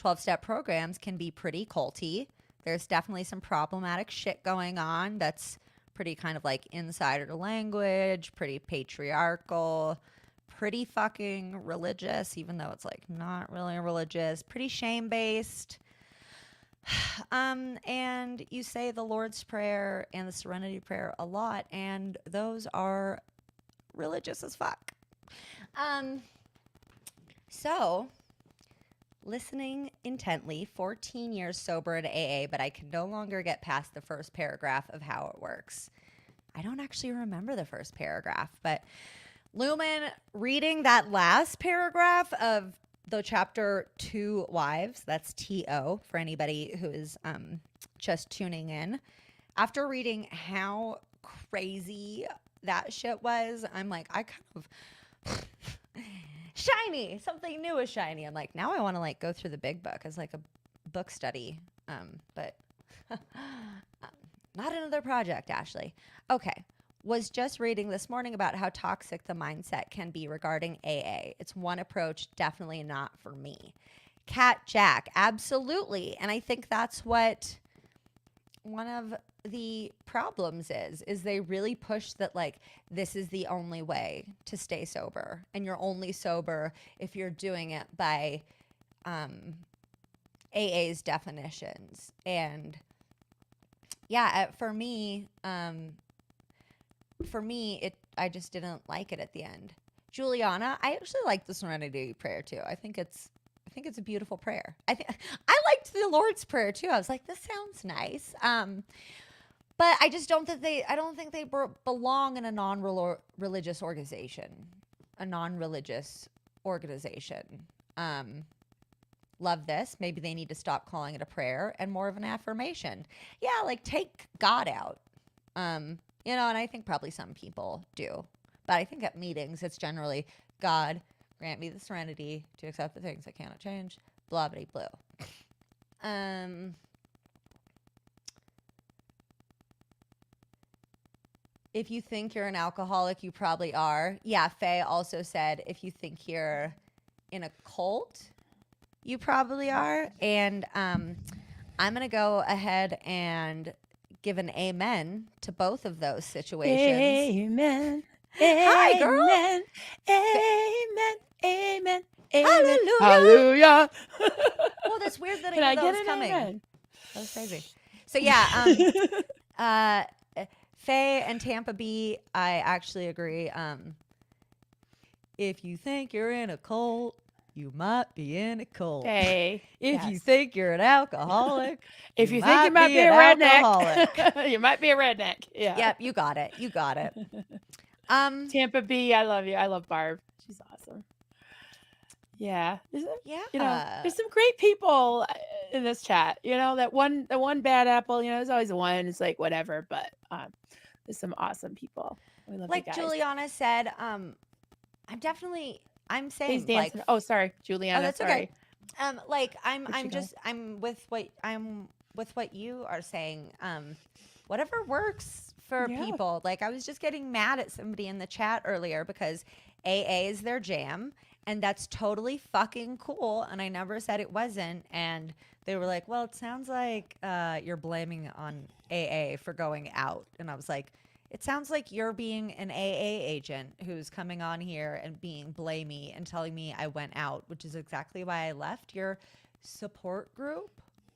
12-step programs can be pretty culty. There's definitely some problematic shit going on that's pretty kind of like insider language, pretty patriarchal, pretty fucking religious, even though it's like not really religious, pretty shame-based. And you say the Lord's Prayer and the Serenity Prayer a lot, and those are religious as fuck. So, listening intently, 14 years sober at AA, but I can no longer get past the first paragraph of how it works. I don't actually remember the first paragraph, but Lumen, reading that last paragraph of the chapter 2 Wives, that's TO for anybody who is just tuning in. After reading how crazy that shit was, I'm like, I kind of shiny, something new is shiny. I'm like, now I want to like go through the big book as like a book study, but not another project, Ashley. Okay, was just reading this morning about how toxic the mindset can be regarding AA. It's one approach, definitely not for me. Cat Jack, absolutely, and I think that's what one of the problems is they really push that like this is the only way to stay sober, and you're only sober if you're doing it by AA's definitions. And yeah, for me it I just didn't like it at the end. Juliana, I actually like the Serenity Prayer too. I think it's a beautiful prayer. I liked the Lord's Prayer too. I was like, this sounds nice. But I just don't think they belong in a non-religious organization. A non-religious organization. Love this. Maybe they need to stop calling it a prayer and more of an affirmation. Yeah, like take God out. And I think probably some people do. But I think at meetings, it's generally, God, grant me the serenity to accept the things I cannot change. Blah, blah, blah. If you think you're an alcoholic, you probably are. Yeah, Faye also said if you think you're in a cult, you probably are. And I'm going to go ahead and give an amen to both of those situations. Amen. Hi, girl. Amen. Amen. Amen. Hallelujah. Hallelujah. Well, that's weird that I Can knew I that get was an coming. amen? That was crazy. So yeah, Faye and Tampa B, I actually agree. If you think you're in a cult, you might be in a cult. Hey, If you yes. think you're an alcoholic, If you think you might be an a alcoholic. redneck, you might be a redneck. Yeah. Yep, you got it. You got it. Tampa B, I love you. I love Barb. She's awesome. Yeah. Yeah. There's some great people in this chat. The one bad apple, there's always one. It's like whatever, but there's some awesome people. We love Like you guys. Juliana said, I'm saying He's dancing. Oh, sorry, Juliana. Oh, that's sorry. okay. Like I'm with what you are saying. Whatever works for people. Like I was just getting mad at somebody in the chat earlier because AA is their jam, and that's totally fucking cool. And I never said it wasn't. And they were like, "Well, it sounds like you're blaming on AA for going out." And I was like, it sounds like you're being an AA agent who's coming on here and being blamey and telling me I went out, which is exactly why I left your support group.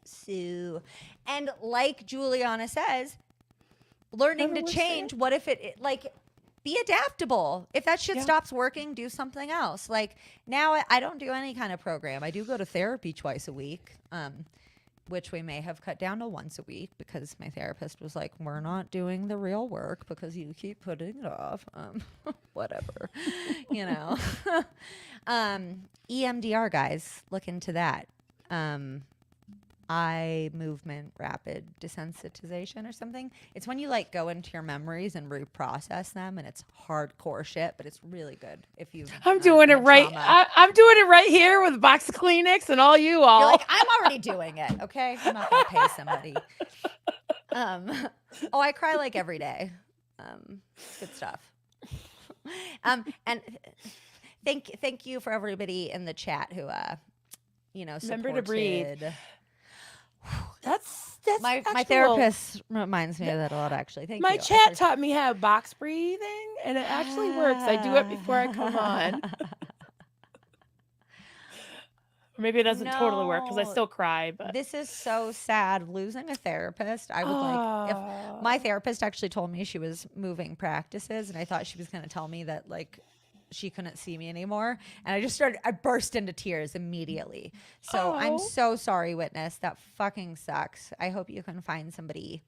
So, and like Juliana says, learning to change. What if like, be adaptable. If that shit stops working, do something else. Like now I don't do any kind of program. I do go to therapy twice a week. Which we may have cut down to once a week because my therapist was like, we're not doing the real work because you keep putting it off. Whatever, EMDR, guys, look into that. Eye movement rapid desensitization or something. It's when you like go into your memories and reprocess them, and it's hardcore shit, but it's really good if you. I'm doing it right. I'm doing it right here with a box of Kleenex and all you all. You're like, I'm already doing it. Okay, I'm not gonna pay somebody. Oh, I cry like every day. Good stuff. And thank you for everybody in the chat who supported. Remember to breathe. That's my therapist reminds me of that a lot, actually. Thank you. My chat taught me how box breathing, and it actually works. I do it before I come on. Or maybe it doesn't totally work because I still cry. But this is so sad. Losing a therapist. I would like if my therapist actually told me she was moving practices, and I thought she was going to tell me that like she couldn't see me anymore, and I burst into tears immediately. So I'm so sorry, witness. That fucking sucks. I hope you can find somebody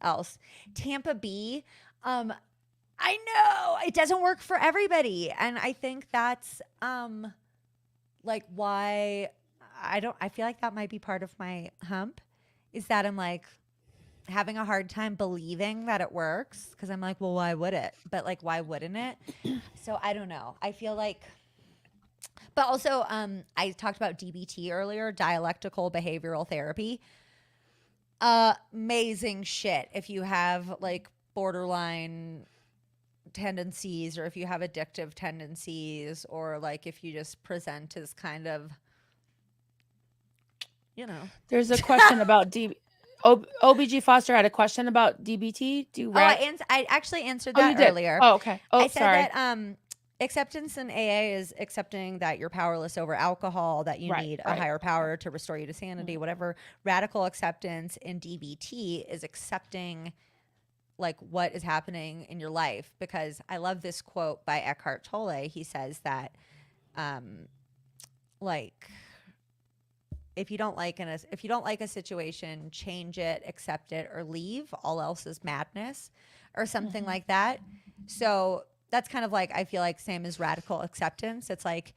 else. Tampa B, I know it doesn't work for everybody, and I think that's like why I feel like that might be part of my hump, is that I'm like having a hard time believing that it works, because I'm like, well, why would it? But like, why wouldn't it? So I don't know. I feel like, but also I talked about DBT earlier, dialectical behavioral therapy. Amazing shit if you have like borderline tendencies, or if you have addictive tendencies, or like if you just present as kind of, There's a question about OBG Foster had a question about DBT. I actually answered that earlier. Oh, okay. I said that acceptance in AA is accepting that you're powerless over alcohol, that you need a higher power to restore you to sanity, whatever. Radical acceptance in DBT is accepting like what is happening in your life. Because I love this quote by Eckhart Tolle. He says that like, if you don't like a situation, change it, accept it, or leave. All else is madness, or something like that. So that's kind of like, I feel like same as radical acceptance. It's like,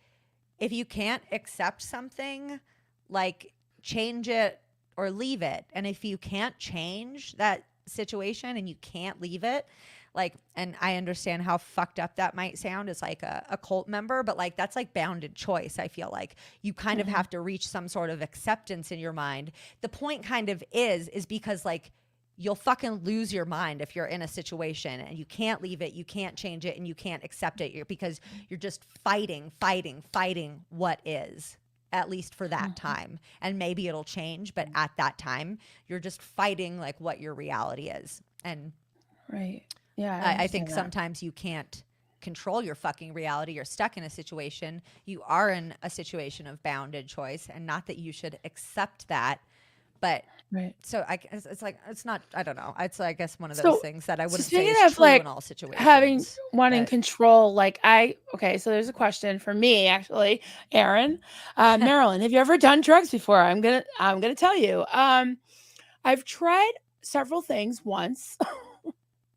if you can't accept something, like change it or leave it. And if you can't change that situation and you can't leave it, like, and I understand how fucked up that might sound as like a cult member, but like that's like bounded choice. I feel like you kind of have to reach some sort of acceptance in your mind. The point kind of is because like you'll fucking lose your mind if you're in a situation and you can't leave it, you can't change it, and you can't accept it, because you're just fighting what is, at least for that time. And maybe it'll change, but at that time you're just fighting like what your reality is. And yeah, I think sometimes you can't control your fucking reality. You're stuck in a situation. You are in a situation of bounded choice, and not that you should accept that, But Right. so it's like, it's not, I don't know. It's, I guess, one of those So things that I so wouldn't say speaking is of true in like all having situations. wanting But control, like okay, so there's a question for me actually, Aaron. Marilyn, have you ever done drugs before? I'm gonna tell you. I've tried several things once.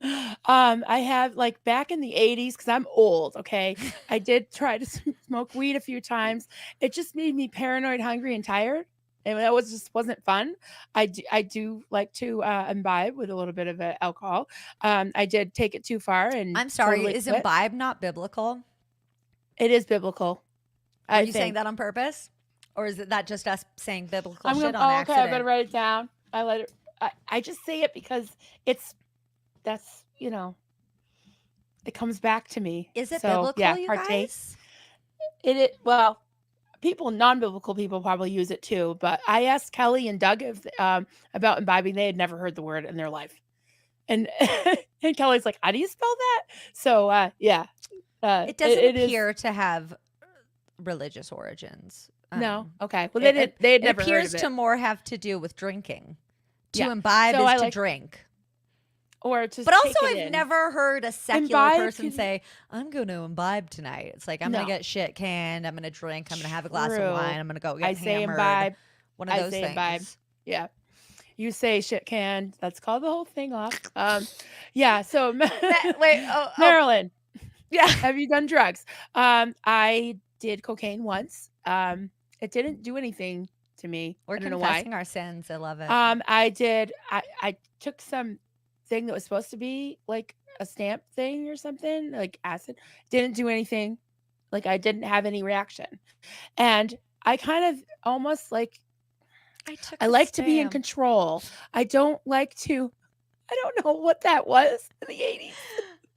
I have like back in the 80s, because I'm old, okay. I did try to smoke weed a few times. It just made me paranoid, hungry, and tired. And that just wasn't fun. I do like to imbibe with a little bit of alcohol. I did take it too far and I'm sorry, totally is quit. imbibe not biblical? It is biblical, Are I you saying think. that on purpose? Or is it that just us saying biblical I'm shit gonna. on Oh, okay. I better accident? write it down. I just say it because it's that's it comes back to me. Is it So yeah, biblical, you partake. guys? Well, non-biblical people probably use it too. But I asked Kelly and Doug if about imbibing. They had never heard the word in their life, and and Kelly's like, "How do you spell that?" So yeah, It doesn't it is appear to have religious origins. no okay. Well, It, it, they had it never heard appears of to it. more have to do with drinking. To Yeah. imbibe So is I to like drink. or to But also, take it I've in. never heard a secular Imbibe person can say, I'm going to imbibe tonight. It's like, I'm going to no get shit canned. I'm going to drink. I'm going to have a glass of true. wine. I'm going to go I get say hammered. imbibe. One of I those say imbibe. things. Yeah. You say shit can. Let's call the whole thing off. Yeah. So Wait, Marilyn, yeah. have you done drugs? I did cocaine once. It didn't do anything to me. We're I don't know why. confessing our sins. I love it. I did. I took some thing that was supposed to be like a stamp thing or something, like acid. Didn't do anything. Like I didn't have any reaction, and I kind of almost like I took I a like to be in stamp. control. I don't like to. I don't know what that was in the 80s.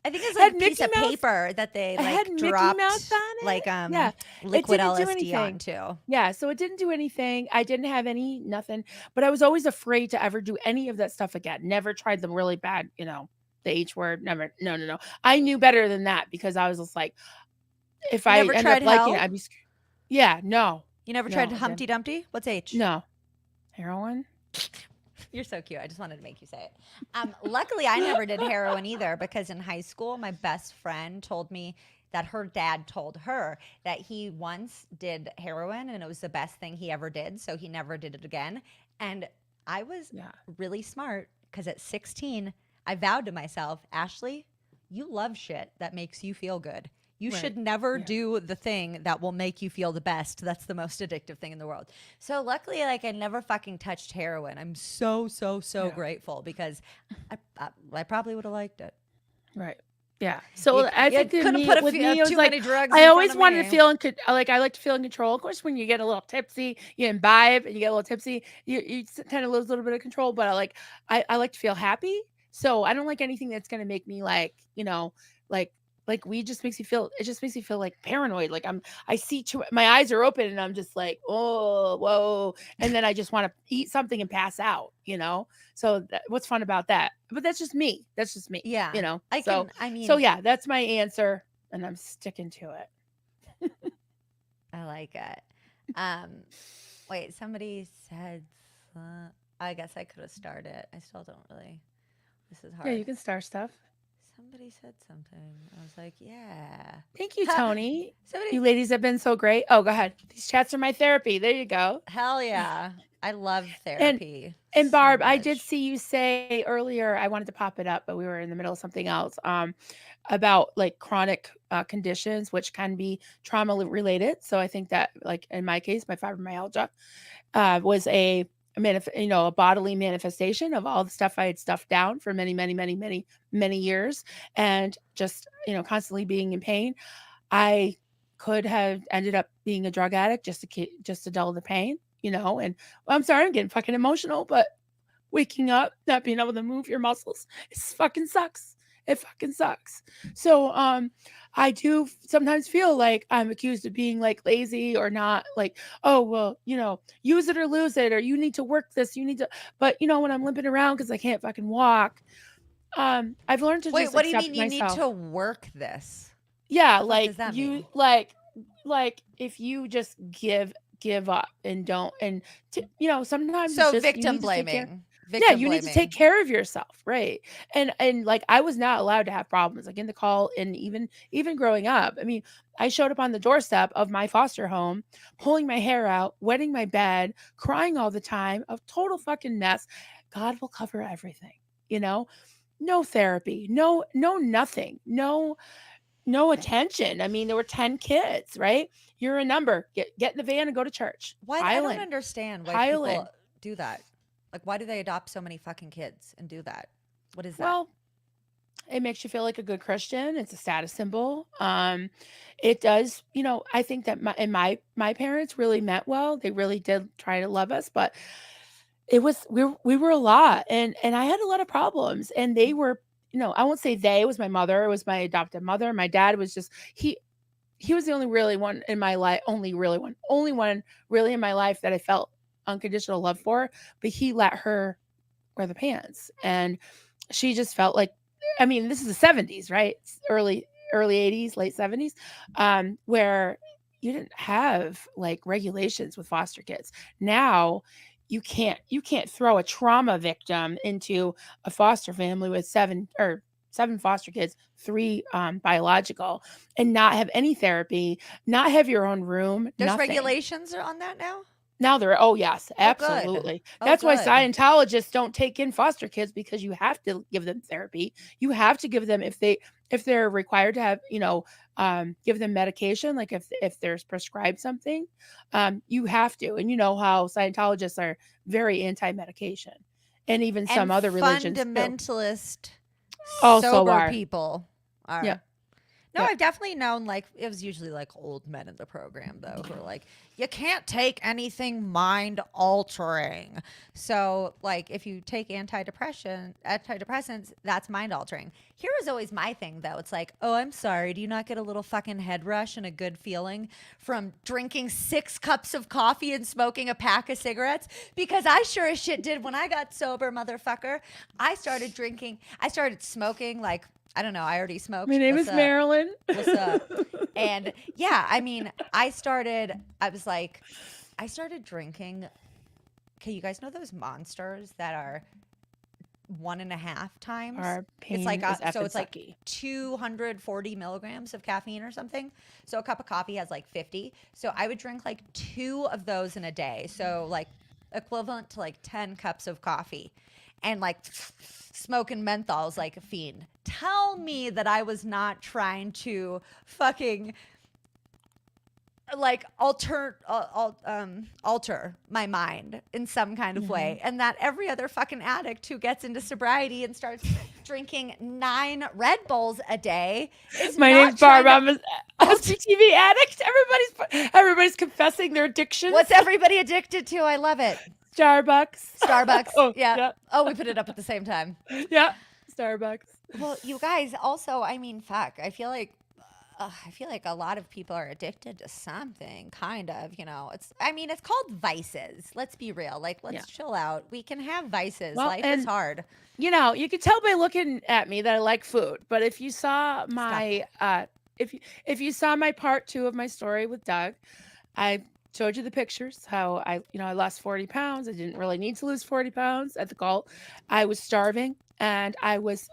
I think it's like Had a piece Mickey of Mouse. paper that they I had like Mickey Mouse dropped on like it. Yeah, it liquid didn't do LSD anything. onto. Yeah, so it didn't do anything. I didn't have nothing, but I was always afraid to ever do any of that stuff again. Never tried the really bad, the H word. Never. No, no, no. I knew better than that because I was just like, if You I never ended up tried liking it, hell? I'd be scared. Yeah, no, You never no, tried I didn't. Humpty Dumpty? What's H? No, heroin. You're so cute. I just wanted to make you say it. Luckily, I never did heroin either because in high school, my best friend told me that her dad told her that he once did heroin and it was the best thing he ever did. So he never did it again. And I was Yeah, really smart because at 16, I vowed to myself, Ashley, you love shit that makes you feel good. You right. should never Yeah, do the thing that will make you feel the best. That's the most addictive thing in the world. So luckily, like I never fucking touched heroin. I'm so yeah, grateful because I probably would have liked it. right. Yeah. So I You think couldn't put with me, it was too like many drugs I in front always of wanted to me. feel like I like to feel in control. Of course, when you get a little tipsy, you imbibe and you get a little tipsy, you kind of lose a little bit of control. But I like to feel happy. So I don't like anything that's gonna make me like like weed just makes me feel it just makes me feel like paranoid. Like I see my eyes are open and I'm just like, oh whoa, and then I just want to eat something and pass out. So what's fun about that? But that's just me. That's just me. Yeah, I So can. I so mean, yeah, that's my answer, and I'm sticking to it. I like it. Um, wait, somebody said. I guess I could have started. I still don't really. This is Yeah, hard. you can start stuff. Somebody said something. I was like, yeah. Thank you, Tony. Somebody, You ladies have been so great. Oh, go ahead. These chats are my therapy. There you go. hell yeah. I love And therapy and so Barb, I did much. see you say earlier. I wanted to pop it up, but we were in the middle of something else. About like chronic conditions, which can be trauma related. So I think that, like in my case, my fibromyalgia was a bodily manifestation of all the stuff I had stuffed down for many years, and just constantly being in pain. I could have ended up being a drug addict just to dull the pain. And I'm sorry, I'm getting fucking emotional, but waking up, not being able to move your muscles, it fucking sucks. It fucking sucks. So I do sometimes feel like I'm accused of being like lazy or not, like, oh well, use it or lose it, or you need to work this, you need to, but when I'm limping around because I can't fucking walk, I've learned to Wait, just what do you accept mean you need to myself. work this? Yeah, The fuck like does that you mean? like if you just give up and don't, and sometimes it's So just you victim need to take care. blaming. Yeah, Victim you need to take blaming. care of yourself, right? And like I was not allowed to have problems like in the call, and even growing up. I mean, I showed up on the doorstep of my foster home, pulling my hair out, wetting my bed, crying all the time, a total fucking mess. God will cover everything, you know? No therapy, no nothing, no attention. I mean, there were 10 kids, right? You're a number. Get in the van and go to church. I Pile don't in. understand why Pile people in. do that. Like, why do they adopt so many fucking kids and do that? What is that? Well, it makes you feel like a good Christian. It's a status symbol. It does, I think that my parents really meant well. They really did try to love us, but we were a lot, and I had a lot of problems, and they were, I won't say they, it was my mother, it was my adopted mother. My dad was just he was the only really one in my life, only one really in my life that I felt unconditional love for, but he let her wear the pants. And she just felt like, I mean, this is the 70s, right? It's early 80s, late 70s, where you didn't have like regulations with foster kids. Now you can't throw a trauma victim into a foster family with seven foster kids, three biological, and not have any therapy, not have your own room, There's nothing. regulations on that now? Now there, oh yes, Oh, good. absolutely. Oh, That's why good. Scientologists don't take in foster kids, because you have to give them therapy. You have to give them, if they're required to have, give them medication, like if there's prescribed something, you have to. And you know how Scientologists are very anti-medication, and even some And other religions too. fundamentalist, Also sober are. people Yep. are. No, Yep. I've definitely known, like, it was usually like old men in the program, though, who are like, you can't take anything mind altering. So, like, if you take antidepressants, that's mind altering. Here is always my thing, though. It's like, oh, I'm sorry. Do you not get a little fucking head rush and a good feeling from drinking 6 cups of coffee and smoking a pack of cigarettes? Because I sure as shit did when I got sober, motherfucker. I started smoking, like, I don't know. I already My smoked. name What's is up? Marilyn. What's up? And yeah, I mean, I started drinking. Okay, you guys know those monsters that are 1.5 times? Our pain is So effing it's like sucky. 240 milligrams of caffeine or something. So a cup of coffee has like 50. So I would drink like 2 of those in a day. So like equivalent to like 10 cups of coffee. And like smoking menthols like a fiend. Tell me that I was not trying to fucking like alter my mind in some kind of Hmm. way, and that every other fucking addict who gets into sobriety and starts drinking 9 Red Bulls a day is My name's not Barb. trying to I'm a alter. SCTV addict. Everybody's confessing their What's addictions. everybody addicted to? I love it. Starbucks. Starbucks. Oh, Yeah. yeah. Oh, we put it up at the same time. Yeah. Starbucks. Well, you guys also, I mean, fuck, I feel like a lot of people are addicted to something, kind of, I mean, it's called vices. Let's be real. Like, Yeah. let's chill out. We can have vices. Well, Life is and hard. you can tell by looking at me that I like food. But if you saw Stop my it. if you saw my part 2 of my story with Doug, I showed you the pictures how I lost 40 pounds. I didn't really need to lose 40 pounds at the cult. I was starving, and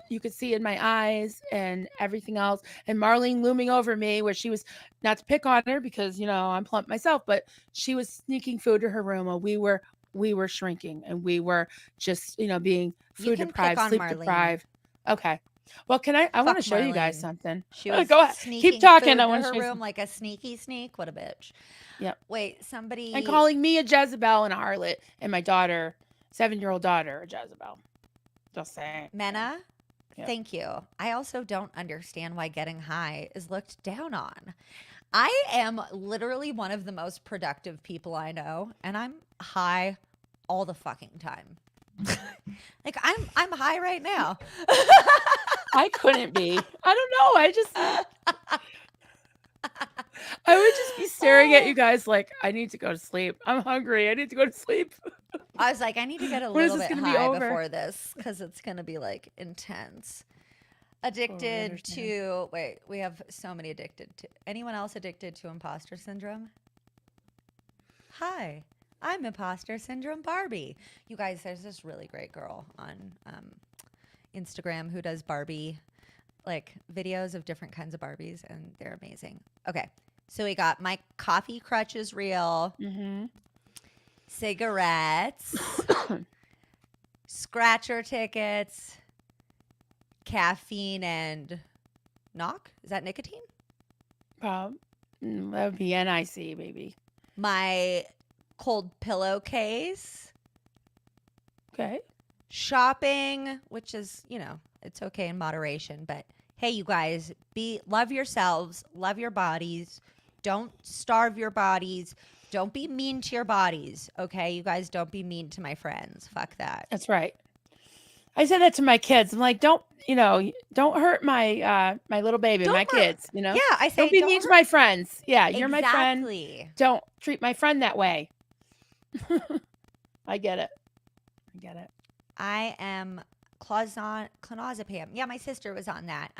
you could see in my eyes and everything else. And Marlene looming over me, where she was, not to pick on her because, I'm plump myself, but she was sneaking food to her room while we were shrinking, and we were just, being You food can pick deprived, on sleep Marlene. deprived. Okay. Well, I want to Fuck show you guys Marlene. something. She was Go ahead. Keep sneaking talking. food I to want to her show you room something. like a sneaky sneak. What a bitch. Yep. Wait, And somebody. calling me a Jezebel and a harlot, and my daughter, 7-year-old daughter, a Jezebel. Just saying. Mena, Yep. thank you. I also don't understand why getting high is looked down on. I am literally one of the most productive people I know, and I'm high all the fucking time. Like I'm high right now. I couldn't be. I don't know. I would just be staring at you guys like, I need to go to sleep. I'm hungry. I need to go to sleep. I was like, I need to get a When is little this bit going to be high over? before this because it's gonna be like intense. Totally Addicted understand. to wait, we have so many addicted to anyone else addicted to imposter syndrome? Hi, I'm Imposter Syndrome Barbie. You guys, there's this really great girl on Instagram who does Barbie like videos of different kinds of Barbies, and they're amazing. Okay, so we got my coffee crutch is real, Mm-hmm. cigarettes, scratcher tickets, caffeine, and knock. Is that nicotine? That would be NIC, baby. My cold pillowcase, Okay. shopping, which is, it's okay in moderation, but hey, you guys, love yourselves, love your bodies. Don't starve your bodies. Don't be mean to your bodies, okay? You guys, don't be mean to my friends. Fuck that. That's right. I said that to my kids. I'm like, don't hurt my my little baby, Don't my hurt- kids, Yeah, I say Don't be mean to my friends. Yeah, you're my friend. Exactly. Don't treat my friend that way. I get it. I am clonazepam. Yeah, my sister was on that.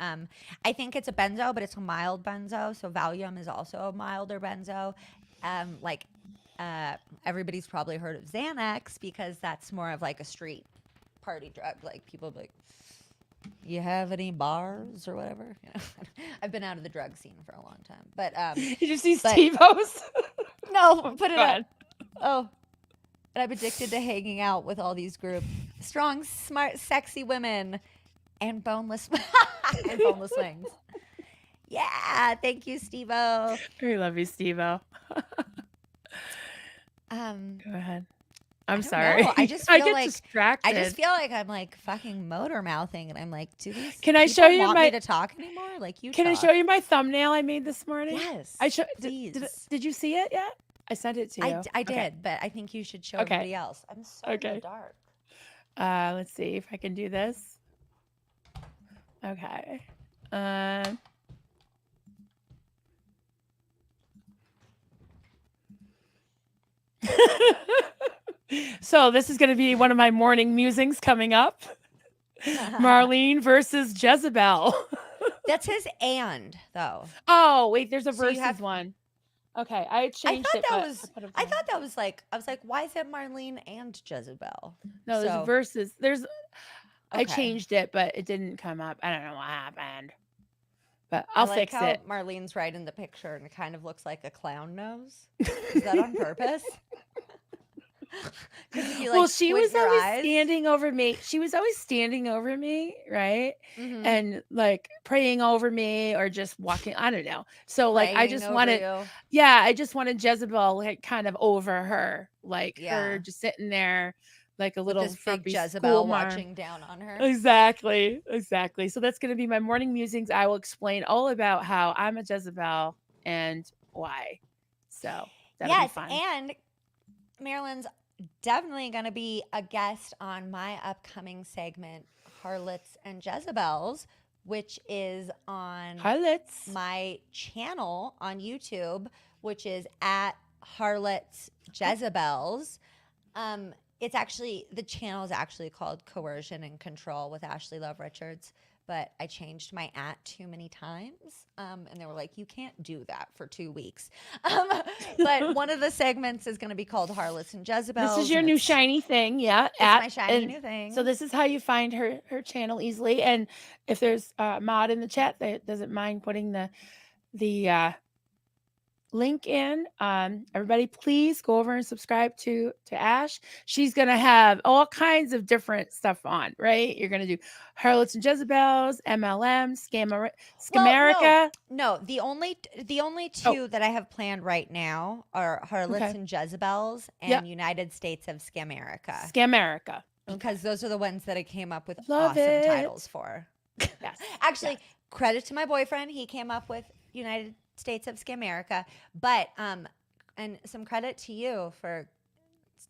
I think it's a benzo, but it's a mild benzo. So Valium is also a milder benzo. Everybody's probably heard of Xanax because that's more of like a street party drug. Like people be like, you have any bars or whatever? I've been out of the drug scene for a long time. But Did you see Steve-O's? no, put it Go up. ahead. Oh, and I'm addicted to hanging out with all these groups. Strong, smart, sexy women and boneless and boneless wings. Yeah, thank you, Steve-O. We love you, Steve-O. Go ahead. I'm sorry. I just feel get like distracted. I just feel like I'm like fucking motor mouthing, and I'm like, do these? Can I people show you want my? me to talk anymore? Like you? Can I talk. show you my thumbnail I made this morning? Yes. Please. Did you see it yet? I sent it to you. I did, but I think you should show everybody else. I'm so in the dark. Let's see if I can do this. Okay. So this is going to be one of my morning musings coming up. Marlene versus Jezebel. That's his and though. Oh wait, there's a So you versus have- one. Okay, I changed it. I thought that was like. I was like, why is it Marlene and Jezebel? No, there's a versus. I Okay. changed it, but it didn't come up. I don't know what happened. But I'll fix it. Marlene's right in the picture, and it kind of looks like a clown nose. Is that on purpose? Well, she was always standing over me. She was always standing over me, right? Mhm. And like praying over me or just walking. I don't know. So like I Praying just over wanted, you. I just wanted Jezebel like kind of over her, like Yeah. her just sitting there, like a With little this big frumpy Jezebel schoolmarm. watching down on her. Exactly. So that's going to be my morning musings. I will explain all about how I'm a Jezebel and why. So that'll be fun. And Marilyn's definitely going to be a guest on my upcoming segment, Harlots and Jezebels, which is on Harlots. my channel on YouTube, which is at Harlots Jezebels. It's actually, the channel is actually called Coercion and Control with Ashley Love Richards, but I changed my @ too many times. And they were like, you can't do that for 2 weeks. But one of the segments is going to be called Harlots and Jezebels. This is your new shiny thing. Yeah. It's my shiny new thing. So this is how you find her channel easily. And if there's a mod in the chat that doesn't mind putting the link in, everybody please go over and subscribe to Ash. She's gonna have all kinds of different stuff on, right? You're gonna do Harlots and Jezebels, MLM, Scamerica. No, the only two that I have planned right now are Harlots and Jezebels and United States of Scamerica. Because those are the ones that I came up with awesome titles for. Yes. Actually, credit to my boyfriend. He came up with United States of Scamerica, but and some credit to you for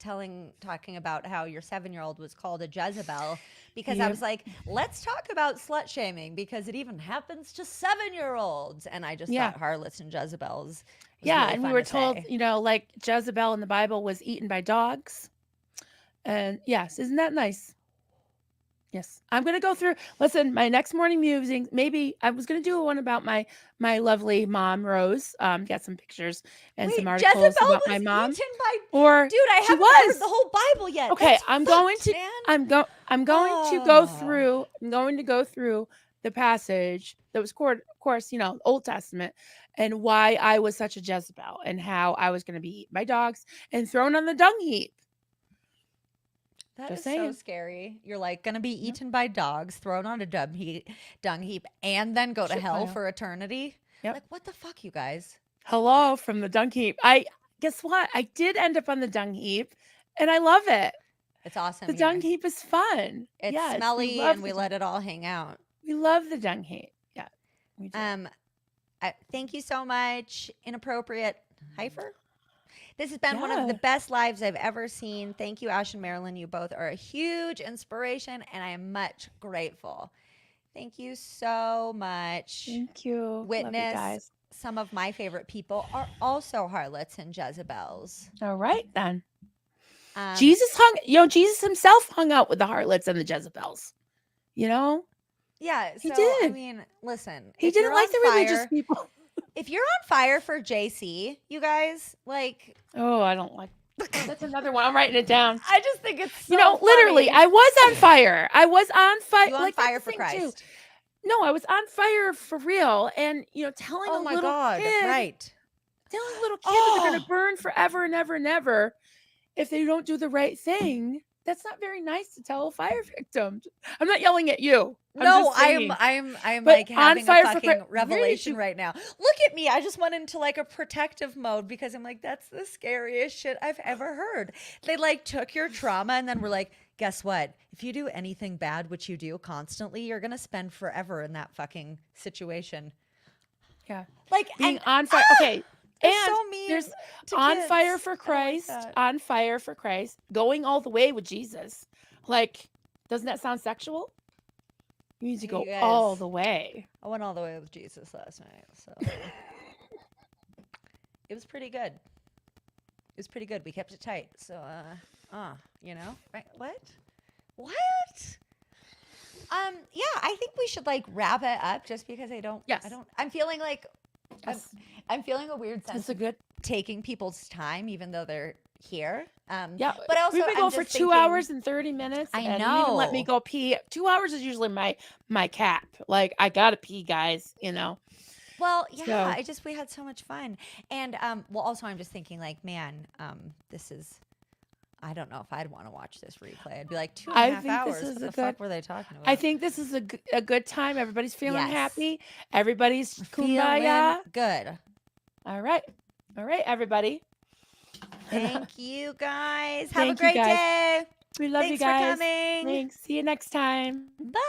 talking about how your 7-year-old was called a Jezebel, because I was like, let's talk about slut shaming because it even happens to 7-year-olds, and I just thought Harlots and Jezebels was really and we fun were to told, say. like Jezebel in the Bible was eaten by dogs, and yes, isn't that nice? Yes. I'm going to go through, listen, my next morning musings, maybe I was going to do one about my lovely mom, Rose. Got some pictures and some Wait, articles Jezebel about was my mom. eaten by. Or Dude, I she haven't heard was. the whole Bible yet. Okay, That's I'm going fucked, to man. I'm going to go through the passage that was of course, Old Testament, and why I was such a Jezebel and how I was going to be eaten by dogs and thrown on the dung heap. That Just is so saying. scary. You're like going to be Yeah. eaten by dogs, thrown on a dung heap, and then go to Shit hell pile. for eternity. Yep. Like, what the fuck, you guys? Hello from the dung heap. Guess what? I did end up on the dung heap, and I love it. It's awesome. The dung heap is fun. It's Yes, smelly, love and we the let it all hang out. We love the dung heap. Yeah, we do. Thank you so much, Inappropriate Heifer. This has been one of the Yeah. best lives I've ever seen. Thank you, Ash and Marilyn. You both are a huge inspiration, and I am much grateful. Thank you so much. Thank you. Love you Witness, guys. some of my favorite people are also harlots and Jezebels. All right then. Jesus himself hung out with the harlots and the Jezebels. Yeah, He so did. I mean, listen, He if didn't you're like on the religious fire, people. if you're on fire for JC, you guys, like, Oh, I don't like. That's another one. I'm writing it down. I just think it's so literally, funny. I was on fire. I was on fire. You on like, that's fire the for thing, Christ. too. No, I was on fire for real. And, telling Oh a my little God, kid, right. telling a little kid that they're going Oh, to burn forever and ever and ever if they don't do the right thing. That's not very nice to tell a fire victim. I'm not yelling at you. no, just saying. I'm But like on having a fire for fucking Christ- revelation Really, right now. Look at me. I just went into like a protective mode because I'm like, that's the scariest shit I've ever heard. They like took your trauma and then were like, guess what? If you do anything bad, which you do constantly, you're gonna spend forever in that fucking situation. Yeah. Like Being and on fire. Okay. they're And so mean there's to on kids. fire for I don't like Christ, that. on fire for Christ, going all the way with Jesus. Like, doesn't that sound sexual? You need to go You all guys, the way. I went all the way with Jesus last night, so it was pretty good. It was pretty good. We kept it tight. So, right? What? Yeah, I think we should like wrap it up just because Yes. I'm feeling like, Yes. I'm feeling a weird sense That's a of good. taking people's time, even though they're here. Yeah. But also, we've been I'm going for just 2 thinking, hours and 30 minutes. I and you even let me know. go pee. 2 hours is usually my cap. Like, I gotta pee, guys. Well, yeah, So we had so much fun. And, well, also I'm just thinking like, man, this is, I don't know if I'd want to watch this replay. I'd be like, 2.5 I think this hours. is What a the good. fuck were they talking about? I think this is a good time. Everybody's feeling Yes. happy. Everybody's Feeling kumbaya. good. All right, everybody. Thank you guys. Have Thank a you, great guys. day. We love Thanks you guys. for coming. Thanks. See you next time. Bye.